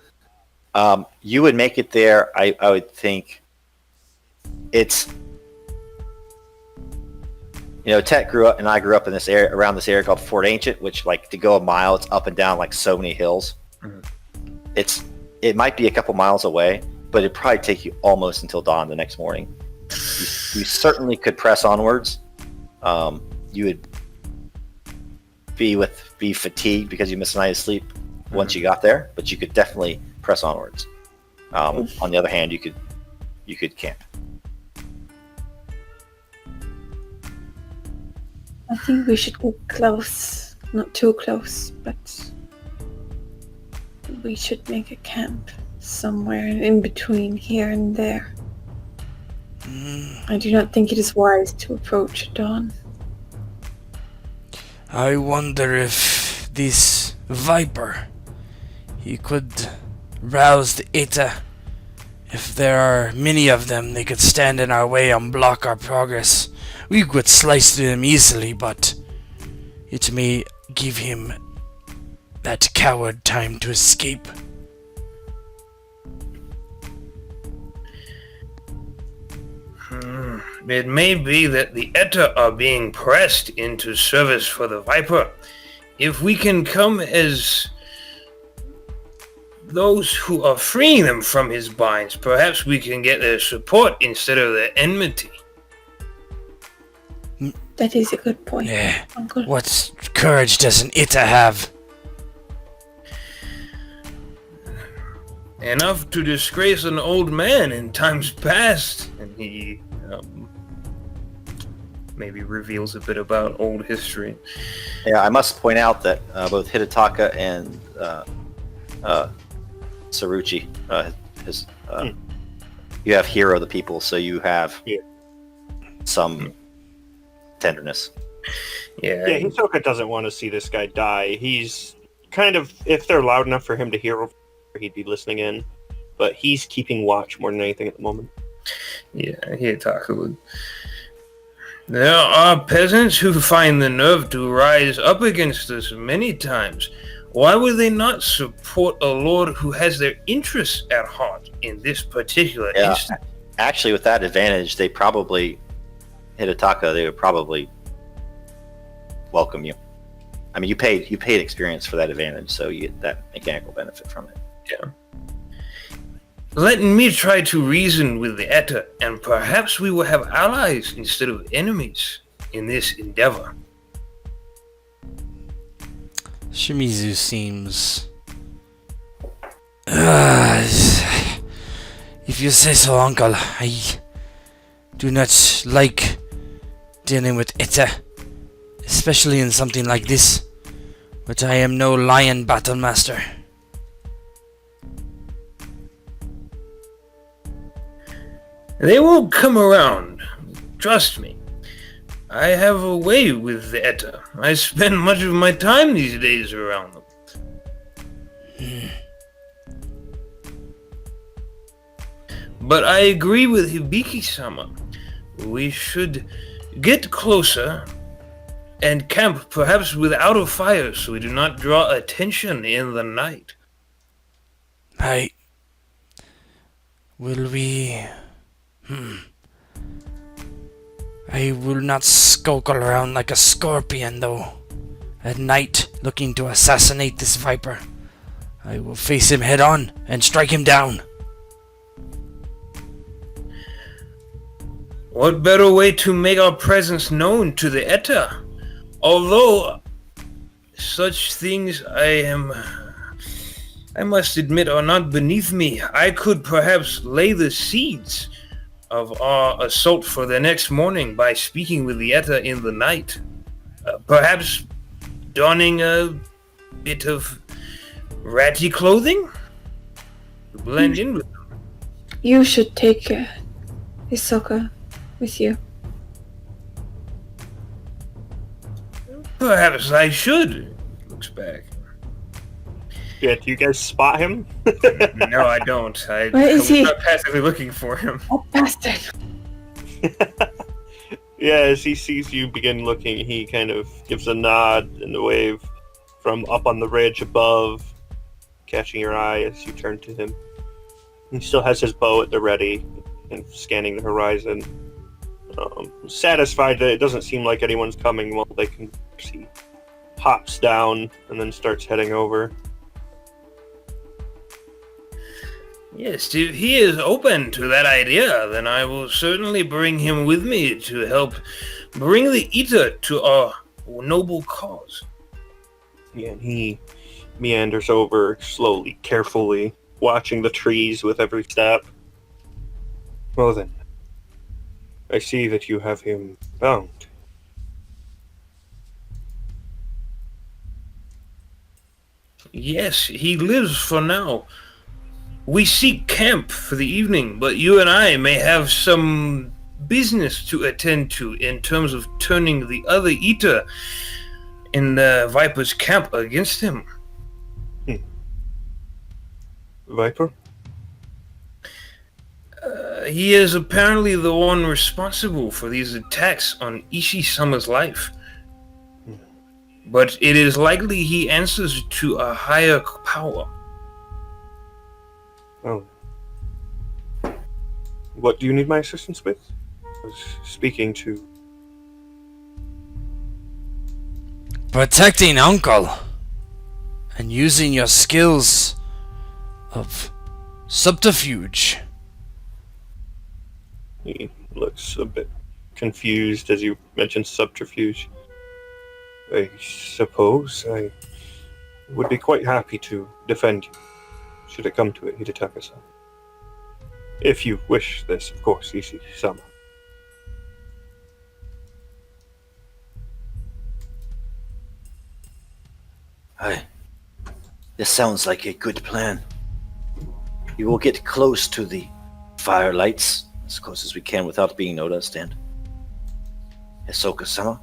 You would make it there. I would think it's, Tet grew up and I grew up in this area, around this area called Fort Ancient, which, like, to go a mile, it's up and down like so many hills. Mm-hmm. It might be a couple miles away, but it'd probably take you almost until dawn the next morning. You certainly could press onwards. You would be fatigued because you missed a night of sleep once you got there, but you could definitely press onwards. On the other hand, you could camp. I think we should get close. Not too close, but we should make a camp somewhere in between here and there. I do not think it is wise to approach at dawn. I wonder if this Viper, he could rouse the Eta. If there are many of them, they could stand in our way and block our progress. We could slice through them easily, but it may give him, that coward, time to escape. It may be that the Eta are being pressed into service for the Viper. If we can come as those who are freeing them from his binds, perhaps we can get their support instead of their enmity. That is a good point. Yeah. Uncle. What courage does an Eta have? Enough to disgrace an old man in times past. And he maybe reveals a bit about old history. Yeah, I must point out that both Hidetaka and Saruchi, you have hero of the people, so you have some tenderness. Yeah, Yeah, Hisoka doesn't want to see this guy die. He's kind of, if they're loud enough for him to hear, he'd be listening in. But he's keeping watch more than anything at the moment. Yeah, Hidetaka would. There are peasants who find the nerve to rise up against us many times. Why would they not support a lord who has their interests at heart in this particular instance? Actually, with that advantage, they probably, Hidetaka, they would probably welcome you. I mean, you paid experience for that advantage, so you get that mechanical benefit from it. Yeah. Let me try to reason with the Etta, and perhaps we will have allies instead of enemies in this endeavor. Shimizu seems... if you say so, uncle, I do not like dealing with Etta, especially in something like this, but I am no lion battle master. They will come around, trust me. I have a way with the Etta. I spend much of my time these days around them. But I agree with Hibiki-sama. We should get closer and camp perhaps without a fire so we do not draw attention in the night. Will we... I will not skulk around like a scorpion, though. At night, looking to assassinate this viper. I will face him head on and strike him down. What better way to make our presence known to the Etta? Although such things I must admit are not beneath me, I could perhaps lay the seeds of our assault for the next morning by speaking with the Etta in the night. Perhaps donning a bit of ratty clothing to blend in with them. You should take Hisoka with you. Perhaps I should. Looks back. Yeah, do you guys spot him? No, I don't. I Where is was he? not passively looking for him. Oh, bastard! Yeah, as he sees you begin looking, he kind of gives a nod and a wave from up on the ridge above, catching your eye as you turn to him. He still has his bow at the ready and scanning the horizon. Satisfied that it doesn't seem like anyone's coming while they can see. Hops down and then starts heading over. Yes, if he is open to that idea, then I will certainly bring him with me to help bring the Ita to our noble cause. Yeah, and he meanders over slowly, carefully, watching the trees with every step. Well then, I see that you have him bound. Yes, he lives for now. We seek camp for the evening, but you and I may have some business to attend to in terms of turning the other Ita in the Viper's camp against him. Viper? He is apparently the one responsible for these attacks on Ishi-sama's life. But it is likely he answers to a higher power. Oh. What do you need my assistance with? I was speaking to... Protecting Uncle. And using your skills of subterfuge. He looks a bit confused as you mentioned subterfuge. I suppose I would be quite happy to defend you, should it come to it, Hidetaka-san. If you wish this, of course, Ishi-sama. Aye. This sounds like a good plan. We will get close to the firelights, as close as we can without being noticed, and Hisoka-sama,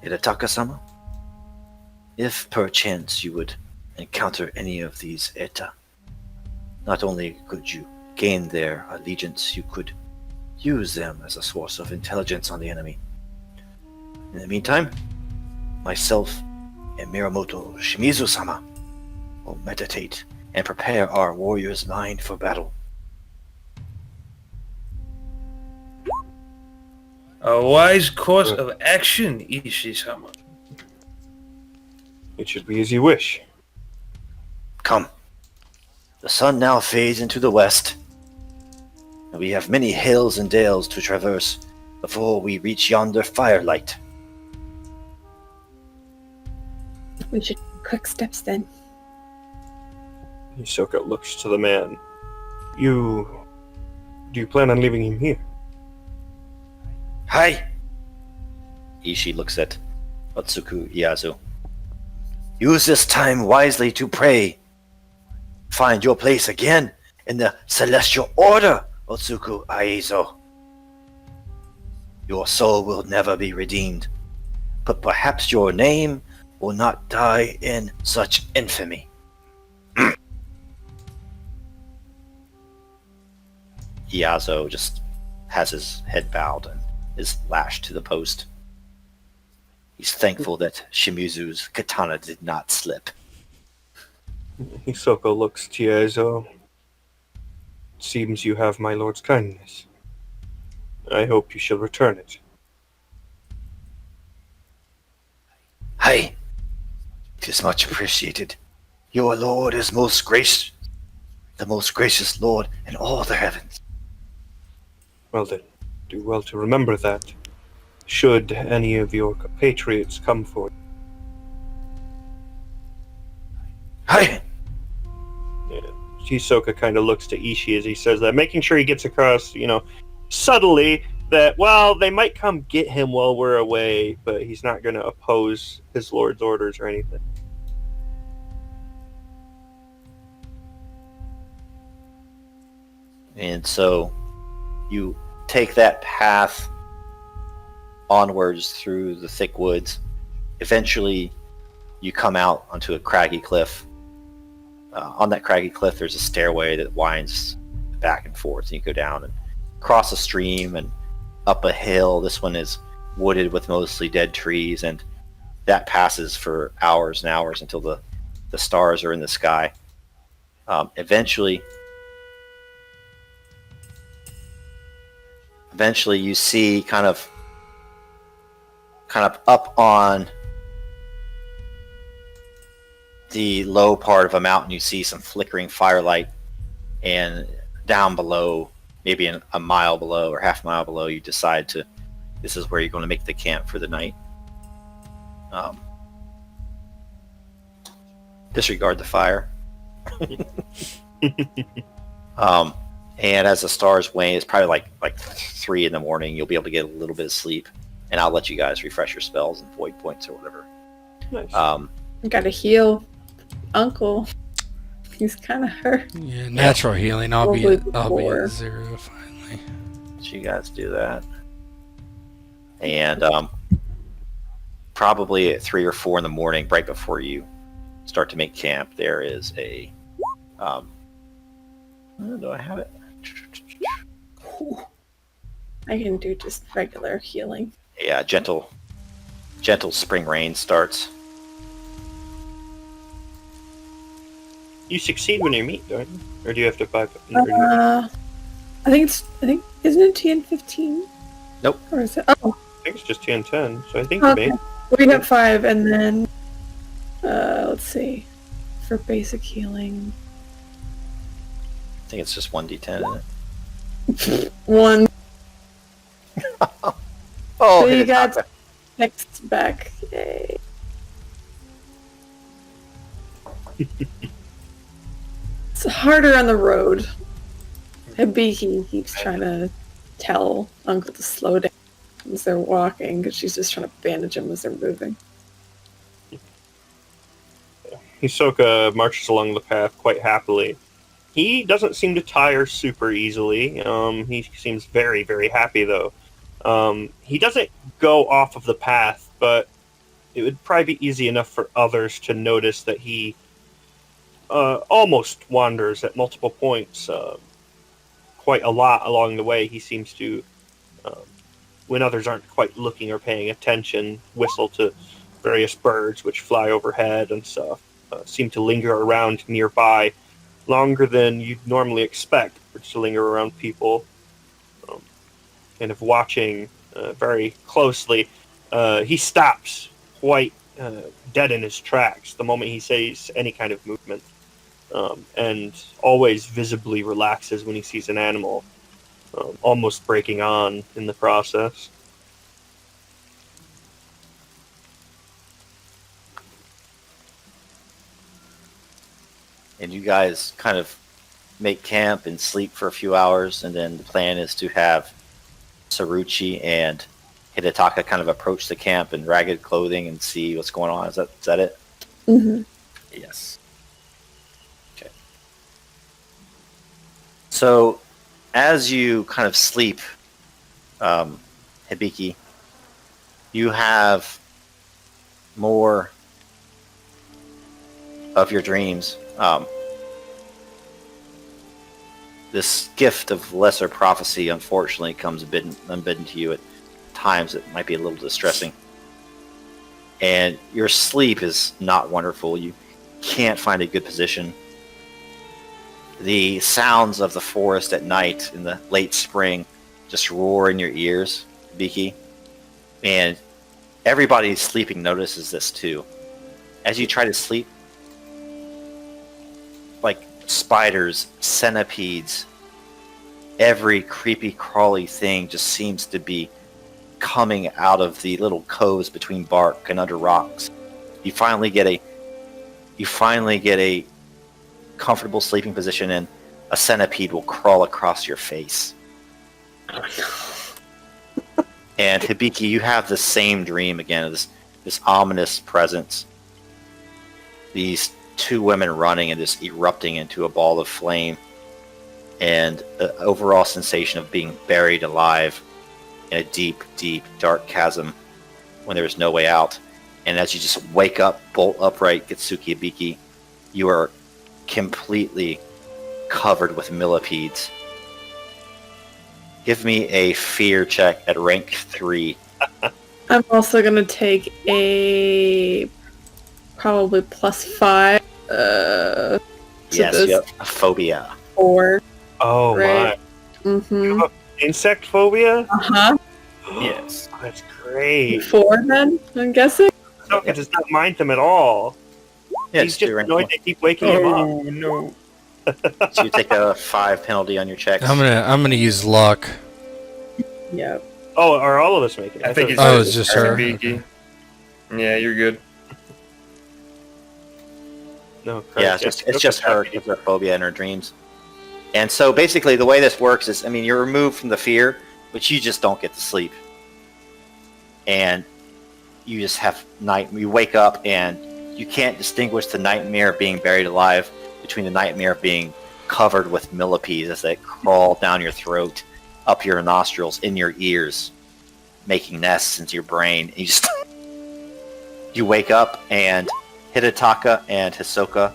Hidetaka-sama, if perchance you would encounter any of these Eta, not only could you gain their allegiance, you could use them as a source of intelligence on the enemy. In the meantime, myself and Miramoto Shimizu-sama will meditate and prepare our warrior's mind for battle. A wise course of action, Ishi-sama. It should be as you wish. Come. The sun now fades into the west, and we have many hills and dales to traverse before we reach yonder firelight. We should quick steps then. Hisoka looks to the man. Do you plan on leaving him here? Hi! Ishi looks at Otsuku Ieyasu. Use this time wisely to pray. Find your place again in the celestial order, Otsuku Ieyasu. Your soul will never be redeemed, but perhaps your name will not die in such infamy. Ieyasu just has his head bowed and is lashed to the post. He's thankful that Shimizu's katana did not slip. Hisoka looks to Ieyasu. Seems you have my lord's kindness. I hope you shall return it. Hi. It is much appreciated. Your lord is most gracious, the most gracious lord in all the heavens. Well then, do well to remember that, should any of your compatriots come for you. Hi. Yeah. Hisoka kind of looks to Ishii as he says that, making sure he gets across, subtly that, well, they might come get him while we're away, but he's not going to oppose his lord's orders or anything. And so you take that path onwards through the thick woods. Eventually, you come out onto a craggy cliff. On that craggy cliff, there's a stairway that winds back and forth. And you go down and cross a stream and up a hill. This one is wooded with mostly dead trees, and that passes for hours and hours until the stars are in the sky. Eventually, you see kind of up on the low part of a mountain, you see some flickering firelight, and down below, maybe a mile below or half a mile below, you decide this is where you're going to make the camp for the night. Disregard the fire. And as the stars wane, it's probably like 3 in the morning. You'll be able to get a little bit of sleep, and I'll let you guys refresh your spells and void points or whatever. Nice. Gotta heal Uncle. He's kind of hurt. Yeah, natural healing. I'll be at 0 finally. So you guys do that, and probably at 3 or 4 in the morning, right before you start to make camp, there is a. Do I have it? I can do just regular healing. Yeah, gentle spring rain starts. You succeed when you meet, don't you? Or do you have to 5? I think isn't it TN15? Nope. Or is it? Oh, I think it's just TN10, so I think okay. you may. We got 5, and then let's see, for basic healing, I think it's just 1d10, isn't it? 1. Oh, So you hit it. got 6 back. Yay. It's harder on the road. Hibiki keeps trying to tell Uncle to slow down as they're walking, because she's just trying to bandage him as they're moving. Hisoka marches along the path quite happily. He doesn't seem to tire super easily. He seems very, very happy, though. He doesn't go off of the path, but it would probably be easy enough for others to notice that he almost wanders at multiple points. Quite a lot along the way. He seems to, when others aren't quite looking or paying attention, whistle to various birds which fly overhead and stuff. Seem to linger around nearby longer than you'd normally expect birds to linger around people. Kind of watching very closely. He stops quite dead in his tracks the moment he sees any kind of movement, and always visibly relaxes when he sees an animal, almost breaking on in the process. And you guys kind of make camp and sleep for a few hours, and then the plan is to have Saruchi and Hidetaka kind of approach the camp in ragged clothing and see what's going on. Is that it? Mm-hmm. Yes. Okay. So, as you kind of sleep, Hibiki, you have more of your dreams. This gift of lesser prophecy, unfortunately, comes unbidden to you at times. It might be a little distressing. And your sleep is not wonderful. You can't find a good position. The sounds of the forest at night in the late spring just roar in your ears, Biki. And everybody sleeping notices this too. As you try to sleep, like spiders, centipedes, every creepy crawly thing just seems to be coming out of the little coves between bark and under rocks. You finally get a comfortable sleeping position, and a centipede will crawl across your face. And Hibiki, you have the same dream again, this ominous presence. These two women running and just erupting into a ball of flame, and the overall sensation of being buried alive in a deep, deep, dark chasm when there is no way out. And as you just wake up, bolt upright, Gitsuki Hibiki, you are completely covered with millipedes. Give me a fear check at rank 3. I'm also gonna take a probably +5. Yes, those yep. A phobia. 4. Oh Right. my! Mm-hmm. Insect phobia? Uh-huh. Yes. That's great. 4 then, I'm guessing? So it does not mind them at all. Yeah, He's just just do rank annoyed 1. they keep waking him up. Oh no. So you take a 5 penalty on your checks. I'm gonna use luck. Yep. Oh, are all of us making it? I think thought- it's just her. Biki. Yeah, you're good. No, Yeah, it's just her with her phobia and her dreams. And so basically the way this works is, I mean, you're removed from the fear, but you just don't get to sleep. And you just have you wake up and you can't distinguish the nightmare of being buried alive between the nightmare of being covered with millipedes as they crawl down your throat, up your nostrils, in your ears, making nests into your brain. And you wake up and Hidetaka and Hisoka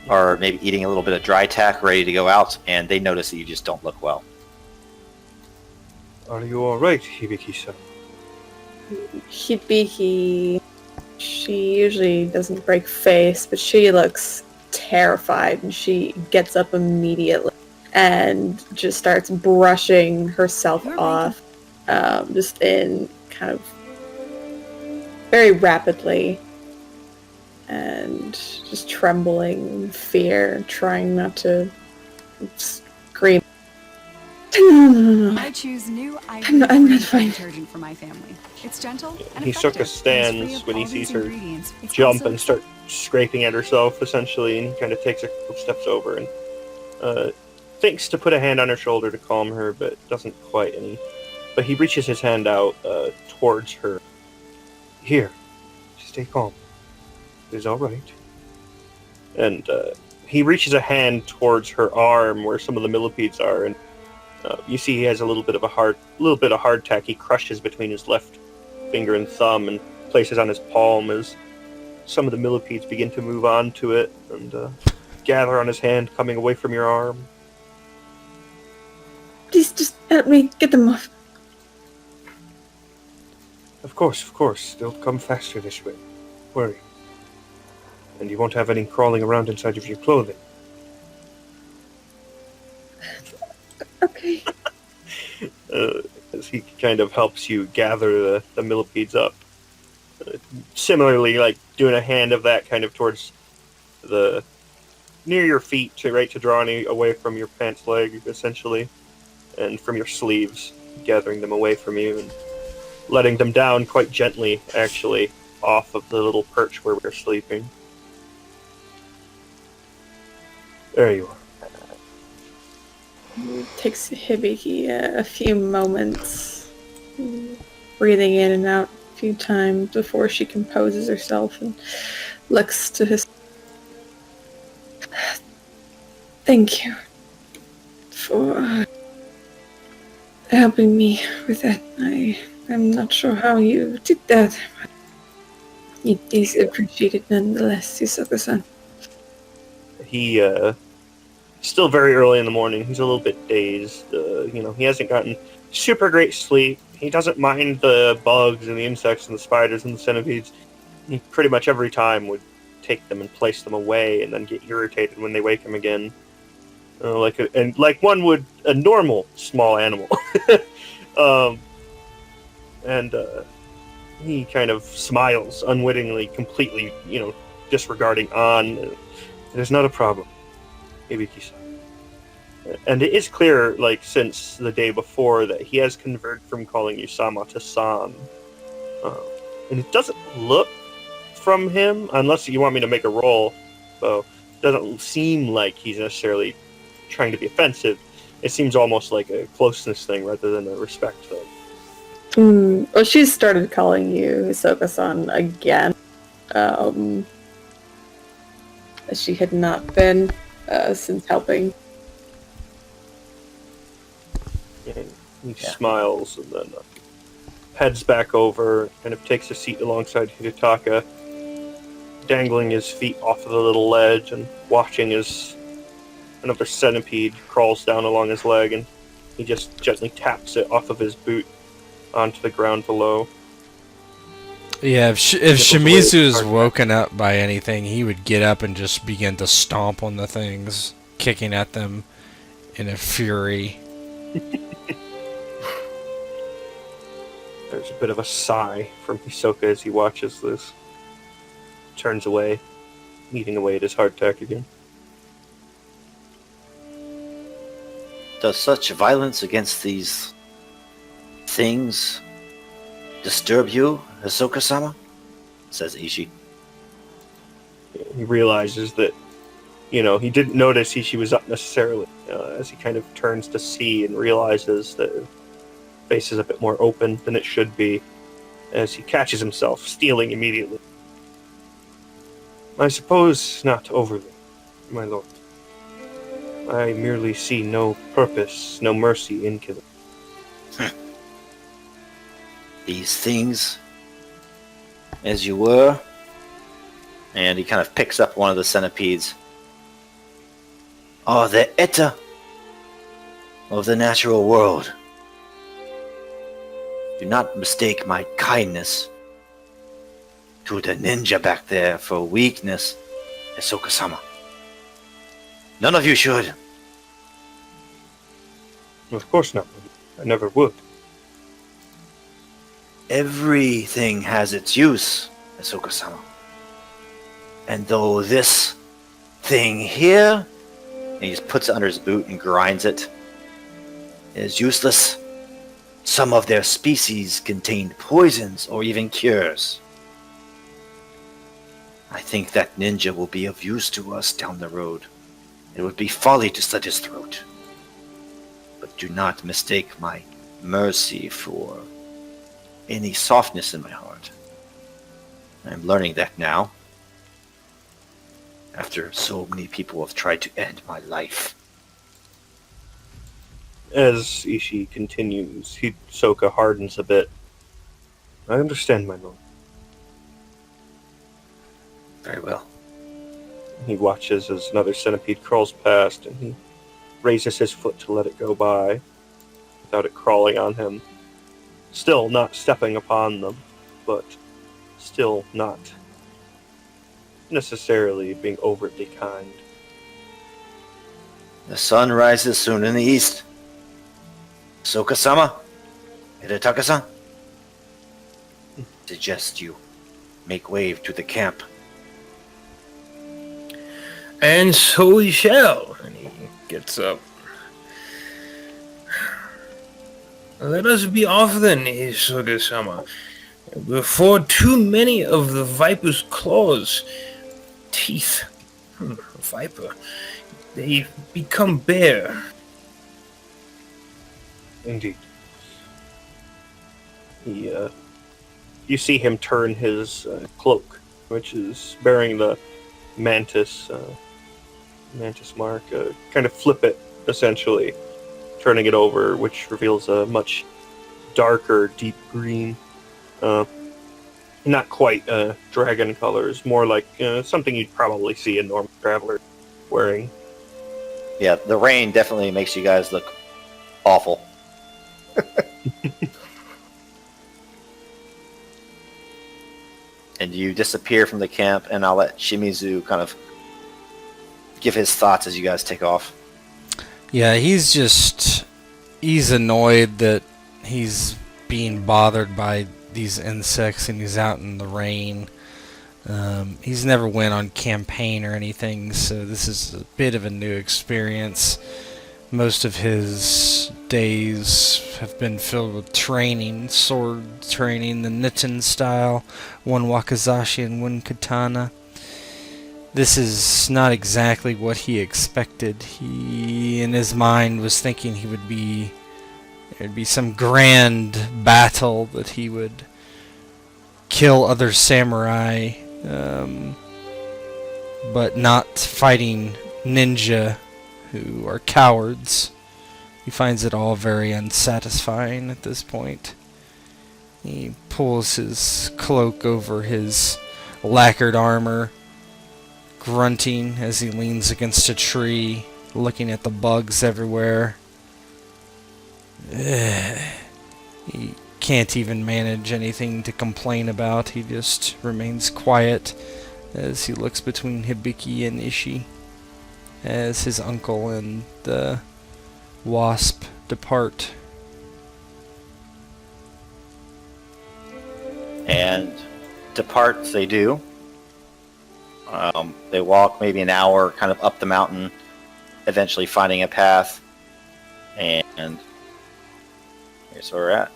are maybe eating a little bit of dry tack, ready to go out, and they notice that you just don't look well. Are you alright, Hibiki-san? Hibiki, she usually doesn't break face, but she looks terrified, and she gets up immediately and just starts brushing herself off, just in kind of very rapidly, and just trembling in fear, trying not to scream. I choose new I'm not fine. detergent for my family. It's gentle and Hisoka effective. stands when he sees her jump and start scraping at herself, essentially, and he kind of takes a couple steps over and thinks to put a hand on her shoulder to calm her, but doesn't quite any. But he reaches his hand out towards her. Here, stay calm. It is all right. And he reaches a hand towards her arm where some of the millipedes are, and you see he has a little bit of hardtack he crushes between his left finger and thumb and places on his palm as some of the millipedes begin to move on to it, and gather on his hand, coming away from your arm. Please just help me get them off. Of course. They'll come faster this way. Don't worry. And you won't have any crawling around inside of your clothing. Okay. As he kind of helps you gather the millipedes up. Similarly, like doing a hand of that kind of towards the near your feet to draw any away from your pants leg, essentially, and from your sleeves, gathering them away from you and letting them down quite gently, actually, off of the little perch where we're sleeping. There you are. It takes Hibiki a few moments, breathing in and out a few times before she composes herself and looks to his. Thank you for helping me with that. I'm not sure how you did that, but it is appreciated nonetheless, Yusuke-san. He, still very early in the morning. He's a little bit dazed. He hasn't gotten super great sleep. He doesn't mind the bugs and the insects and the spiders and the centipedes. He pretty much every time would take them and place them away and then get irritated when they wake him again. Like one would a normal small animal. He kind of smiles unwittingly, completely, disregarding on. It is not a problem, Hibiki-san. And it is clear, since the day before, that he has converted from calling you Sama to San. And it doesn't look from him, unless you want me to make a roll, so it doesn't seem like he's necessarily trying to be offensive. It seems almost like a closeness thing rather than a respect thing. Well, she's started calling you Hisoka-san again. As she had not been since helping. And he smiles and then heads back over, kind of takes a seat alongside Hidetaka, dangling his feet off of the little ledge and watching as another centipede crawls down along his leg, and he just gently taps it off of his boot onto the ground below. Yeah, if Shimizu is woken up by anything, he would get up and just begin to stomp on the things, kicking at them in a fury. There's a bit of a sigh from Hisoka as he watches this. Turns away, eating away at his hardtack again. Does such violence against these things disturb you, Hisoka-sama? Says Ishi. He realizes that, he didn't notice Ishi was up necessarily, as he kind of turns to see and realizes that his face is a bit more open than it should be, as he catches himself, stealing immediately. I suppose not overly, my lord. I merely see no purpose, no mercy in killing. These things, as you were, and he kind of picks up one of the centipedes, are the Eta of the natural world. Do not mistake my kindness to the ninja back there for weakness, Hisoka-sama. None of you should. Of course not. I never would. Everything has its use, Hisoka-sama. And though this thing here, and he just puts it under his boot and grinds it, is useless, some of their species contain poisons or even cures. I think that ninja will be of use to us down the road. It would be folly to slit his throat. But do not mistake my mercy for any softness in my heart. I'm learning that now, after so many people have tried to end my life. As Ishi continues, Hisoka hardens a bit. I understand, my lord. Very well. He watches as another centipede crawls past, and he raises his foot to let it go by without it crawling on him. Still not stepping upon them, but still not necessarily being overtly kind. The sun rises soon in the east. Soka-sama, Hidetaka-san, suggest you make way to the camp. And so we shall. And he gets up. Let us be off then, Hisoka-sama, before too many of the viper's claws, teeth, viper, they become bare. Indeed. You see him turn his cloak, which is bearing the mantis mark, kind of flip it, essentially, turning it over, which reveals a much darker, deep green. Not quite dragon colors, more like something you'd probably see a normal traveler wearing. Yeah, the rain definitely makes you guys look awful. And you disappear from the camp, and I'll let Shimizu kind of give his thoughts as you guys take off. Yeah, he's annoyed that he's being bothered by these insects and he's out in the rain. He's never went on campaign or anything, so this is a bit of a new experience. Most of his days have been filled with training, sword training, the Nitin style, one wakizashi and one katana. This is not exactly what he expected. He, in his mind, was thinking there'd be some grand battle, that he would kill other samurai, but not fighting ninja who are cowards. He finds it all very unsatisfying at this point. He pulls his cloak over his lacquered armor, grunting as he leans against a tree, looking at the bugs everywhere. He can't even manage anything to complain about. He just remains quiet as he looks between Hibiki and Ishii as his uncle and the wasp depart. And depart they do. They walk maybe an hour kind of up the mountain, eventually finding a path. And here's where we're at.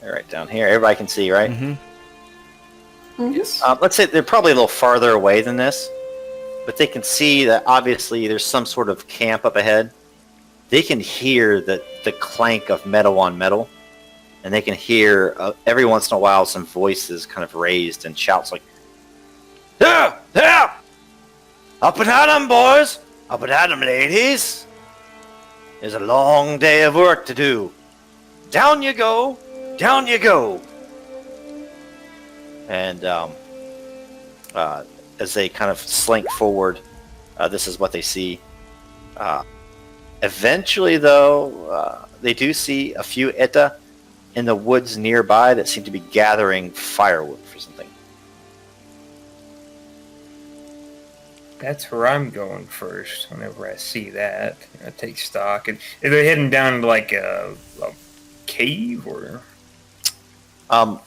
They're right down here. Everybody can see, right? Mm-hmm. Yes. Let's say they're probably a little farther away than this, but they can see that obviously there's some sort of camp up ahead. They can hear the clank of metal on metal, and they can hear every once in a while some voices kind of raised and shouts like, "There! There! Up and at 'em, boys! Up and at 'em, ladies! There's a long day of work to do. Down you go! Down you go!" And as they kind of slink forward, this is what they see. Eventually, though, they do see a few Eta in the woods nearby that seem to be gathering firewood for something. That's where I'm going first. Whenever I see that, I take stock. And are they heading down to like a cave or?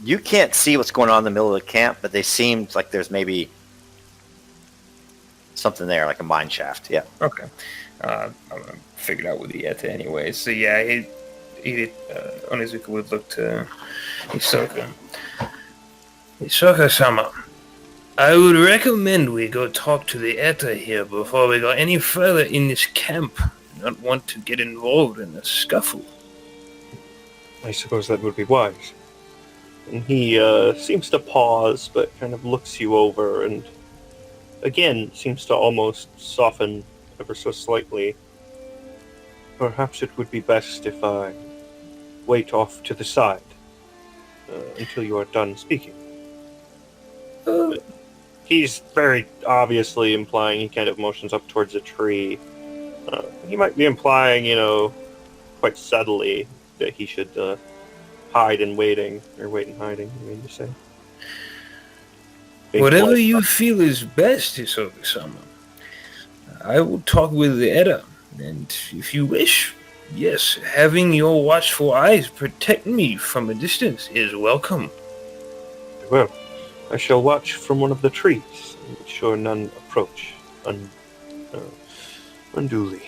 You can't see what's going on in the middle of the camp, but they seem like there's maybe something there, like a mine shaft. Yeah. Okay. I'm gonna figure it out with the Eta anyway. So yeah, Onizuka would look to Hisoka. Hisoka-sama, I would recommend we go talk to the Eta here before we go any further in this camp. I don't want to get involved in a scuffle. I suppose that would be wise. And he seems to pause, but kind of looks you over, and again seems to almost soften ever so slightly. Perhaps it would be best if I wait off to the side until you are done speaking. He's very obviously implying, he kind of motions up towards a tree. He might be implying, quite subtly that he should hide in waiting, or wait in hiding, I mean to say. Whatever you feel is best, Hisoka-sama. I will talk with the Edda, and if you wish, yes, having your watchful eyes protect me from a distance is welcome. Well, I shall watch from one of the trees, and make sure none approach unduly.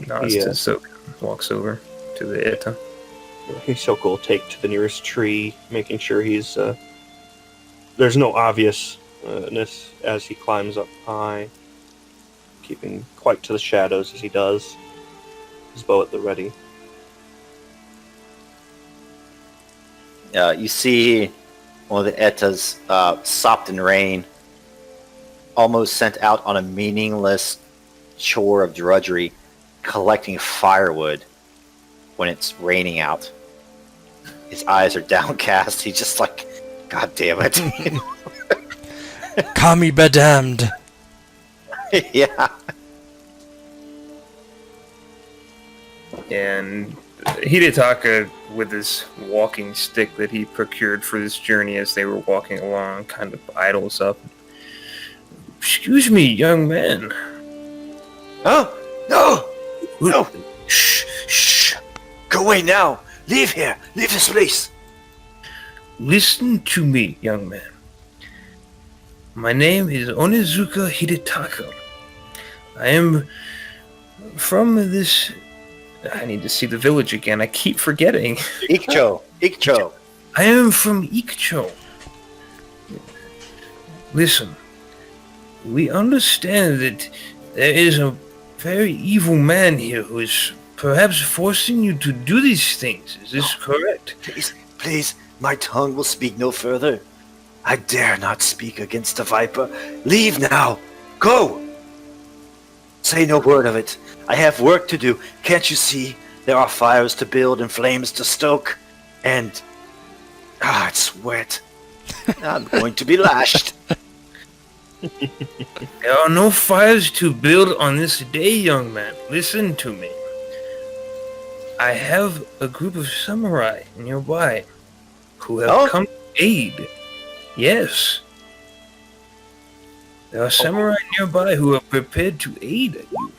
Nods to Hisoka, walks over to the Edda. Hisoka will take to the nearest tree, making sure he's there's no obviousness as he climbs up high, keeping quite to the shadows as he does, his bow at the ready. You see one of the Etas, sopped in rain, almost sent out on a meaningless chore of drudgery, collecting firewood when it's raining out. His eyes are downcast. He's just like, God damn it. Kami bedamned. Yeah. And Hidetaka, with his walking stick that he procured for this journey as they were walking along, kind of idles up. Excuse me, young man. Oh, no! No! Shh! Shh! Go away now! Leave here! Leave this place! Listen to me, young man. My name is Onizuka Hidetaka. I am from this... I need to see the village again. I keep forgetting. Ikcho! Ikcho! I am from Ikcho. Listen, we understand that there is a very evil man here who is perhaps forcing you to do these things. Is this correct? Please, please, my tongue will speak no further. I dare not speak against the Viper. Leave now! Go! Say no word of it. I have work to do. Can't you see? There are fires to build and flames to stoke. And... it's wet. I'm going to be lashed. There are no fires to build on this day, young man. Listen to me. I have a group of samurai nearby who have come to aid. Yes. There are samurai nearby who are prepared to aid you.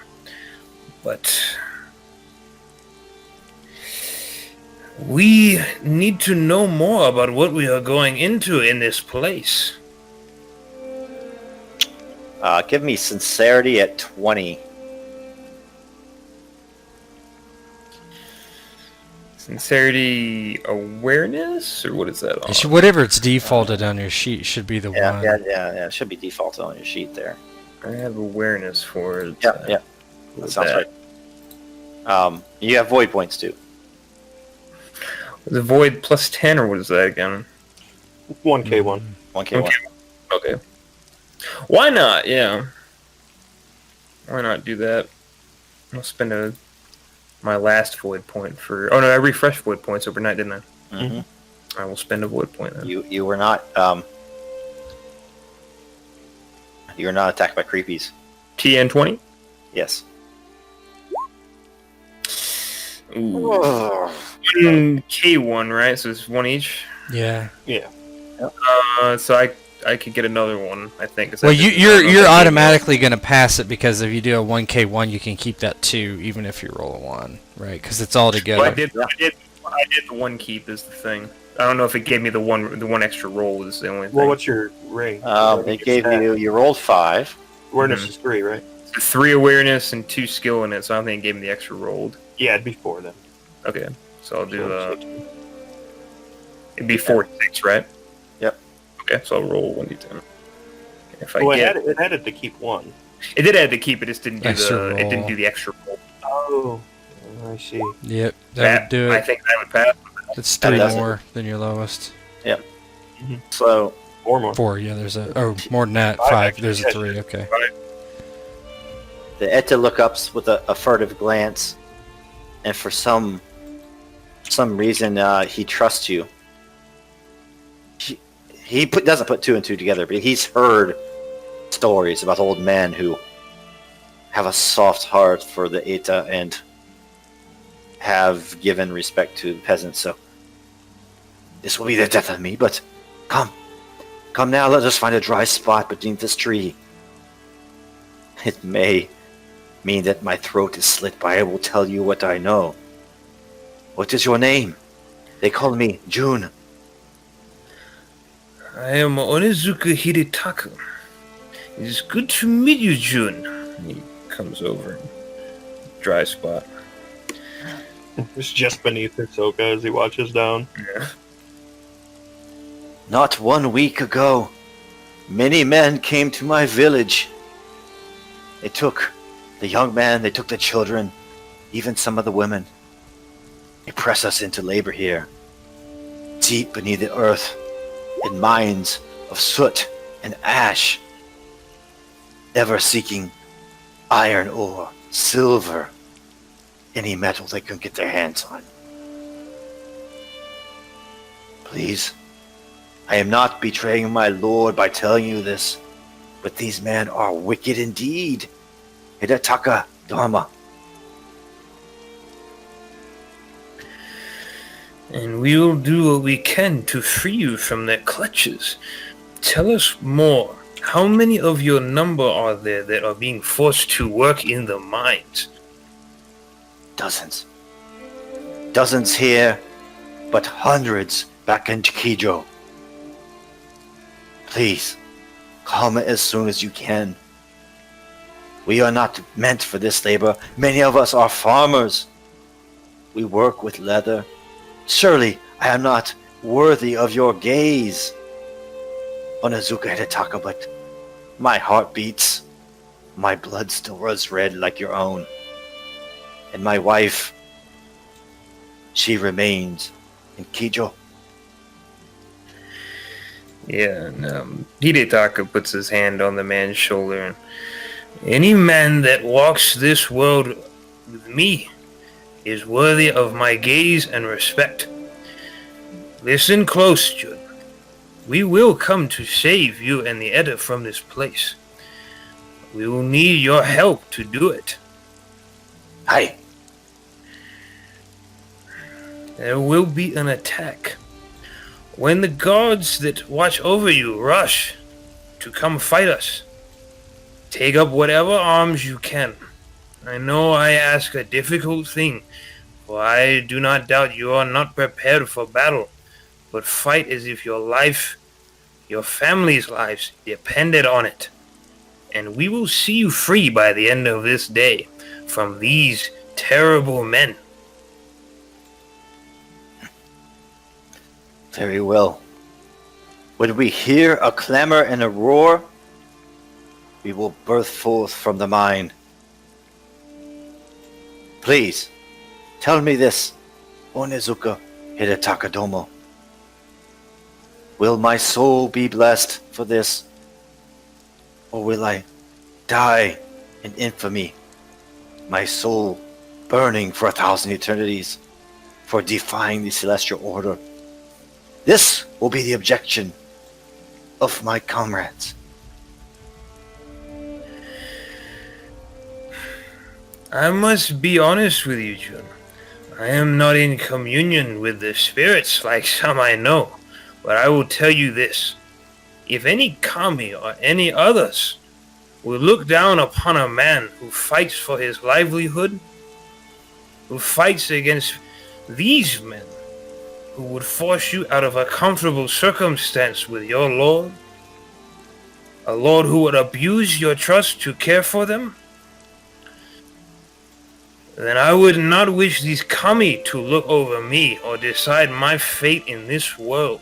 But we need to know more about what we are going into in this place. Give me sincerity at 20. Sincerity awareness? Or what is that on? Whatever it's defaulted on your sheet should be the one. Yeah. It should be defaulted on your sheet there. I have awareness for it. Yeah. That sounds right. You have void points too. The void plus 10, or what is that again? 1k1. 1k1. Okay. Why not? Yeah. Why not do that? I'll spend my last void point for... Oh no, I refreshed void points overnight, didn't I? Mm-hmm. I will spend a void point then. You were not... you were not attacked by creepies. TN20? Yes. Ooh. 1k1, right? So it's one each? Yeah. So I could get another one, I think. Well, you're automatically going to pass it because if you do a 1k1, you can keep that 2 even if you roll a 1, right? Because it's all together. Well, I did the one keep is the thing. I don't know if it gave me the one extra roll is the only thing. Well, what's your ring? It gave you rolled 5. Awareness is 3, right? 3 awareness and 2 skill in it, so I don't think it gave me the extra rolled. Yeah, it'd be 4 then. Okay, so I'll do it'd be 4, 6, right? Yep. Okay, so I'll roll 1d10. If I it added to keep 1. It did add to keep, it just didn't do Extra it didn't roll. do the extra roll. Oh, I see. Yep, that would do I it. think that would pass. It's That 3 does it. more than your lowest. So 4 more. 4, yeah, there's a... Oh, more than that, 5. There's a 3, okay. the Etta look ups with a furtive glance, and for some reason he trusts you. doesn't put two and two together, but he's heard stories about old men who have a soft heart for the Eta and have given respect to the peasants. So this will be the death of me, but come now, let us find a dry spot beneath this tree. It may mean that my throat is slit, but I will tell you what I know. What is your name? They call me June. I am Onizuka Hidetaka. It is good to meet you, Jun. He comes over. Dry spot. It's just beneath Hisoka as he watches down. Yeah. Not 1 week ago, many men came to my village. They took the young men, they took the children, even some of the women. They press us into labor here, deep beneath the earth, in mines of soot and ash, ever seeking iron ore, silver, any metal they can get their hands on. Please, I am not betraying my lord by telling you this, but these men are wicked indeed. Hidetaka Dharma. And we will do what we can to free you from their clutches. Tell us more. How many of your number are there that are being forced to work in the mines? Dozens. Dozens here, but hundreds back in Ikcho. Please, come as soon as you can. We are not meant for this labor. Many of us are farmers. We work with leather. Surely I am not worthy of your gaze. Onizuka Hidetaka, but my heart beats. My blood still runs red like your own. And my wife, she remains in Ikcho. Yeah, and Hidetaka puts his hand on the man's shoulder. And any man that walks this world with me is worthy of my gaze and respect. Listen close, Jun. We will come to save you and the Edda from this place. We will need your help to do it. Hi. There will be an attack. When the guards that watch over you rush to come fight us, take up whatever arms you can. I know I ask a difficult thing, for I do not doubt you are not prepared for battle, but fight as if your life, your family's lives, depended on it. And we will see you free by the end of this day from these terrible men. Very well. When we hear a clamor and a roar, we will burst forth from the mine. Please, tell me this, Onizuka Hidetaka Domo. Will my soul be blessed for this? Or will I die in infamy, my soul burning for 1,000 eternities for defying the celestial order? This will be the objection of my comrades. I must be honest with you, Jun. I am not in communion with the spirits like some I know, but I will tell you this. If any kami or any others will look down upon a man who fights for his livelihood, who fights against these men, who would force you out of a comfortable circumstance with your lord, a lord who would abuse your trust to care for them, then I would not wish these kami to look over me or decide my fate in this world.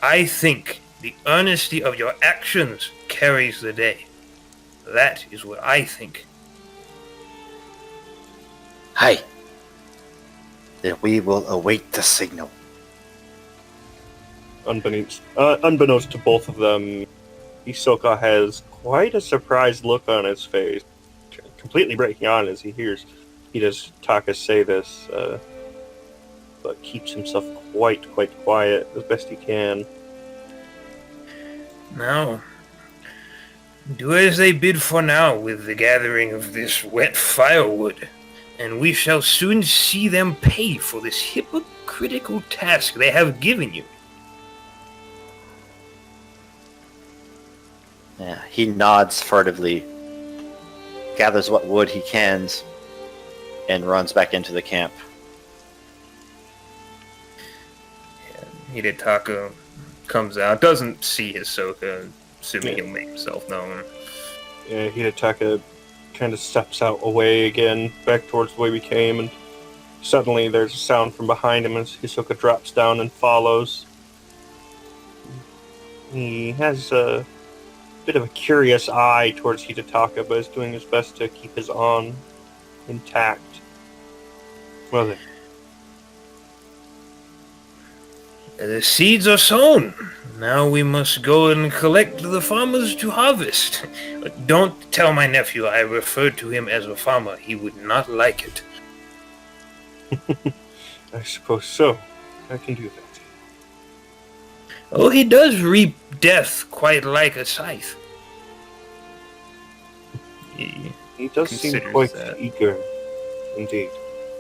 I think the earnesty of your actions carries the day. That is what I think. Hi. Then we will await the signal. Unbeknownst to both of them, Hisoka has quite a surprised look on his face, completely breaking on as he hears Hidetaka say this, but keeps himself quite quiet as best he can. Now, do as they bid for now with the gathering of this wet firewood, and we shall soon see them pay for this hypocritical task they have given you. Yeah, he nods furtively, gathers what wood he can, and runs back into the camp. Hidetaka comes out, doesn't see Hisoka, assuming he'll make himself known. Yeah, Hidetaka kind of steps out away again, back towards the way we came, and suddenly there's a sound from behind him as Hisoka drops down and follows. He has a bit of a curious eye towards Hidetaka, but is doing his best to keep his on intact. Well then. The seeds are sown. Now we must go and collect the farmers to harvest. Don't tell my nephew I referred to him as a farmer. He would not like it. I suppose so. I can do that. Oh, he does reap death quite like a scythe. He does seem considers quite that. eager, indeed.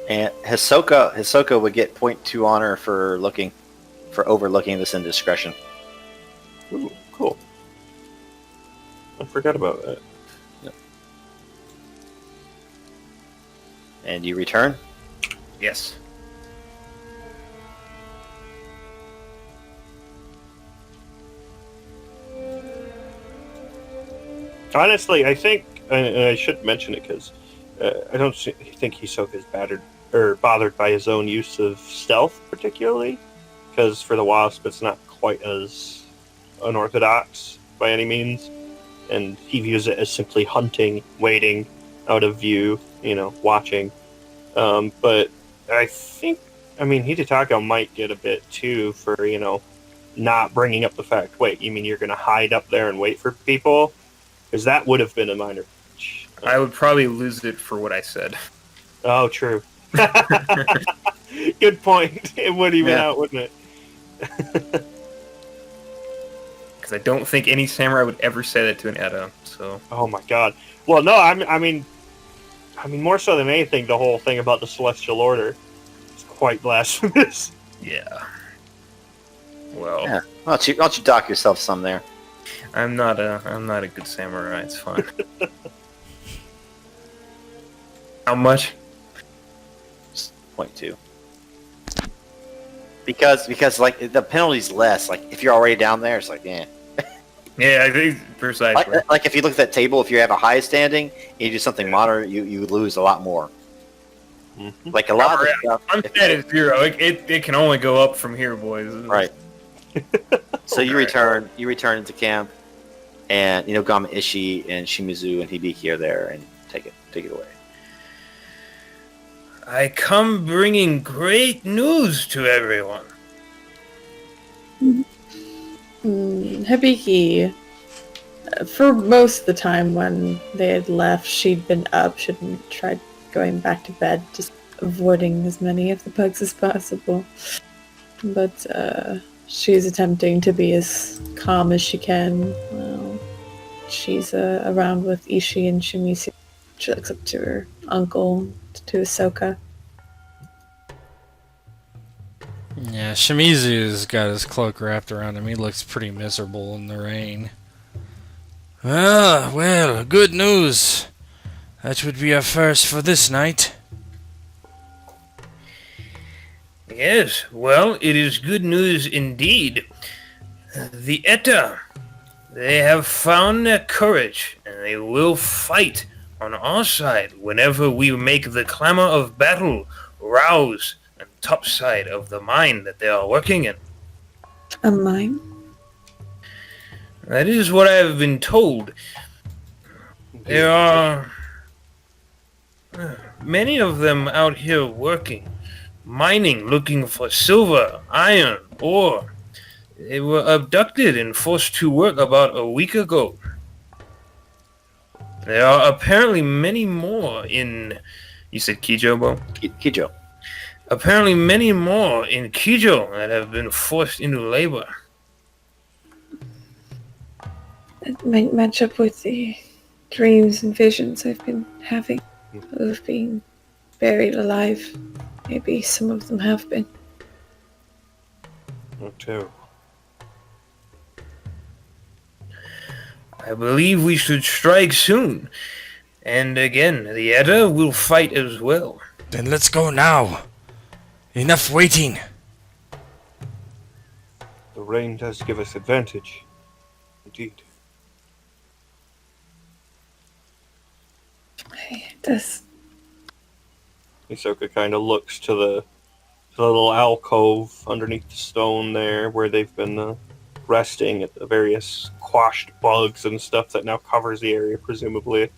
And Hisoka would get .2 honor for overlooking this indiscretion. Ooh, cool. I forgot about that. And you return? Yes. Honestly, I think, and I should mention it because I don't think Hisoka is bothered by his own use of stealth particularly, because for the Wasp it's not quite as unorthodox by any means, and he views it as simply hunting, waiting, out of view, watching. But I think, Hidetaka might get a bit too for, not bringing up the fact, wait, you mean you're going to hide up there and wait for people? Because that would have been a minor breach. I would probably lose it for what I said. Oh, true. Good point. It would even out, wouldn't it? Because I don't think any samurai would ever say that to an Edda, so... Oh my god. Well, no, I mean, more so than anything, the whole thing about the Celestial Order is quite blasphemous. Yeah. Well... Yeah. Why don't you dock yourself some there? I'm not a good samurai, it's fine. How much? .2. Because like the penalty's less. Like if you're already down there, it's like Yeah, I think precisely. like if you look at that table, if you have a high standing, you do something moderate, you lose a lot more. Mm-hmm. Like a lot of the stuff. I'm set at 0. It can only go up from here, boys. Right. So you return into camp, and Gama Ishii and Shimizu and Hibiki are there, and take it away. I come bringing great news to everyone. Hibiki, for most of the time when they had left, she'd been up. She'd tried going back to bed, just avoiding as many of the bugs as possible. But she's attempting to be as calm as she can. She's around with Ishii and Shimizu. She looks up to her uncle, to Ahsoka. Yeah, Shimizu's got his cloak wrapped around him. He looks pretty miserable in the rain. Well, good news. That would be a first for this night. Yes, well, it is good news indeed. The Etta, they have found their courage, and they will fight on our side whenever we make the clamor of battle, rouse, and topside of the mine that they are working in. A mine? That is what I have been told. There are many of them out here working, mining, looking for silver, iron, ore. They were abducted and forced to work about a week ago. There are apparently many more in... You said Kijo, Bo? Kijo. Apparently many more in Kijo that have been forced into labor. It might match up with the dreams and visions I've been having of being buried alive. Maybe some of them have been. Me too. I believe we should strike soon. And again, the Edda will fight as well. Then let's go now. Enough waiting. The rain does give us advantage. Indeed. This. Hisoka kind of looks to the little alcove underneath the stone there where they've been resting at the various quashed bugs and stuff that now covers the area, presumably,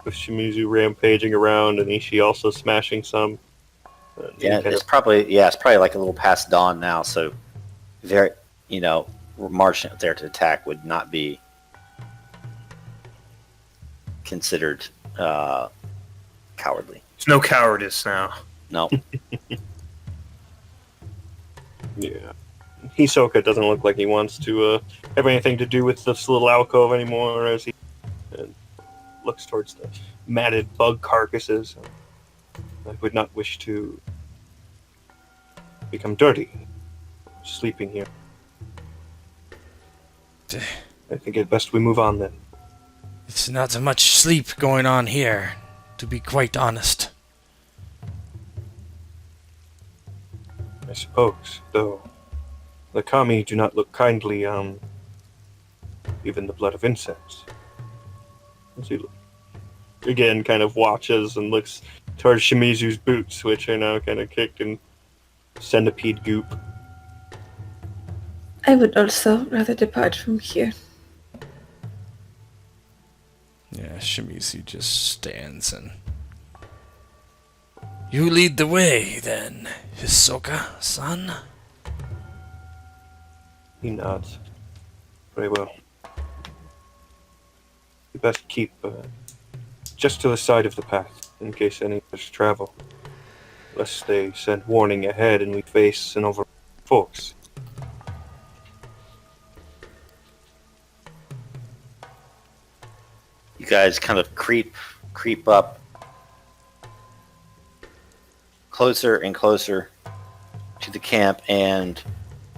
with Shimizu rampaging around and Ishii also smashing some. Yeah, it's probably like a little past dawn now, so very, marching up there to attack would not be considered cowardly. There's no cowardice now. No. Yeah. Hisoka doesn't look like he wants to have anything to do with this little alcove anymore as he looks towards the matted bug carcasses. I would not wish to become dirty sleeping here. I think it's best we move on then. It's not much sleep going on here, to be quite honest. I suppose, though the kami do not look kindly on even the blood of insects. As he again kind of watches and looks towards Shimizu's boots, which are now kind of kicked in centipede goop. I would also rather depart from here. Yeah, Shimizu just stands and... You lead the way, then, Hisoka-san? He nods. Very well. We best keep just to the side of the path, in case any of us travel. Lest they send warning ahead and we face an over force. You guys kind of creep up closer and closer to the camp, and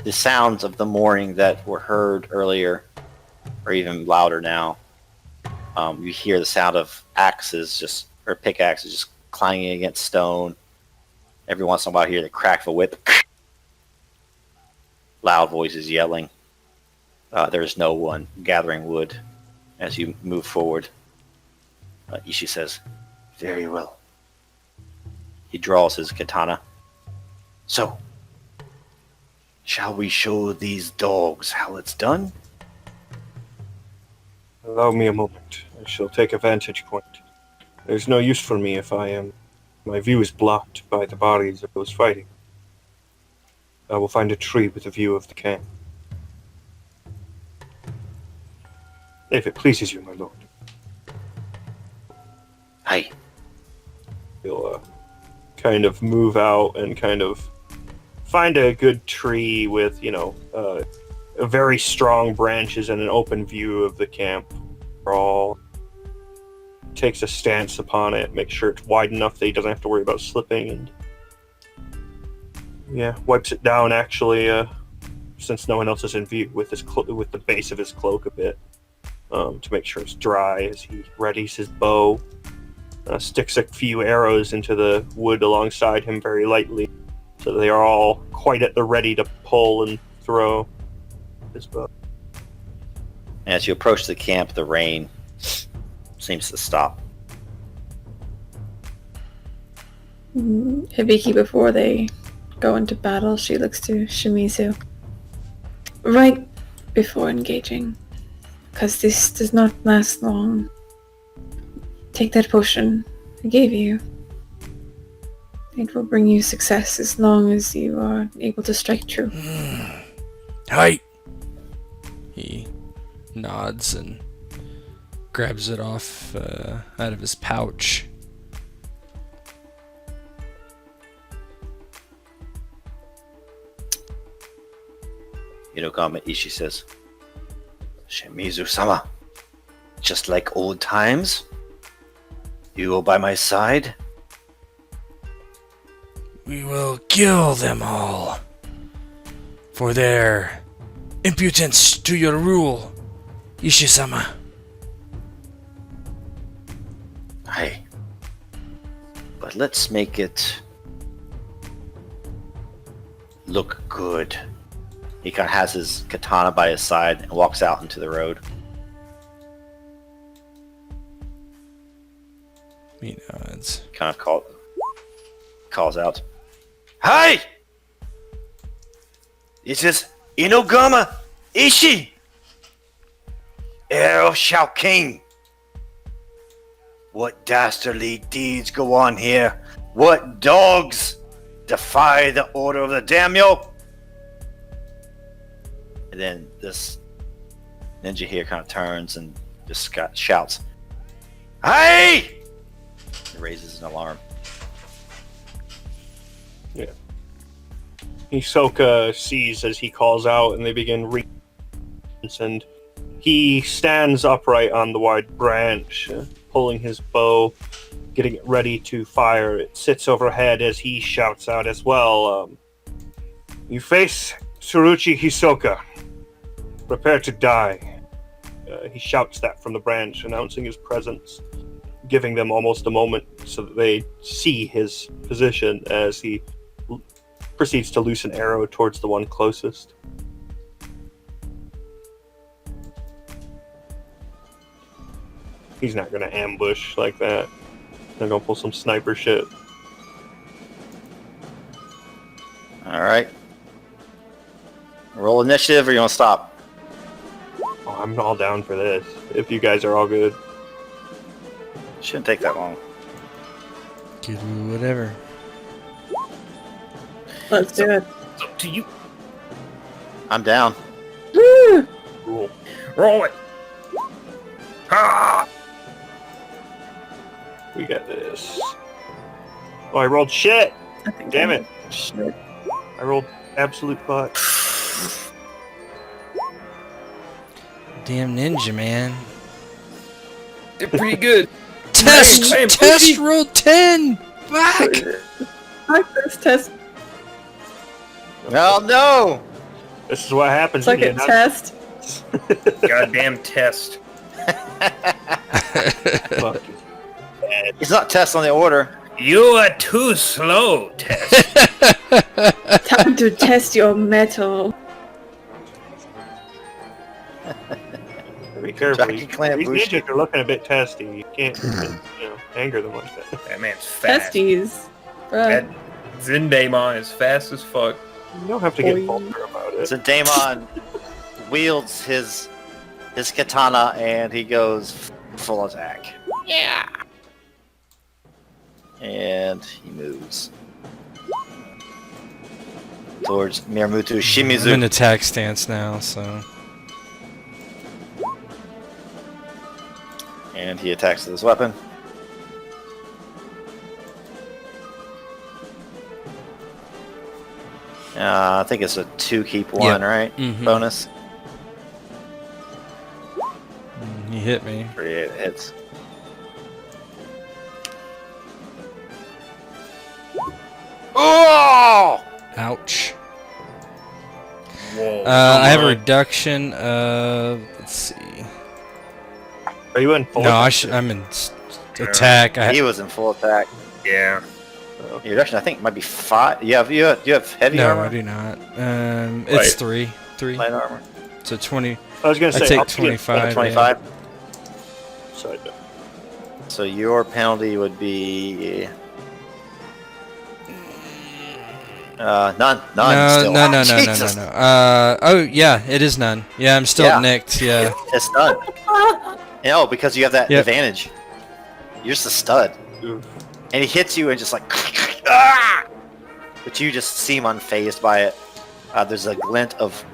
the sounds of the morning that were heard earlier are even louder now. You hear the sound of axes or pickaxes just clanging against stone. Every once in a while you hear the crack of a whip. Loud voices yelling. There's no one gathering wood as you move forward. Ishii says, "Very well." He draws his katana. "So, shall we show these dogs how it's done?" Allow me a moment. I shall take a vantage point. There's no use for me if my view is blocked by the bodies of those fighting. I will find a tree with a view of the camp. If it pleases you, my lord. Aye. He'll kind of move out and kind of find a good tree with, very strong branches and an open view of the camp. All takes a stance upon it, makes sure it's wide enough that he doesn't have to worry about slipping, and wipes it down actually, since no one else is in view, with with the base of his cloak a bit, to make sure it's dry as he readies his bow. Sticks a few arrows into the wood alongside him very lightly, so they are all quite at the ready to pull and throw his bow. As you approach the camp, the rain seems to stop. Hibiki, before they go into battle, she looks to Shimizu. Right before engaging, because this does not last long. Take that potion I gave you. It will bring you success as long as you are able to strike true. Hi! He nods and grabs it off out of his pouch. Ishii says, "Shimizu-sama, just like old times? You will by my side? We will kill them all for their impudence to your rule, Ishi-sama. Aye. But let's make it look good. He kind of has his katana by his side and walks out into the road. He nods. Kind of calls out, "Hi! This is Inogama Ishi, heir of Shao King. What dastardly deeds go on here? What dogs defy the order of the daimyo?" And then this ninja here kind of turns and just shouts, "Hey!" and raises an alarm. Hisoka sees as he calls out, and they begin and he stands upright on the wide branch, pulling his bow, getting it ready to fire. It sits overhead as he shouts out as well. You face Tsuruchi Hisoka. Prepare to die. He shouts that from the branch, announcing his presence, giving them almost a moment so that they see his position as he proceeds to loose an arrow towards the one closest. He's not going to ambush like that. They're going to pull some sniper shit. Alright. Roll initiative or you want to stop? Oh, I'm all down for this, if you guys are all good. Shouldn't take that long. Do whatever. Let's do it. It's up to you. I'm down. Woo! Cool. Roll it. Ah! We got this. Oh, I rolled shit! I think Damn I- it. Shit. I rolled absolute butt. Damn ninja, man. They're pretty good. Test! I am Test pushy. roll 10! Back! My first test. Oh no! This is what happens It's like when a you're not- test. Goddamn test. Fucking bad. It's not test on the order. You are too slow, Test. Time to test your metal. Be careful. Jackie Clan These Bushi. ninjas are looking a bit testy. You can't, anger them like that. That man's fast. Testes. That Bruh. Zendaemon is fast as fuck. You don't have to get Boing. vulgar about it. So Daemon wields his katana and he goes full attack. Yeah. And he moves towards Miyamoto I'm in Shimizu. attack stance now, so. And he attacks with his weapon. I think it's a 2 keep 1, right? Mhm. Bonus. He hit me. 38 hits. Oh! Ouch. Whoa. I have a reduction of. Let's see. Are you in full? No, I'm in attack. He was in full attack. Yeah. Your reduction, I think, might be 5. You have heavy No, armor? I do not. It's 3. Light armor. So 20. I was going to I say, take I'll get 25. 25. side note. So your penalty would be none. No, Still. no. Jesus. Oh yeah, it is none. Yeah, I'm still Yeah. nicked. Yeah. It's none. No, because you have that Yep. advantage. You're just a stud. Oof. And he hits you and just like, ah! But you just seem unfazed by it. There's a glint of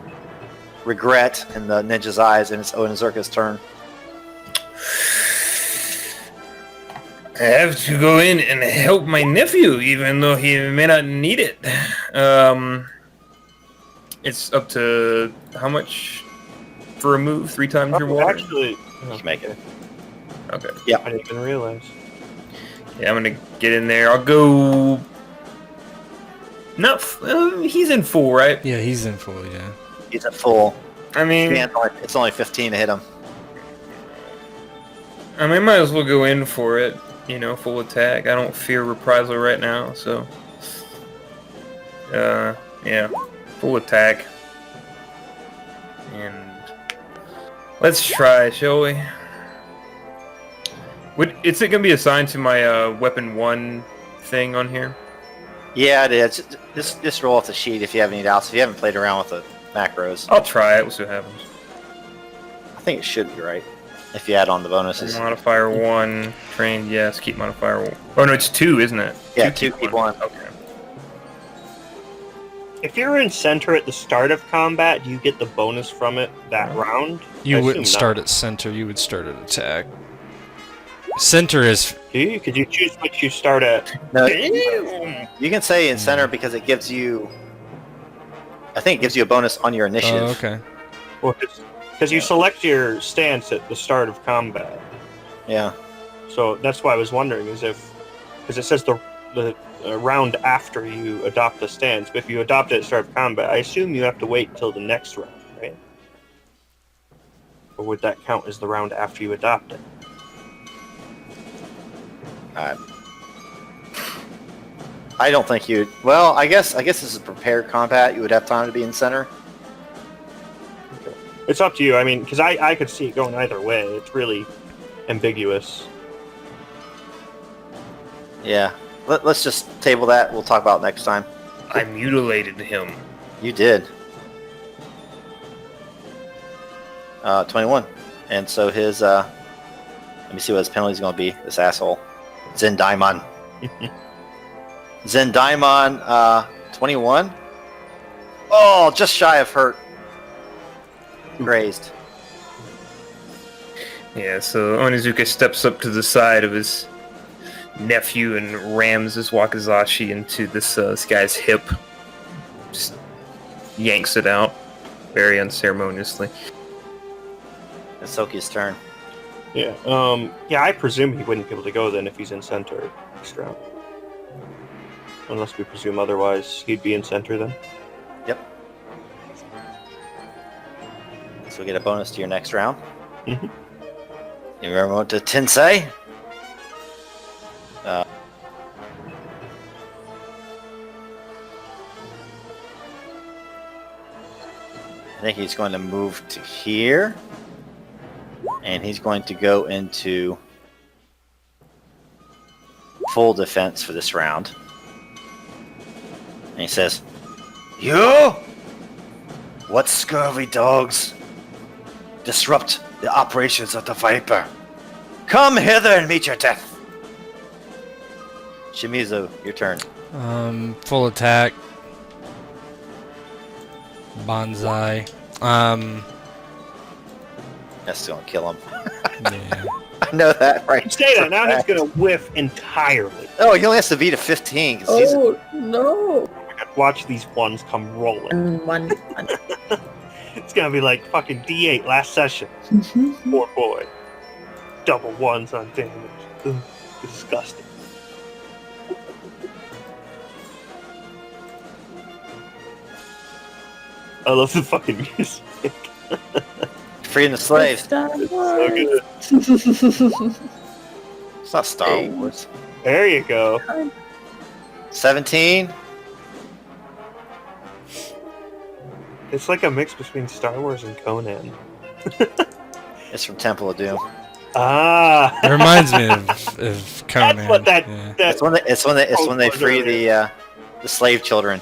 regret in the ninja's eyes, and it's Onizurka's turn. I have to go in and help my nephew, even though he may not need it. It's up to how much for a move? 3 times your water? Actually, You can make it. Okay. I didn't even realize. Yeah, I'm gonna get in there. I'll go. Not. He's in full, right? Yeah, he's in full, yeah. He's at full. I mean, It's only 15 to hit him. might as well go in for it. You know, full attack. I don't fear reprisal right now, so. Yeah, full attack. And let's try, shall we? Is it gonna be assigned to my weapon 1 thing on here? Yeah, it is. Just roll off the sheet if you have any doubts. If you haven't played around with the macros, I'll try it. We'll see what happens. I think it should be right. If you add on the bonuses. Modifier 1, trained, yes. Keep modifier 1. Oh no, it's 2, isn't it? Yeah, 2 keep 1. Okay. If you're in center at the start of combat, do you get the bonus from it that round? You I wouldn't assume start not. at center, you would start at attack. Center is... Do you? Could you choose what you start at? No, you can say in center because it gives you. I think it gives you a bonus on your initiative. Oh, okay. Well, because you select your stance at the start of combat. Yeah. So that's why I was wondering, because it says the round after you adopt the stance, but if you adopt it at the start of combat, I assume you have to wait until the next round, right? Or would that count as the round after you adopt it? I don't think you'd. Well, I guess this is prepared combat. You would have time to be in center. It's up to you. I mean, because I could see it going either way. It's really ambiguous. Yeah. Let's just table that. We'll talk about it next time. I mutilated him. You did. 21. And so his. Let me see what his penalty is going to be. This asshole. Zendaimon. Zendaimon, 21. Oh, just shy of hurt. Grazed. Yeah, so Onizuka steps up to the side of his nephew and rams his wakizashi into this guy's hip. Just yanks it out very unceremoniously. It's Soki's turn. Yeah. Yeah, I presume he wouldn't be able to go then if he's in center next round. Unless we presume otherwise, he'd be in center then. Yep. So we get a bonus to your next round. Mm-hmm. You remember to Tensei? I think he's going to move to here. And he's going to go into full defense for this round. And he says, "You? What scurvy dogs disrupt the operations of the Viper? Come hither and meet your death." Shimizu, your turn. Full attack. Bonsai. That's going to kill him. Yeah. I know that, right? Say that, now he's going to whiff entirely. Oh, he only has to beat a 15. 'Cause he's Oh, no. Watch these ones come rolling. One. It's going to be like fucking D8 last session. Poor boy. Double ones on damage. Ugh, disgusting. I love the fucking music. freeing the slaves. Star So Wars. good. It's not Star Wars. There you go. 17. It's like a mix between Star Wars and Conan. It's from Temple of Doom. Ah, It reminds me of Conan. that's what that. Yeah. It's when they free the slave children.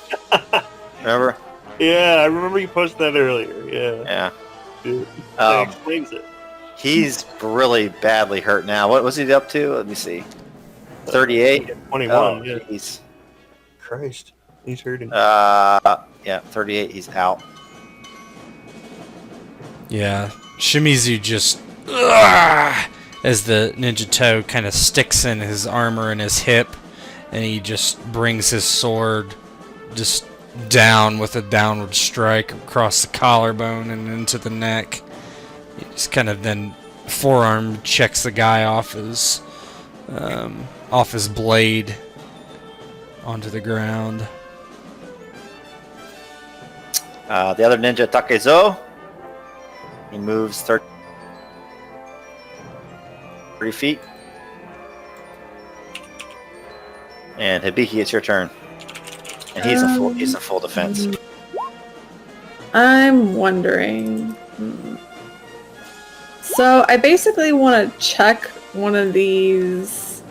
Remember? Yeah, I remember you posted that earlier. Yeah, Yeah. dude, that Um, explains it. he's really badly hurt now. What was he up to? Let me see. 38. 21. Oh, Yeah, he's Christ, he's hurting. yeah, 38. He's out. Yeah, Shimizu just as the ninja toe kind of sticks in his armor and his hip, and he just brings his sword just down with a downward strike across the collarbone and into the neck. He just kind of then forearm checks the guy off his blade onto the ground. The other ninja, Takezo, he moves 30 feet. And Hibiki, it's your turn. And he's in full defense. I'm wondering. So I basically want to check one of these.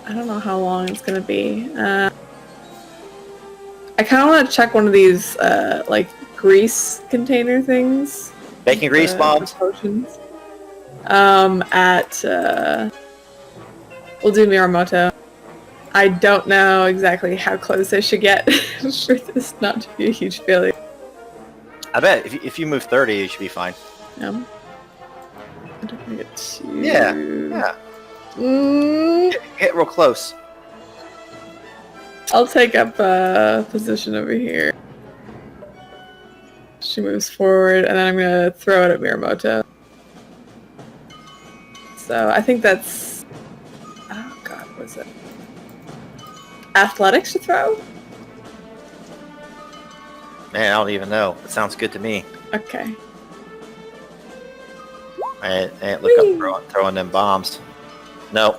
I don't know how long it's gonna be. I kind of want to check one of these like grease container things. Baking grease bombs. Potions. We'll do Miyamoto. I don't know exactly how close I should get for this not to be a huge failure. I bet if you move 30, you should be fine. I don't want to get too... Yeah. Get real close. I'll take up a position over here. She moves forward, and then I'm going to throw it at Miyamoto. So I think that's... Oh god, what is it? Athletics to throw? Man, I don't even know. It sounds good to me. Okay. I ain't look up throwing them bombs. No.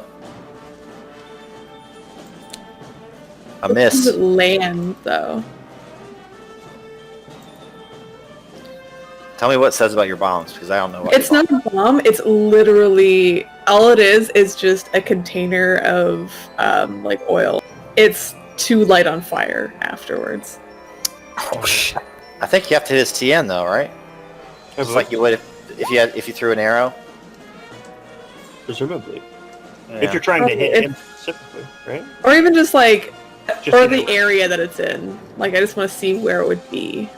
A miss. Does it land, though? Tell me what it says about your bombs, because I don't know what It's not a bomb. It's literally... All it is just a container of, like, oil. It's too light on fire afterwards. Oh, shit. I think you have to hit his TN, though, right? Just like you would if you threw an arrow. Presumably. Yeah. If you're trying to hit him specifically, right? Or even just, like... Just or the area that it's in. Like, I just want to see where it would be.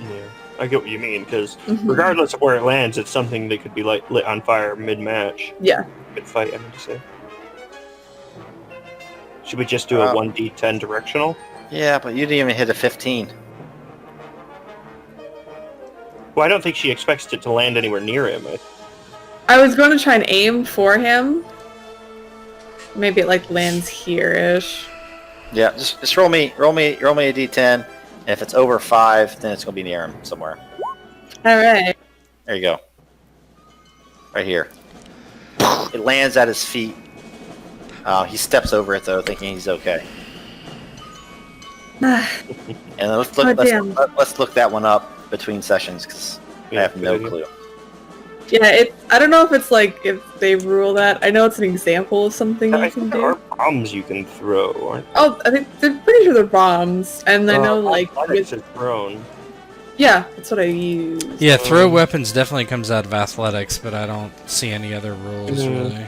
Yeah, I get what you mean, because regardless of where it lands, it's something that could be like lit on fire mid-match. Yeah. Mid-fight, I mean to say. Should we just do a 1d10 directional? Yeah, but you didn't even hit a 15. Well, I don't think she expects it to land anywhere near him. I was going to try and aim for him. Maybe it, like, lands here-ish. Yeah, just roll me a d10, and if it's over 5, then it's gonna be near him somewhere. Alright. There you go. Right here. It lands at his feet. He steps over it though, thinking he's okay. And then let's look that one up between sessions, because I have no clue. Yeah, I don't know if it's like, if they rule that. I know it's an example of something I you can think there are do. bombs you can throw, aren't Oh, I think they're pretty sure they're bombs, and I know like athletics is thrown. yeah, that's what I use. Yeah, throw weapons definitely comes out of athletics, but I don't see any other rules really.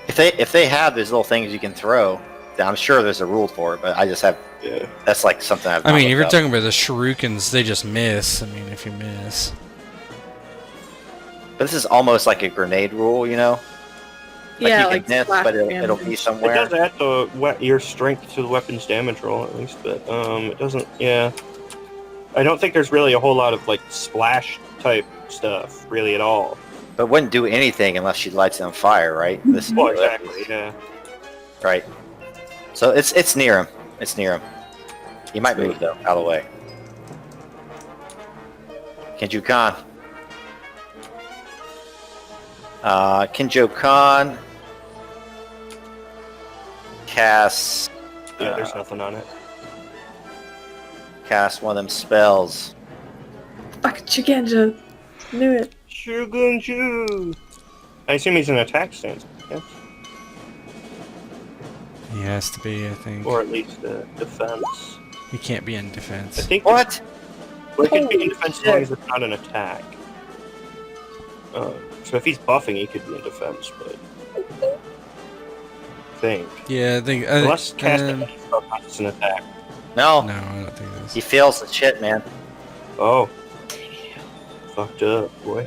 If they have these little things you can throw, then I'm sure there's a rule for it, but I just have... Yeah. That's like something I've I mean, if you're looked up. talking about the shurikens, they just miss. I mean, if you miss. But this is almost like a grenade rule, you know? Like Yeah, you like can miss, splash but it'll be damage. It somewhere. does add your strength to the weapon's damage roll, at least, but it doesn't. Yeah, I don't think there's really a whole lot of like splash type stuff really at all. But wouldn't do anything unless she lights it on fire, right? This Well, exactly. Yeah. Right. So it's near him. It's near him. He might move though, out of the way. Kinjo Khan. Kinjo Khan casts. Yeah, there's nothing on it. Cast one of them spells. Fuck Chigenja. Knew it. Shugunju. I assume he's in attack stance. Yes. He has to be, I think. Or at least defense. He can't be in I defense. think. What? Well, he can be in Holy defense as shit. long as it's not an attack. So if he's buffing, he could be in defense, but I think. Yeah, I think. Unless casting any spell costs an attack. No. No, I don't think it He is. feels the shit, man. Oh. Fucked up, boy.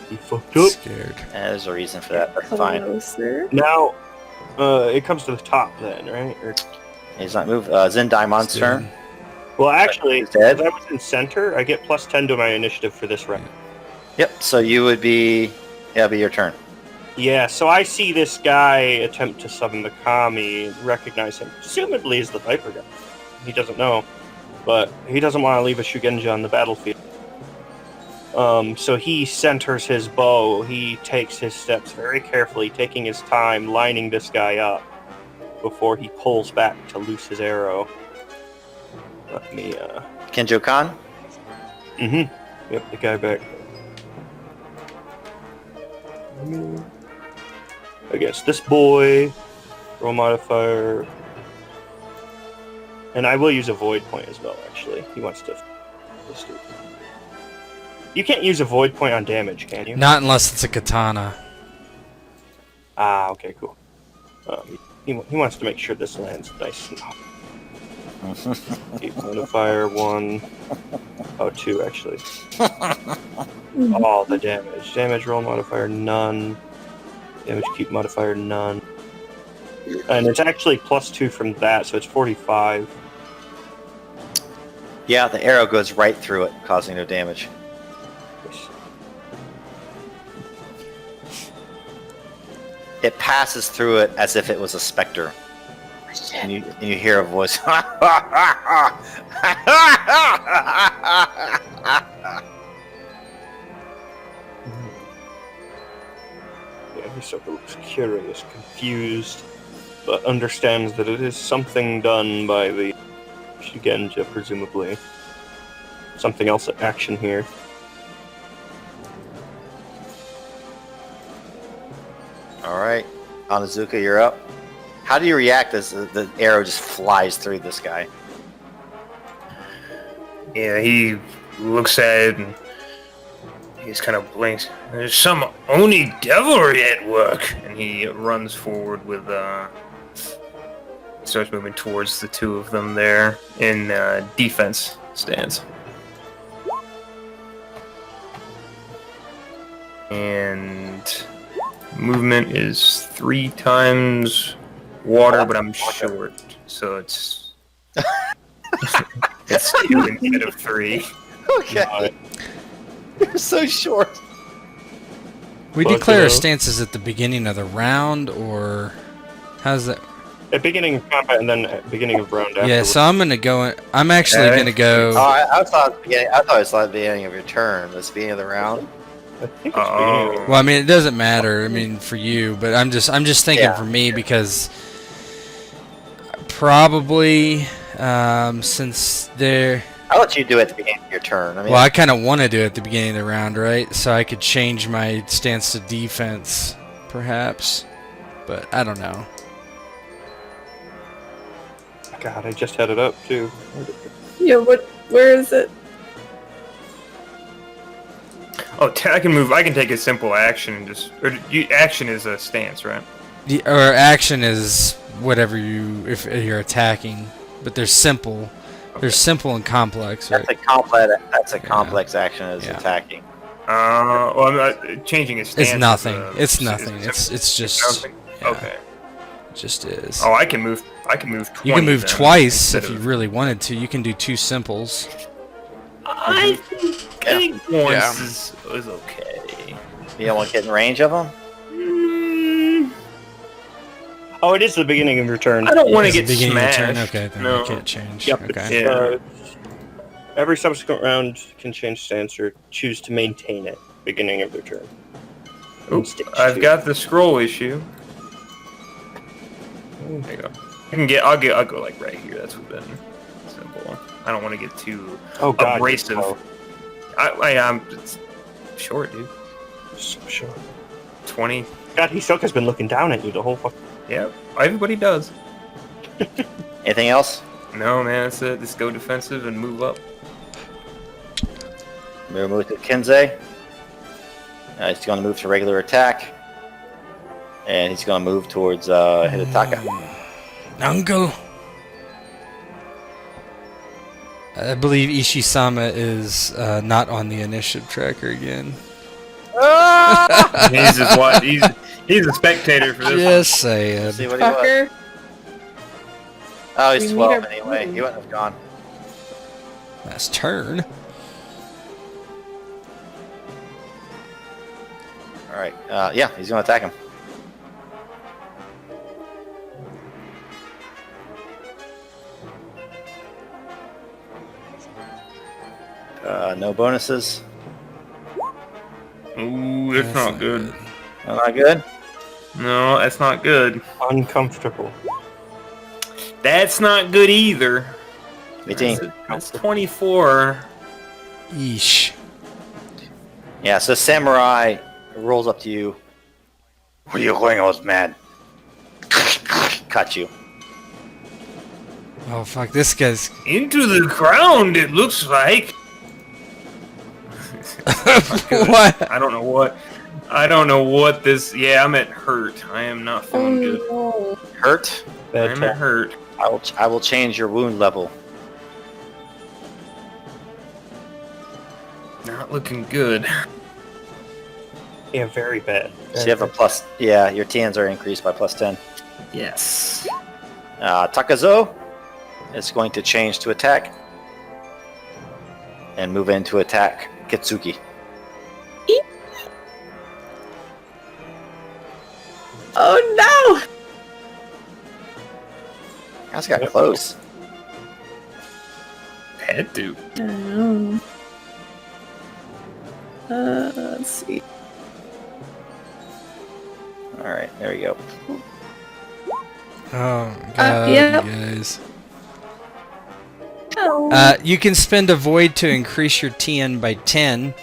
He fucked up. Scared. There's a reason for that. That's fine. Hello, sir. Now, it comes to the top then, right? Or He's not moved. Zendaimon's turn. Well, actually, He's dead. because I was in center, I get plus 10 to my initiative for this round. Yep. So you would be. Yeah, it'll be your turn. Yeah, so I see this guy attempt to summon the kami, recognize him, presumably as the Viper guy. He doesn't know, but he doesn't want to leave a Shugenja on the battlefield. So he centers his bow. He takes his steps very carefully, taking his time, lining this guy up before he pulls back to loose his arrow. Let me, Kenjo Kan. Yep, the guy back. Against this boy, roll modifier, and I will use a void point as well. Actually, he wants to. Let's do it. You can't use a void point on damage, can you? Not unless it's a katana. Ah, okay, cool. He wants to make sure this lands nice and hot. Modifier 1. Oh, 2 actually. All the damage. Damage roll modifier none. Damage keep modifier none. And it's actually plus 2 from that, so it's 45. Yeah, the arrow goes right through it, causing no damage. It passes through it as if it was a specter. And you hear a voice. Yeah, Hisoka looks curious, confused, but understands that it is something done by the Shugenja, presumably. Something else at action here. Alright, Onizuka, you're up. How do you react as the arrow just flies through this guy? Yeah, he looks at it and he just kind of blinks. There's some Oni devilry at work, and he runs forward with starts moving towards the two of them there in defense stance. And movement is 3 times water, but I'm short, so it's it's 2 instead of 3. Okay. You're so short. We Fuck declare it our up. stances at the beginning of the round, or how's that? At beginning of combat and then at beginning of round after. Yeah, so I'm gonna go. I'm actually Okay. gonna go. Oh, I thought it was at the beginning of your turn. This beginning of the round. I think it's beginning of Well, I mean, it doesn't matter. I mean, for you, but I'm just thinking Yeah. for me because probably since they're. I'll let you do it at the beginning of your turn. I mean, Well, I kind of want to do it at the beginning of the round, right? So I could change my stance to defense, perhaps. But I don't know. God, I just had it up too. Yeah, where is it? Oh, I can move. I can take a simple action and just. Action is a stance, right? Or action is whatever if you're attacking, but there's simple. There's simple and complex, right? That's a complex action as Yeah. attacking. Well, I'm not changing his stance. It's nothing. is, It's nothing. is It's just nothing. yeah, Okay. it just is. Oh, I can move. I can move. 20 You can move then, twice instead if you of- really wanted to. You can do 2 simples. I think Yeah. once is okay. You don't want to get in range of him? Oh, it is the beginning of your turn. I don't want to Is it get beginning of the turn? smashed. Okay, then no. you can't change. Yep, Okay. it's, Yeah. every subsequent round can change stance or choose to maintain it. Beginning of their turn. Oops, Stage I've 2. got the scroll issue. There you go. I'll go like right here. That's been simple. I don't want to get too Oh God, abrasive. oh, I'm it's short, dude. so short. 20. God, Hisoka's been looking down at you the whole fuck. Yeah, everybody does. Anything else? No, man, that's it. Just go defensive and move up. We move to Kensei. He's going to move to regular attack. And he's going to move towards Hidetaka. Uncle. I believe Ishii-sama is not on the initiative tracker again. He's just what he's a spectator for this. Just saying. See what he was. Fucker. Oh, he's We 12 need our anyway. food. He wouldn't have gone. Last turn. All right. Yeah, he's going to attack him. No bonuses. Ooh, that's not good. Not good. No, that's not good. Uncomfortable. That's not good either. 18. That's 24. Yeesh. Yeah, so Samurai rolls up to you. Where are you going, old man? Cut you. Oh fuck, this guy's. Into the ground, it looks like. What? I don't know what this. Yeah, I'm at hurt. I am not feeling good. no. Hurt? Bad I'm at time. hurt. I will change your wound level. Not looking good. Yeah, very bad. So you have a plus. Yeah, your TNs are increased by plus 10. Yes. Takazo is going to change to attack and move into attack Kitsuki. Oh That's got close. Had to. no! Let's see. All right, there we go. Oh my god, yep. you guys. Oh. You can spend a void to increase your TN by 10,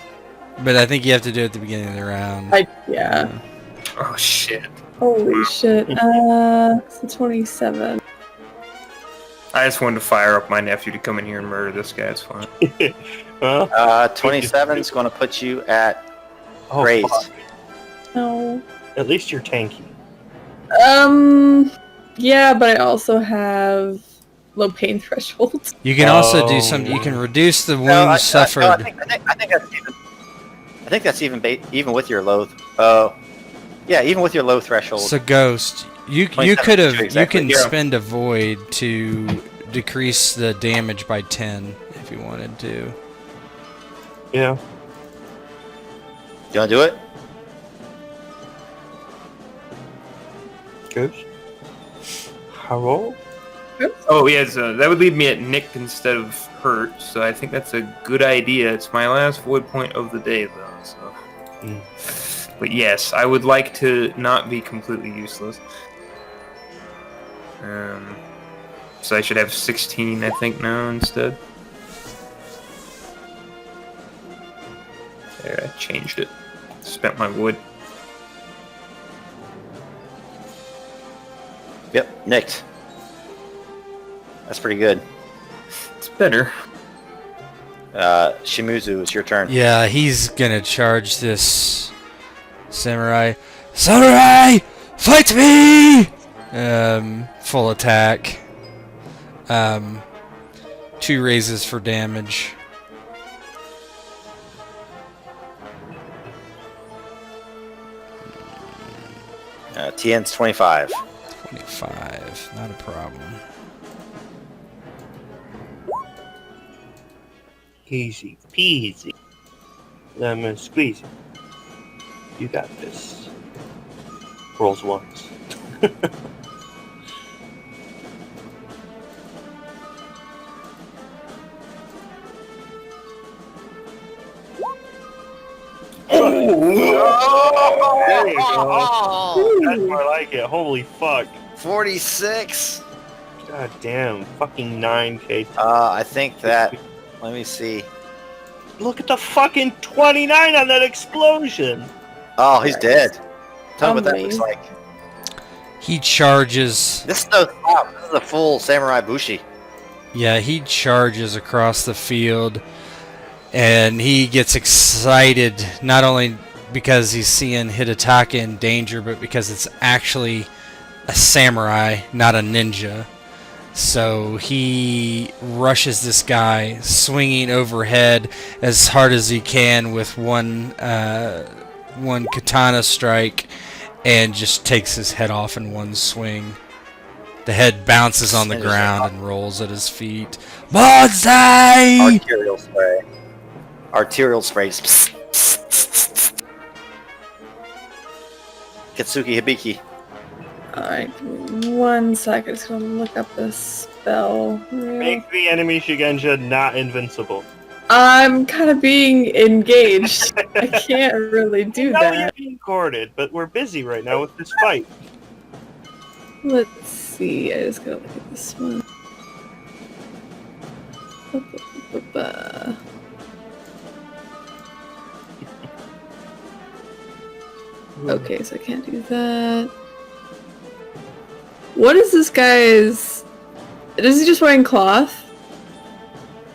but I think you have to do it at the beginning of the round. Yeah. Oh shit. Holy shit. So 27. I just wanted to fire up my nephew to come in here and murder this guy. It's fine. Well, 27 is going to put you at oh, raised. fuck. No. At least you're tanky. Yeah, but I also have low pain threshold. You can also do Oh. some. You can reduce the wounds No, suffered. I think that's even. I think that's even with your low. Yeah, even with your low threshold. So Ghost, you 27 could have is exactly you can zero. spend a void to decrease the damage by 10 if you wanted to. Yeah. You want to do it? Good. Hello? Oh yeah, so that would leave me at Nick instead of hurt. So I think that's a good idea. It's my last void point of the day, though. So. Mm. But yes, I would like to not be completely useless. So I should have 16, I think, now instead. There, I changed it. Spent my wood. Yep, nicked. That's pretty good. It's better. Shimizu, it's your turn. Yeah, he's gonna charge this samurai. Samurai, fight me! Full attack. 2 raises for damage. TN's 25. 25, not a problem. Easy peasy. Lemon squeezy. You got this. Rolls once. There you go. That's more like it. Holy fuck. 46. God damn. Fucking 9k. I think that. Let me see. Look at the fucking 29 on that explosion. Oh, he's dead. Tell me what that looks Amazing. like. He charges. This is no stop. This is a full samurai bushi. Yeah, he charges across the field, and he gets excited not only because he's seeing Hidetaka in danger, but because it's actually a samurai, not a ninja. So he rushes this guy, swinging overhead as hard as he can with one katana strike, and just takes his head off in one swing. The head bounces on the And there's ground a- and rolls at his feet. Bonsai! Arterial spray. Arterial spray. Kitsuki Hibiki. Alright, 1 second. Just gonna look up this spell. Make the enemy Shigenja not invincible. I'm kind of being engaged. I can't really do No, you're that. being courted, but we're busy right now with this fight. Let's see. I just gotta look at this one. Ba-ba-ba-ba. Okay, so I can't do that. What is this guy's... Is he just wearing cloth?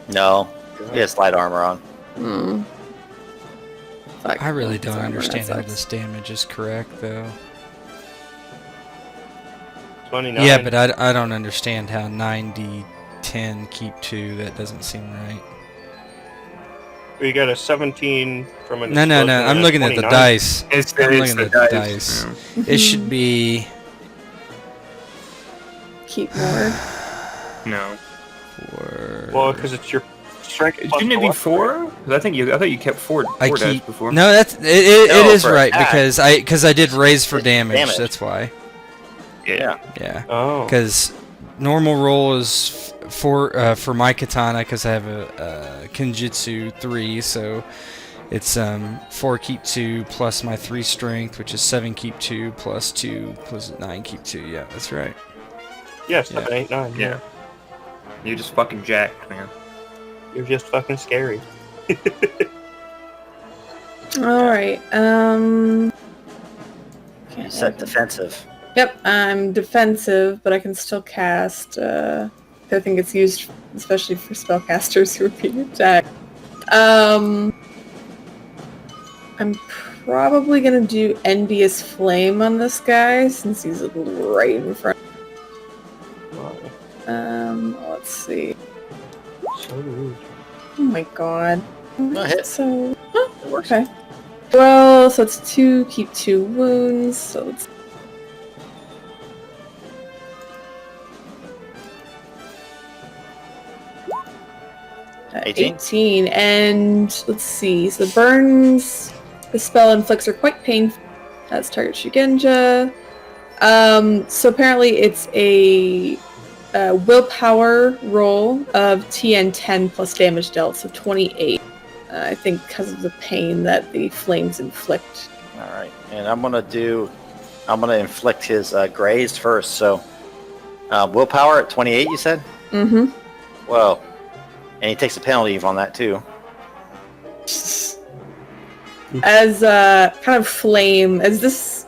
No, he has light armor on. Hmm. Fuck, I really his don't armor, understand that how sucks. this damage is correct, though. 29. Yeah, but I don't understand how 9d10 keep 2. That doesn't seem right. We got a 17 from an No. explosion and I'm a looking at the 29. dice. It's I'm it's looking the at the dice. dice. It should be Keep more. No. Well, because it's your strength. plus Shouldn't it be the 4? 'Cause I thought you kept four I dice keep before. no. That's it No, is for right attack. because I did raise for It's damage. damage. That's why. Yeah. Yeah. Oh. Because normal roll is for my katana because I have a Kenjutsu 3, so it's 4 keep 2 plus my 3 strength, which is 7 keep 2 plus 2 plus 9 keep 2. Yeah, that's right. Yeah, 7, 8, 9. Yeah. You're just fucking jacked, man. You're just fucking scary. Alright, You said defensive. Yep, I'm defensive, but I can still cast. I think it's used especially for spellcasters who are being attacked. I'm probably gonna do Envious Flame on this guy since he's right in front. Let's see. So rude. Oh my god. No hit. So, okay. Well, so it's 2, keep 2 wounds, so it's... Uh, 18? 18, and let's see, so the burns the spell inflicts are quite painful. That's target Shigenja. So apparently it's a willpower roll of TN10 plus damage dealt, so 28. I think because of the pain that the flames inflict. All right, and I'm gonna inflict his grazed first. So, willpower at 28. You said? Mm-hmm. Whoa. And he takes a penalty on that too. As kind of flame, as this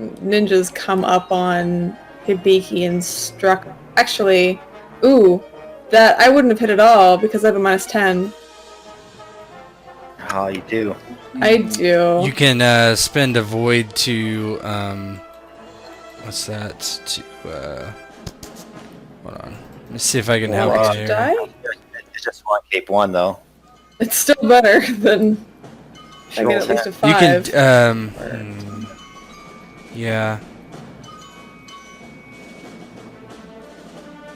ninjas come up on Hibiki and struck. Actually, ooh, that I wouldn't have hit at all because I have a -10. Oh, you do. I do. You can spend a void to what's that? To hold on. Let me see if I can help Well, you. Die? It's just one cape 1 though. It's still better than I get at least a 5. You can yeah.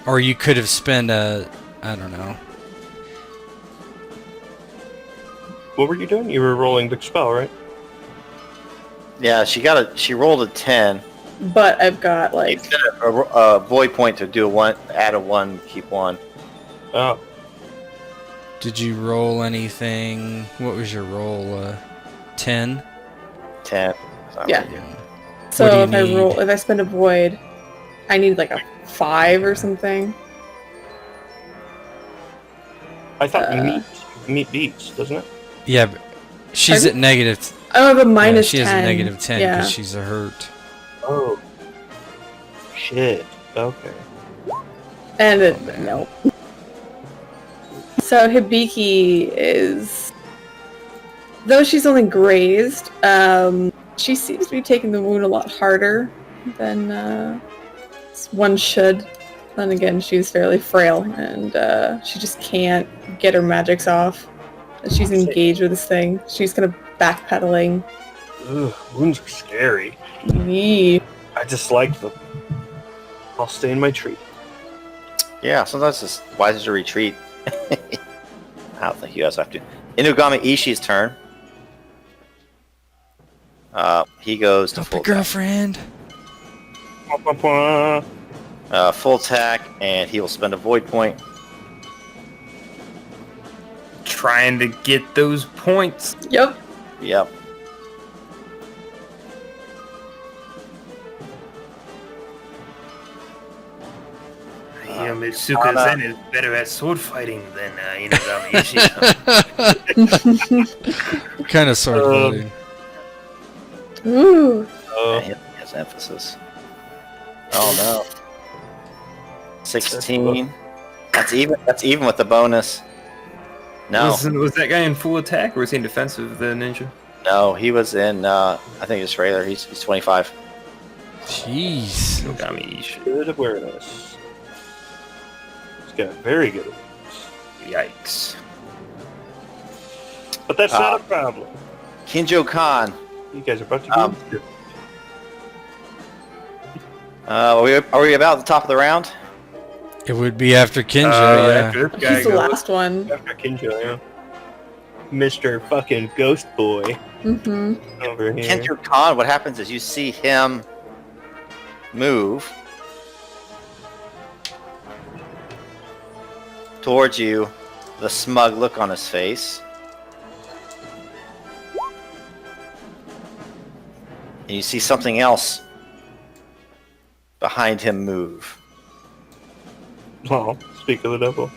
Or you could have spent a I don't know. What were you doing? You were rolling the spell, right? Yeah, she rolled a 10. But I've got like It's got a void point to do add a 1, keep 1. Oh. Did you roll anything? What was your roll? 10? 10. Yeah. What so do you if I need? roll if I spend a void, I need like a 5 or something. I thought meat beats, doesn't it? Yeah, but she's Pardon? at negative. I have a Yeah, -10. she has a negative 10 Yeah. because she's a hurt. Oh. Shit. Okay. And it, Oh, man. no. So Hibiki is, though she's only grazed, she seems to be taking the wound a lot harder than one should. Then again, she's fairly frail, and she just can't get her magics off. She's engaged with this thing. She's kind of backpedaling. Ugh, wounds are scary. Yee. I dislike them. I'll stay in my tree. Yeah, sometimes it's wiser to retreat. I don't think you guys have to. Inugami Ishii's turn. He goes to Help full your attack. girlfriend. Full attack, and he will spend a void point. Trying to get those points. Yep. Yep. Mitsuka Zen is better at sword fighting than Inugami Ishii. Kind of sword fighting. Ooh. And he has emphasis. Oh no. 16. That's even. That's even with the bonus. No, Was that guy in full attack or was he in defensive, the ninja? no, he was in. I think it's regular. He's 25. Jeez. Inugami Ishii. Good awareness. He's got very good awareness. Yikes. But that's not a problem. Kinjo Khan. You guys are about to get Are we about at the top of the round? It would be after Kinjo, yeah. After this guy He's the goes, last one. after Kinjo, yeah. Mr. fucking Ghost Boy Mm-hmm. over here. Kinjo Khan. What happens is you see him move towards you, the smug look on his face. And you see something else behind him move. Well, speak of the devil.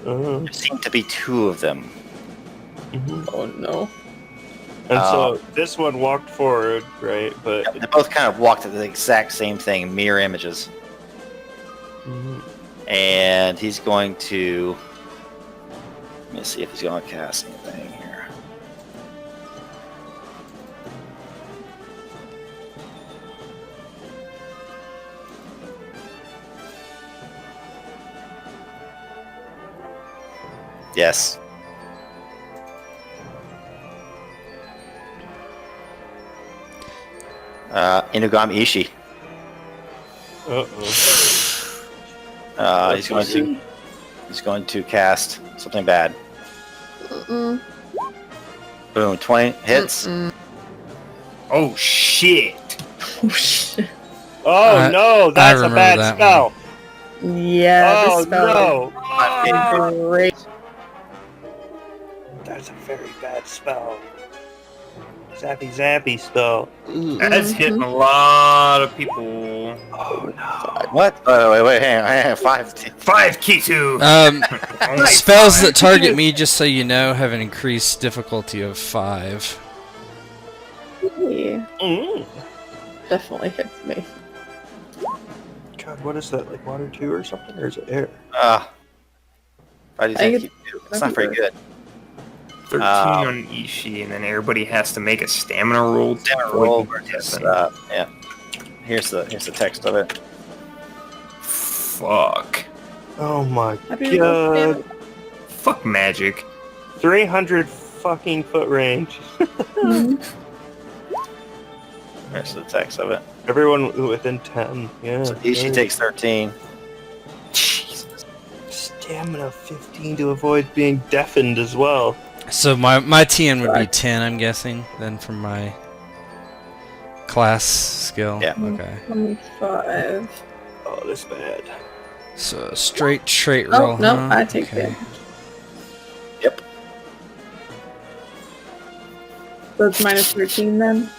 There seem to be two of them. Mhm. Oh no. And so this one walked forward, right? But They both kind of walked at the exact same thing, mirror images. Mhm. And he's going to... Let me see if he's going to cast anything here. Yes. Inugami Ishii. Uh-oh. He's going to cast something bad. Mm-mm. Boom, 20 hits. Mm-mm. oh shit! Oh shit. Oh no, that's a remember bad that spell. Yeah, Oh this spell no, is great. that's a very bad spell. Zappy zappy spell. That's hitting a lot of people. Oh no. What? Wait, hang on. 5. 5 Kitu! Spells that target me, just so you know, have an increased difficulty of 5. Yeah, Mm. definitely hits me. God, what is that? Like water 2 or something, or is it air? Why do you I think it's not very good? 13 on Ishii, and then everybody has to make a stamina roll. Stamina roll versus, yeah. Here's the text of it. Fuck. Oh my Happy god. Fuck magic. 300 fucking foot range. Here's the text of it. Everyone within 10. Yeah. So Ishii right. takes 13. Jesus. Stamina 15 to avoid being deafened as well. So my TN would be 10, I'm guessing, then from my class skill. Yeah. Okay. 25. Oh, this bad. So straight trait roll. Oh, no, huh? I take okay. it. Yep. So it's minus 13 then?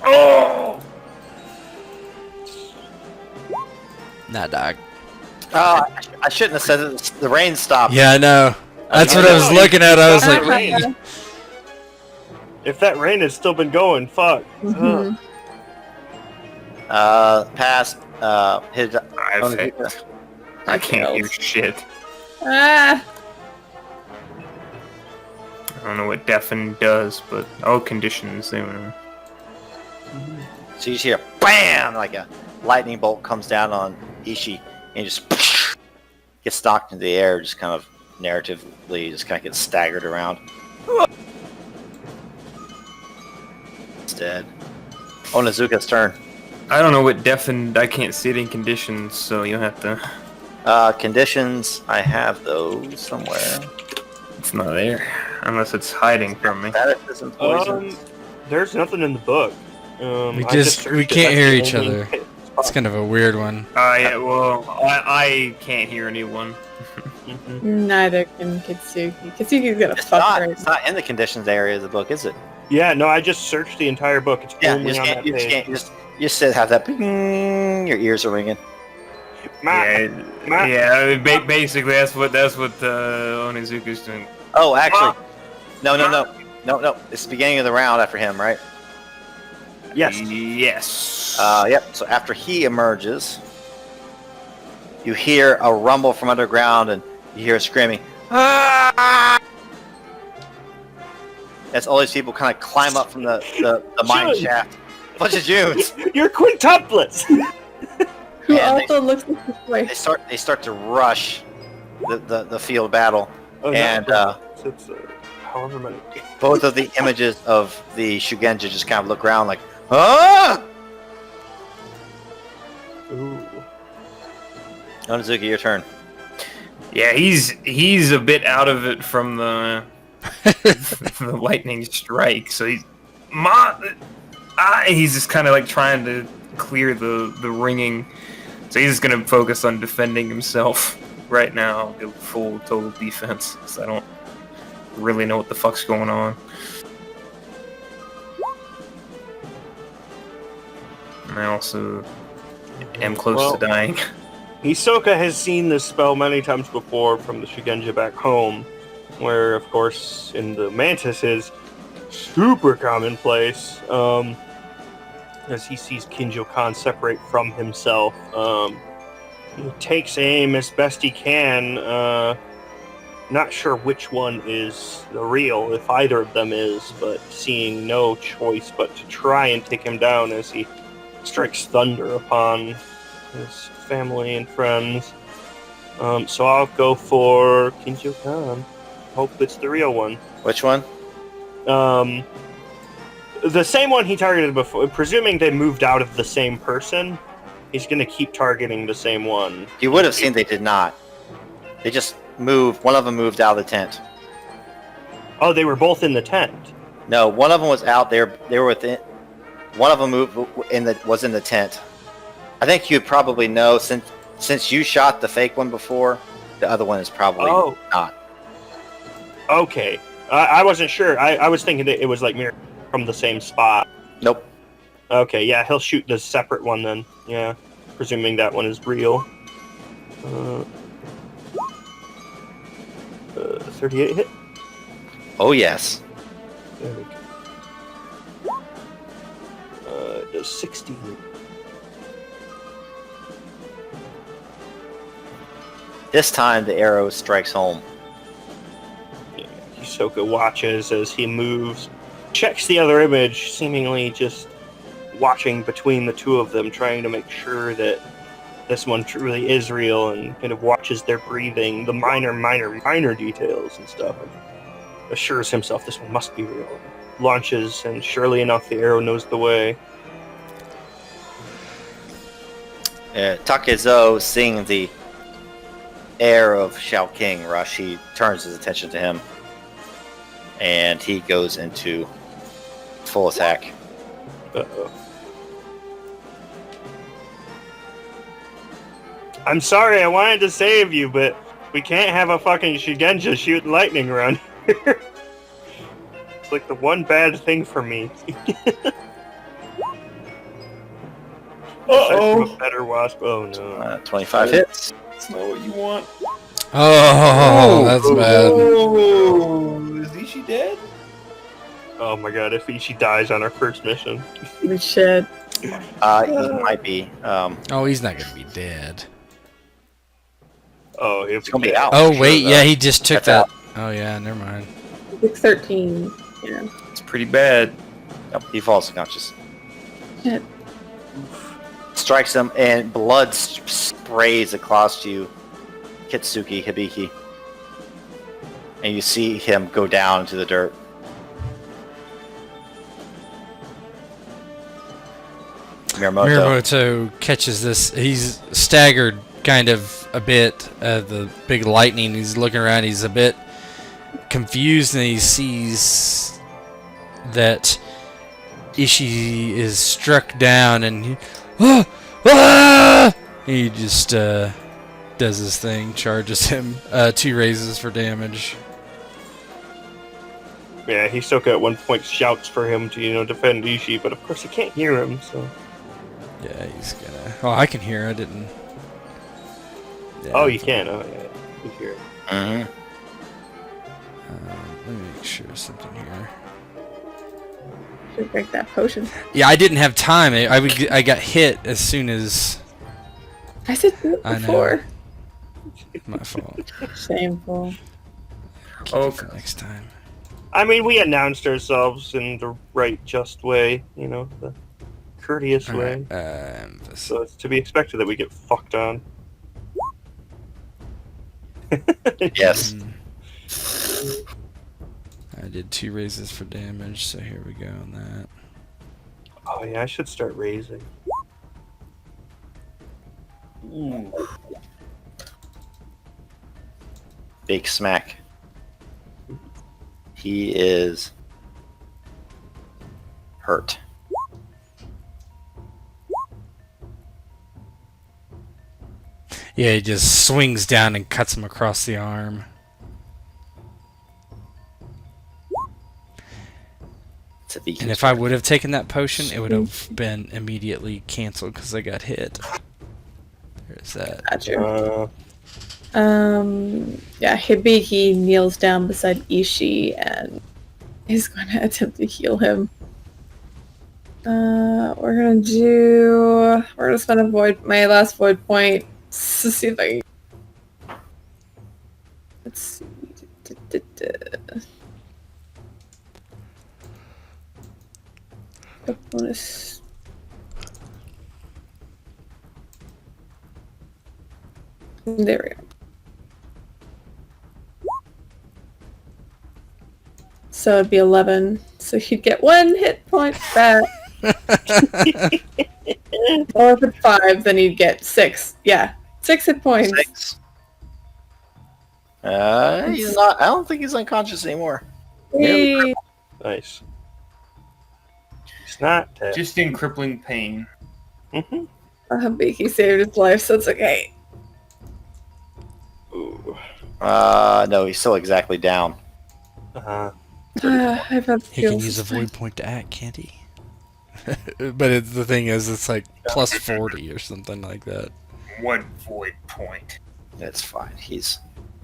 Oh! Nah, dog. Oh, I shouldn't have said it. The rain stopped. Yeah, I know. That's what I was looking at. I was like, Rain. If that rain had still been going, fuck. Mhm. Pass. Hit. I've hit. I can't hear shit. Ah! I don't know what deafen does, but conditions. They were. So you just hear BAM! Like a lightning bolt comes down on Ishii and just gets knocked into the air, just kind of narratively, just kind of gets staggered around. dead. Onizuka's turn. I don't know what deafened. I can't see it in conditions, so you'll have to. Conditions, I have those somewhere. It's not there, unless it's hiding from me. Status and poison. There's nothing in the book. We I just we searched it. can't That's hear the each only other. spot. It's kind of a weird one. Yeah, well, I can't hear anyone. Mhm. Neither can Kitsuki. Kitsuki's gonna It's fuck not. right It's not in the conditions area of the book, is it? Yeah, no, I just searched the entire book. It's Yeah, you only just on can't. that You just page. can't. You just sit, have that. Ping, your ears are ringing. Ma- Basically that's what Onizuka's doing. Oh, actually, no. It's the beginning of the round after him, right? Yes. Yes. Yep. So after he emerges, you hear a rumble from underground, and you hear screaming. Ah! As all these people kind of climb up from the mine June. shaft. A bunch of Junes. You're quintuplets. Who And also looks like this way. They start to rush the field battle, Oh, no, and it's however many. both of the images of the Shugenja just kind of look around like, ah! Ooh. Onizuka, your turn. Yeah, he's a bit out of it from the the lightning strike, so he's just kind of like trying to clear the ringing. So he's just gonna focus on defending himself right now. Go full total defense, because I don't really know what the fuck's going on. And I also am close to dying. Hisoka has seen this spell many times before from the Shugenja back home, where, of course, in the Mantis is super commonplace, as he sees Kinjo-kan separate from himself. He takes aim as best he can, not sure which one is the real, if either of them is, but seeing no choice but to try and take him down as he strikes thunder upon his family and friends. So I'll go for Kinjo-kan. Hope it's the real one. Which one? The same one he targeted before. Presuming they moved out of the same person, he's going to keep targeting the same one. You would have seen they did not. They just moved. One of them moved out of the tent. Oh, they were both in the tent. No, one of them was out there. They were within. One of them was in the tent. I think you'd probably know since you shot the fake one before. The other one is probably not. Okay. I wasn't sure. I was thinking that it was like mirror from the same spot. Nope. Okay, yeah, he'll shoot the separate one then. Yeah, presuming that one is real. 38 hit. Oh yes. There we go. It does 60. This time the arrow strikes home. Yeah, Hisoka watches as he moves, checks the other image, seemingly just watching between the two of them, trying to make sure that this one truly is real, and kind of watches their breathing, the minor details and stuff, and assures himself this one must be real. Launches, and surely enough, the arrow knows the way. Takezo, seeing the air of Shao King rush, he turns his attention to him, and he goes into full attack. Uh-oh. I'm sorry, I wanted to save you, but we can't have a fucking Shugenja shooting lightning around here. It's like the one bad thing for me. Uh-oh. A better wasp. Oh no. 25 hits. That's not what you want. Oh, that's bad. Oh, is Ishi dead? Oh my god, if Ishi dies on our first mission. We should. He might be. Oh, he's not gonna be dead. Oh, It's gonna be out. Oh for wait, sure, yeah, though. he just took That's that. Oh yeah, never mind. 613. Yeah. It's pretty bad. Yep, he falls unconscious. Shit. Strikes him, and blood sprays across you, Kitsuki Hibiki. And you see him go down into the dirt. Miyamoto catches this. He's staggered kind of a bit. The big lightning. He's looking around. He's a bit confused, and he sees that Ishii is struck down, and he just does his thing, charges him. 2 raises for damage. Yeah, Hisoka at one point shouts for him to, defend Ishii, but of course he can't hear him, so... Yeah, he's gonna... Oh, I can hear. I didn't... Yeah, oh, you can? Oh, yeah. You can hear it. Mm-hmm. Let me make sure something here. Should drink that potion. Yeah, I didn't have time. I got hit as soon as... I said do it I know. before. My fault. Shameful. Keep it for next time. I mean, we announced ourselves in the right, just way, the courteous way. So it's to be expected that we get fucked on. Yes. I did 2 raises for damage, so here we go on that. Oh yeah, I should start raising. Ooh. Big smack. He is hurt. Yeah, he just swings down and cuts him across the arm. And if I would have taken that potion, it would have been immediately canceled because I got hit. There's that. Gotcha. Yeah, Hibiki kneels down beside Ishii and is going to attempt to heal him. We're gonna spend my last void point to see if I can... Let's see. Bonus. There we go. So it'd be 11. So he'd get 1 hit point back. Or if it's 5, then he'd get 6. Yeah, 6 hit points. 6. He's not. I don't think he's unconscious anymore. Hey. Nice. It's not dead. Just in crippling pain. Hibiki saved his life, so it's okay. Ooh. No, he's still exactly down. I've had He can use a void point to act, can't he? But the thing is, it's like plus 40 or something like that. 1 void point. That's fine. He's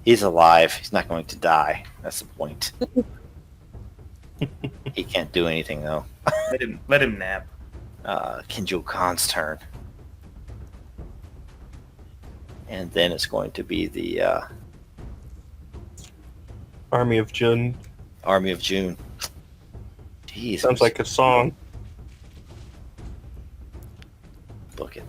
alive. He's not going to die. That's the point. He can't do anything though. Let him nap. Kinjo Khan's turn. And then it's going to be the Army of Jun. Army of June. Jeez. Sounds like a song. Book it.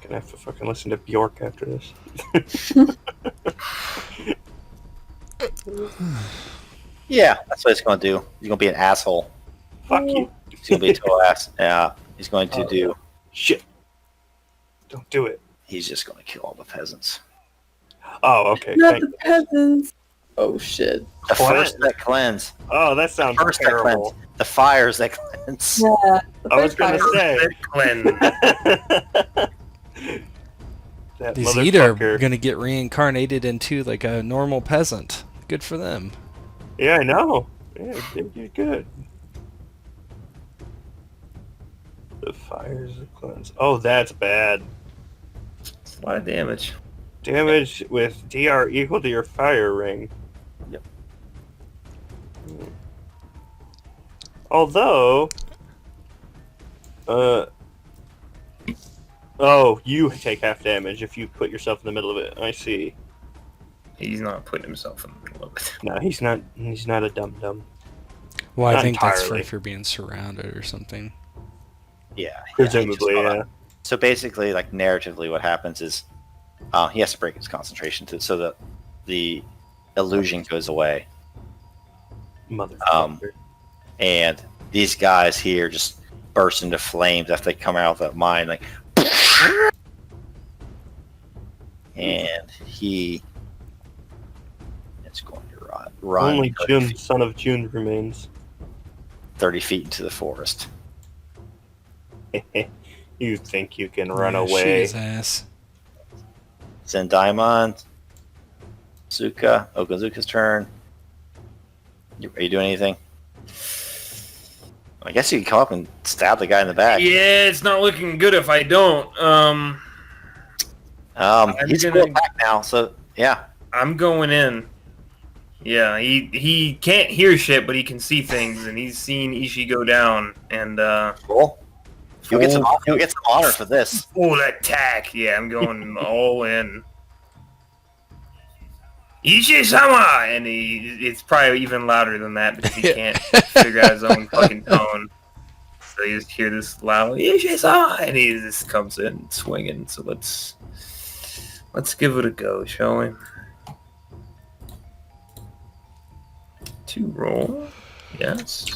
Gonna have to fucking listen to Bjork after this. Yeah, that's what he's going to do. He's going to be an asshole. Fuck you. He's going to be a total ass. Yeah, he's going to do... Shit. Don't do it. He's just going to kill all the peasants. Oh, okay. Not Thank the peasants. Oh shit. The Cleanse. first that cleanse. Oh, that sounds First that terrible. cleanse. The fires that cleanse. Yeah. I was gonna say. That These either motherfucker. are gonna get reincarnated into like a normal peasant. Good for them. Yeah, I know. Yeah, you're good. The fires of cleanse. Oh, that's bad. It's a lot of damage. Damage with DR equal to your fire ring. Yep. Although, oh, you take half damage if you put yourself in the middle of it. I see. He's not putting himself in the middle of it. No, he's not. He's not a dum dum. Well, I Not think that's for entirely. if you're being surrounded or something. Yeah. Presumably, he just- yeah. So basically, like narratively, what happens is he has to break his concentration so that the illusion goes away. Motherfucker. And these guys here just burst into flames after they come out of that mine, like, and he is going to run Only 30 June, feet, son of June, remains. 30 feet into the forest. You think you can run Yeah, shoot away? his ass. Zendaimon, Okazuka's turn. Are you doing anything? I guess you can come up and stab the guy in the back. Yeah, it's not looking good if I don't. He's gonna- going back now, so yeah. I'm going in. Yeah, he can't hear shit, but he can see things, and he's seen Ishii go down, and Cool. You'll get some honor for this. full attack. Yeah, I'm going all in. Ishii-sama! And it's probably even louder than that because he can't figure out his own fucking tone. So you just hear this loud Ishii-sama! And he just comes in swinging. So let's give it a go, shall we? 2 roll. Yes.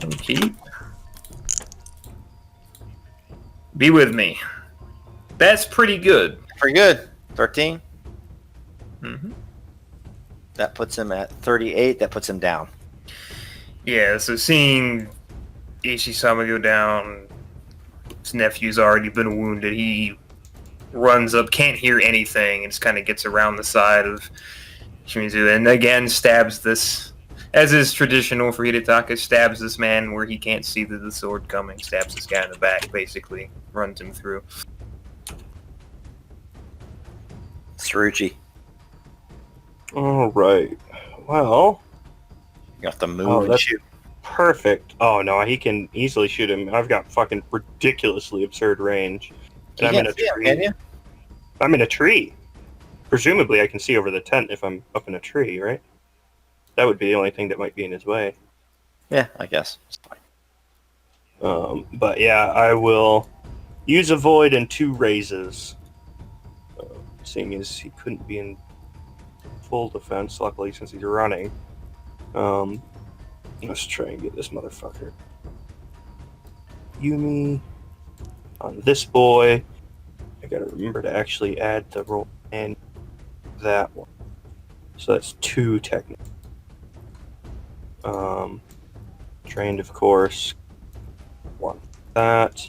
1 keep. Be with me. That's pretty good. Pretty good. 13. Mm-hmm. That puts him at 38. That puts him down. Yeah, so seeing Ishii-sama go down, his nephew's already been wounded. He runs up, can't hear anything, and just kind of gets around the side of Shimizu, and again stabs this, as is traditional for Hidetaka, stabs this man where he can't see the sword coming, stabs this guy in the back, basically, runs him through. Tsurugi. All right. Well, You have to move Oh, and that's- shoot. perfect. Oh no, he can easily shoot him. I've got fucking ridiculously absurd range, and I'm in a tree. Can you? I'm in a tree. Presumably, I can see over the tent if I'm up in a tree, right? That would be the only thing that might be in his way. Yeah, I guess. It's fine. But yeah, I will use a void and 2 raises. Seeing as he couldn't be in full defense, luckily, since he's running. Let's try and get this motherfucker. Yumi on this boy. I gotta remember to actually add the roll and that one. So that's 2 technical. Trained, of course. 1 that.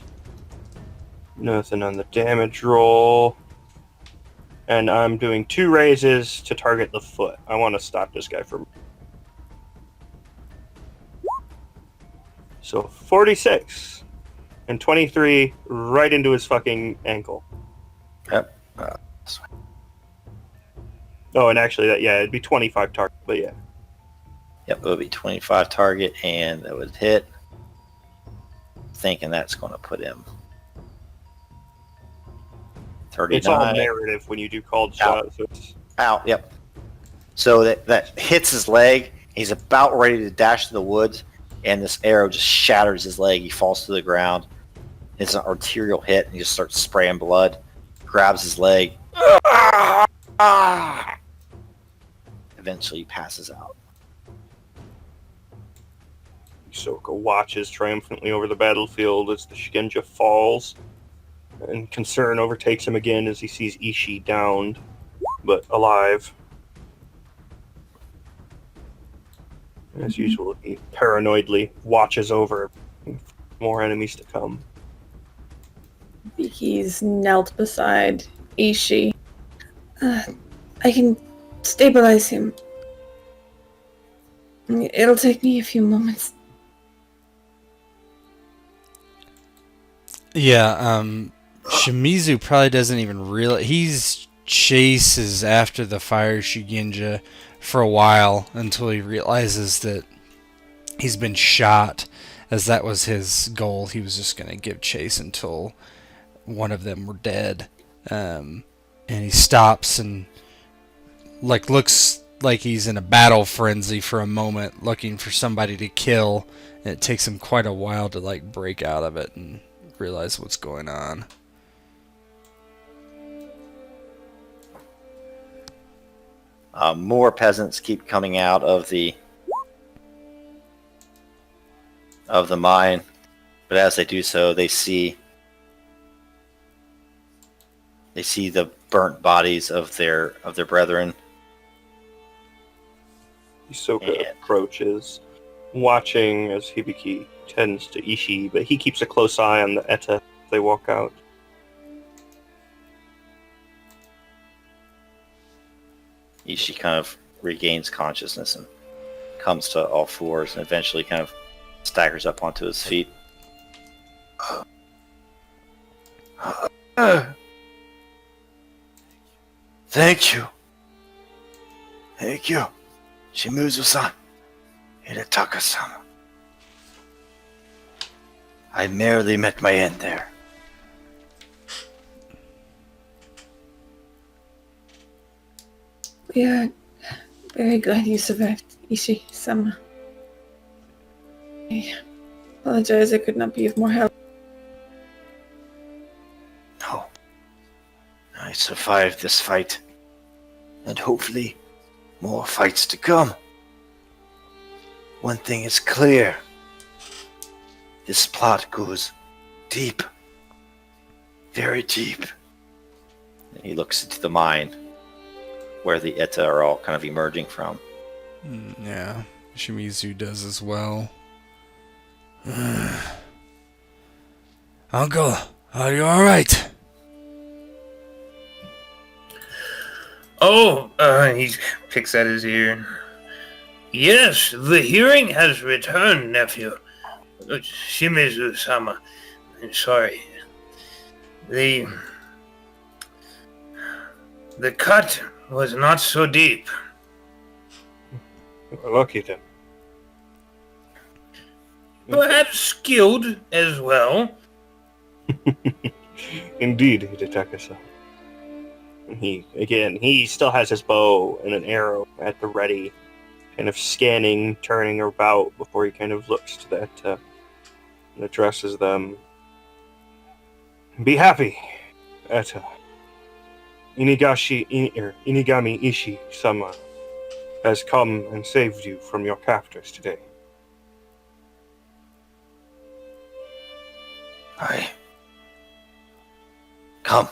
Nothing on the damage roll. And I'm doing 2 raises to target the foot. I want to stop this guy from. So 46 and 23 right into his fucking ankle. Yep. Oh, and actually, it'd be 25 target, but yeah. Yep, it would be 25 target, and that would hit. Thinking that's going to put him 39. It's all narrative when you do called shots. So it's... Out, yep. So that hits his leg. He's about ready to dash to the woods, and this arrow just shatters his leg. He falls to the ground. It's an arterial hit, and he just starts spraying blood. Grabs his leg. Eventually, he passes out. Hisoka watches triumphantly over the battlefield as the Shigenja falls, and concern overtakes him again as he sees Ishii downed, but alive. As usual, he paranoidly watches over more enemies to come. He's knelt beside Ishii. I can stabilize him. It'll take me a few moments. Yeah, Shimizu probably doesn't even realize. He's chases after the fire Shigenja for a while until he realizes that he's been shot, as that was his goal. He was just going to give chase until one of them were dead. And he stops and looks like he's in a battle frenzy for a moment, looking for somebody to kill. And it takes him quite a while to break out of it and realize what's going on. More peasants keep coming out of the of the mine, but as they do so, they see the burnt bodies of their brethren. Hisoka And- approaches, watching as Hibiki tends to Ishii, but he keeps a close eye on the Etta as they walk out. Ishii kind of regains consciousness and comes to all fours and eventually kind of staggers up onto his feet. Thank you. Thank you. Shimizu-san. Hidetaka-sama. I merely met my end there. We are very glad you survived, Ishii-sama. I apologize I could not be of more help. No. I survived this fight. And hopefully, more fights to come. One thing is clear. This plot goes deep. Very deep. And he looks into the mine where the Etta are all kind of emerging from. Yeah, Shimizu does as well. Uncle, are you alright? Oh, he picks at his ear. Yes, the hearing has returned, nephew. Shimizu-sama. I'm sorry. The cut was not so deep. We're lucky then. Perhaps skilled as well. Indeed, Hidetaka-san. He still has his bow and an arrow at the ready, kind of scanning, turning about before he kind of looks to that and addresses them. Be happy, Etta. Inigami Ishii-sama has come and saved you from your captors today. Come.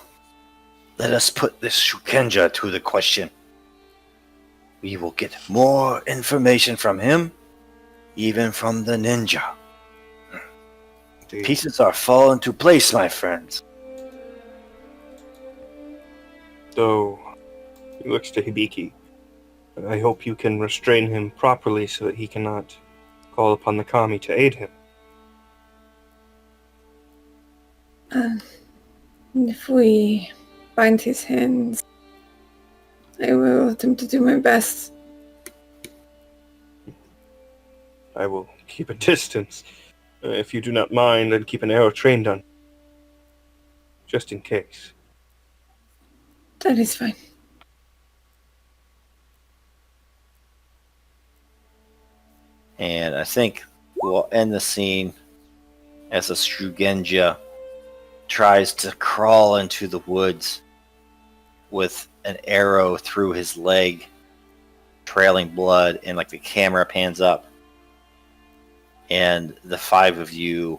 Let us put this Shukenja to the question. We will get more information from him, even from the ninja. Indeed. Pieces are falling to place, my friends. So, he looks to Hibiki. I hope you can restrain him properly so that he cannot call upon the kami to aid him. If we find his hands, I will attempt to do my best. I will keep a distance. If you do not mind, I'd keep an arrow trained on. Just in case. That is fine. And I think we'll end the scene as a Shugenja tries to crawl into the woods with an arrow through his leg, trailing blood, and like the camera pans up. And the five of you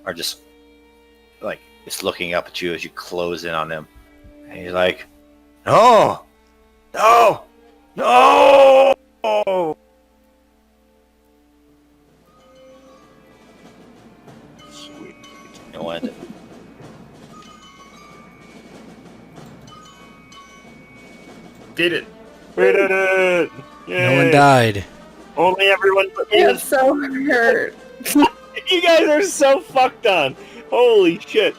are just like just looking up at you as you close in on him. And he's like, No! No! No! Sweet. You'll end it. Did it. We did it! Yay! No one died. Only everyone but me. I'm so hurt. You guys are so fucked on. Holy shit.